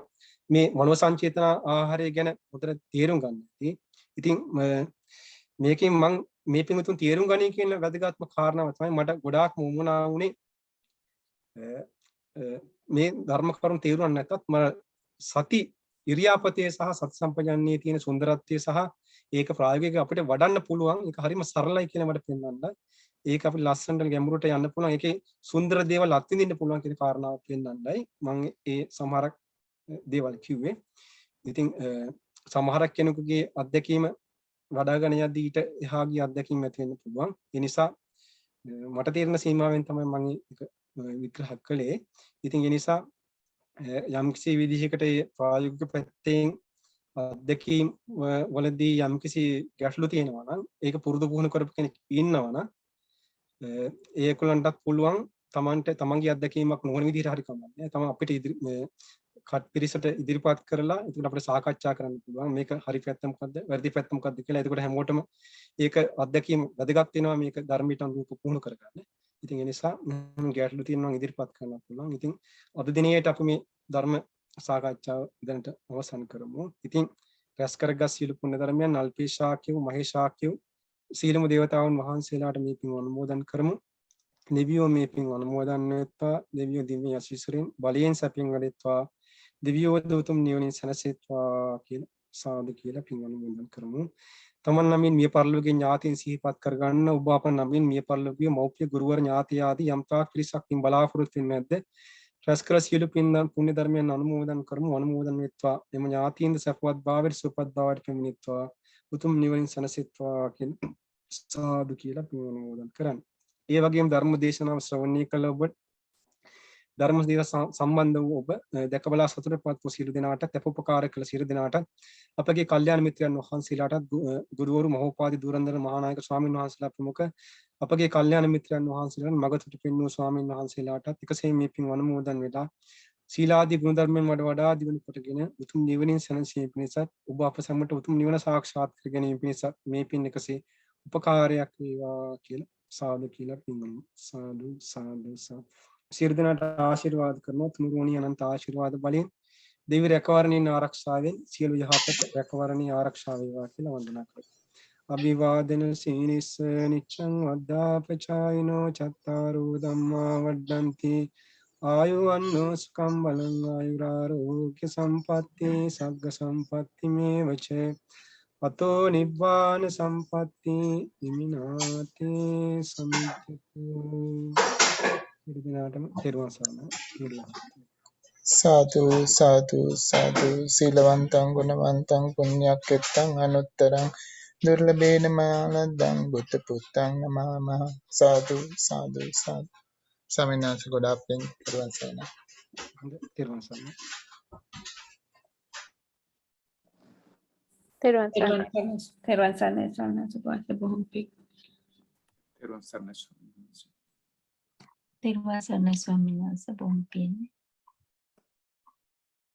මේ මනෝ සංචේතන ආහාරය ගැන හොඳට තේරුම් ගන්න ඇති. ඉතින් මේකෙන් මම මේ පිටුතුන් තේරුම් ගන්නේ කියන වැදගත්ම කාරණාව තමයි මට ගොඩාක් මුමුණා වුණේ මේ ධර්ම කරුණු තේරුම් නැත්තත් මම සති ඉරියාපතේ සහ සති සම්පජන්ණයේ තියෙන සුන්දරත්වය සහ ඒක ප්‍රායෝගිකව අපිට වඩන්න පුළුවන්. ඒක හරිම සරලයි කියලා මට පෙන්වන්න. ඒක අපි ලස්සනට ගැඹුරට යන්න පුළුවන්. ඒකේ සුන්දර දේවල් අත්විඳින්න පුළුවන් කියන කාරණාව පෙන්වන්නයි මම ඒ සමහරක් දේවල් කිව්වේ. ඉතින් සමහරක් කෙනෙකුගේ අත්දැකීම වඩාගෙන යද්දී ඊට එහා ගිය අත්දැකීම් ඇති වෙන්න පුළුවන්. ඒ නිසා මට තේරෙන සීමාවෙන් තමයි මම ඒක විග්‍රහ කළේ. ඉතින් ඒ නිසා යම්කිසි විදිහකට ඒ ප්‍රායෝගික පැත්තෙන් අත්දැකීම් වලදී යම්කිසි ගැටලු තියෙනවා නම් ඒක පුරුදු පුහුණු කරපු කෙනෙක් ඉන්නවා නම් ඒකලන්ටත් පුළුවන් තමන්ගේ අත්දැකීමක් නොවන විදිහට හරි කමන්නේ. තමයි අපිට පිරිසට ඉදිරිපත් කරලා එතකොට අපිට සාකච්ඡා කරන්න පුළුවන්. මේක හරි පැත්ත මොකද්ද? වැරදි පැත්ත මොකද්ද කියලා. එතකොට හැමෝටම ඒක අත්දැකීම වැදගත් වෙනවා මේක ධර්මයට අනුරූප පුහුණු කරගන්න. ඉතින් ඒ නිසා ගැටලු තියෙනවා නම් ඉදිරිපත් කරන්න පුළුවන්. ඉතින් අද දිනේට අපි මේ ධර්ම සාකච්ඡාව දැනට අවසන් කරමු. ඉතින් රැස් කරගත් සියලු පුණ්‍ය ධර්මයන් අල්පේශාක්‍යව මහේශාක්‍යව සීලමු දේවතාවුන් වහන්සේලාට මේ පින් අනුමෝදන් කරමු. දෙවියෝ මේ පින් අනුමෝදන් වෙත්වා. දෙවියෝ දිව්‍ය ආශිර්වාදයෙන් බලයෙන් සැපින් වැඩෙත්වා. දෙවියෝ දෝතුම් නිවනින් සැනසෙත්වා කියලා සාදු කියලා පින් අනුමෝදන් කරමු. තමන් නමින් මිය පරලෝකීය ඥාතීන් සිහිපත් කරගන්න. ඔබ අප නමින් මිය පරලෝකීය මෞපිය ගුරුවර ඥාති ආදී යම්තාක් පිරිසක් පින් බලාපොරොත්තු වෙන්නේ නැද්ද? රැස් කළ සියලු පින් පුණ්‍ය ධර්මයන් අනුමෝදන් කරමු. අනුමෝදන් වෙත්වා. එම ඥාතීන්ද සපවත් භාවයට සුවපත් භාවයට පැමිණෙත්වා. උතුම් නිවනින් සැනසෙත්වා කියලා සාදු කියලා පින් අනුමෝදන් කරන්න. ඒ වගේම ධර්ම දේශනාව ශ්‍රවණය කළ ඔබ ධර්ම දේශ සම්බන්ධ වූ ඔබ දැකබලා සතුටපත් වූ සියලු දෙනාට තපෝපකාර කළ සියලු දෙනාට අපගේ කල්යාණ මිත්‍රයන් වහන්සේලාට ගුරුවරු මහෝපාධි දුරන්දර මහානායක ස්වාමීන් වහන්සේලා ප්‍රමුඛ අපගේ කල්යාණ මිත්‍රයන් වහන්සේලාට මගතුට පෙන්වූ ස්වාමීන් වහන්සේලාටත් එකසේ මේ පින් අනුමෝදන් වෙලා සීලාදී ගුණ ධර්මයන් වඩා දියුණු කොටගෙන උතුම් නිවනින් සැනසීම පිණිස ඔබ අප සැමට උතුම් නිවන සාක්ෂාත් කර ගැනීම පිණිස මේ පින් එකසේ උපකාරයක් වේවා කියලා සාදු කියලා පින්වමු. සාදු සාදු සාදු. සියලු දෙනාට ආශිර්වාද කරනවා. තුනුරුවණී අනන්ත ආශිර්වාද බලයෙන් දෙවි රැකවරණින් ආරක්ෂාවෙන් සියලු යහපත රැකවරණී ආරක්ෂා වේවා කියලා වන්දනා කරමු. අභිවාදන සීනිස්ස නිච්ඡං වද්දාපචායිනෝ චත්තාරෝ ධම්මා වඩ්ඩಂತಿ ආයුවන්නෝ සුඛං බලං ආයුරාෝග්‍ය සම්පatti සග්ග සම්පatti මේවච අතෝ නිබ්බාන සම්පatti ඉමිනාතේ සමිච්ඡතු. ඉරිදිනාටම තෙරුවන් සරණයි. සාදු සාදු සාදු. සීලවන්තං ගුණවන්තං පුඤ්ඤක්ඛෙත්තං අනුත්තරං දුර්ලභේන මානද්දං බුද්ධ පුත්තං නමः. සාදු සාදු සාදු. සමිනාස ගොඩාක් පින්. තෙරුවන් සරණයි. තෙරුවන් සරණයි. තෙරුවන් සරණයි. තෙරුවන් සරණයි සරණයි බොහොම පිං. තෙරුවන් සරණයි. තෙරුවන් සරණයි ස්වාමීන් වහන්සේ බොහොම පිං.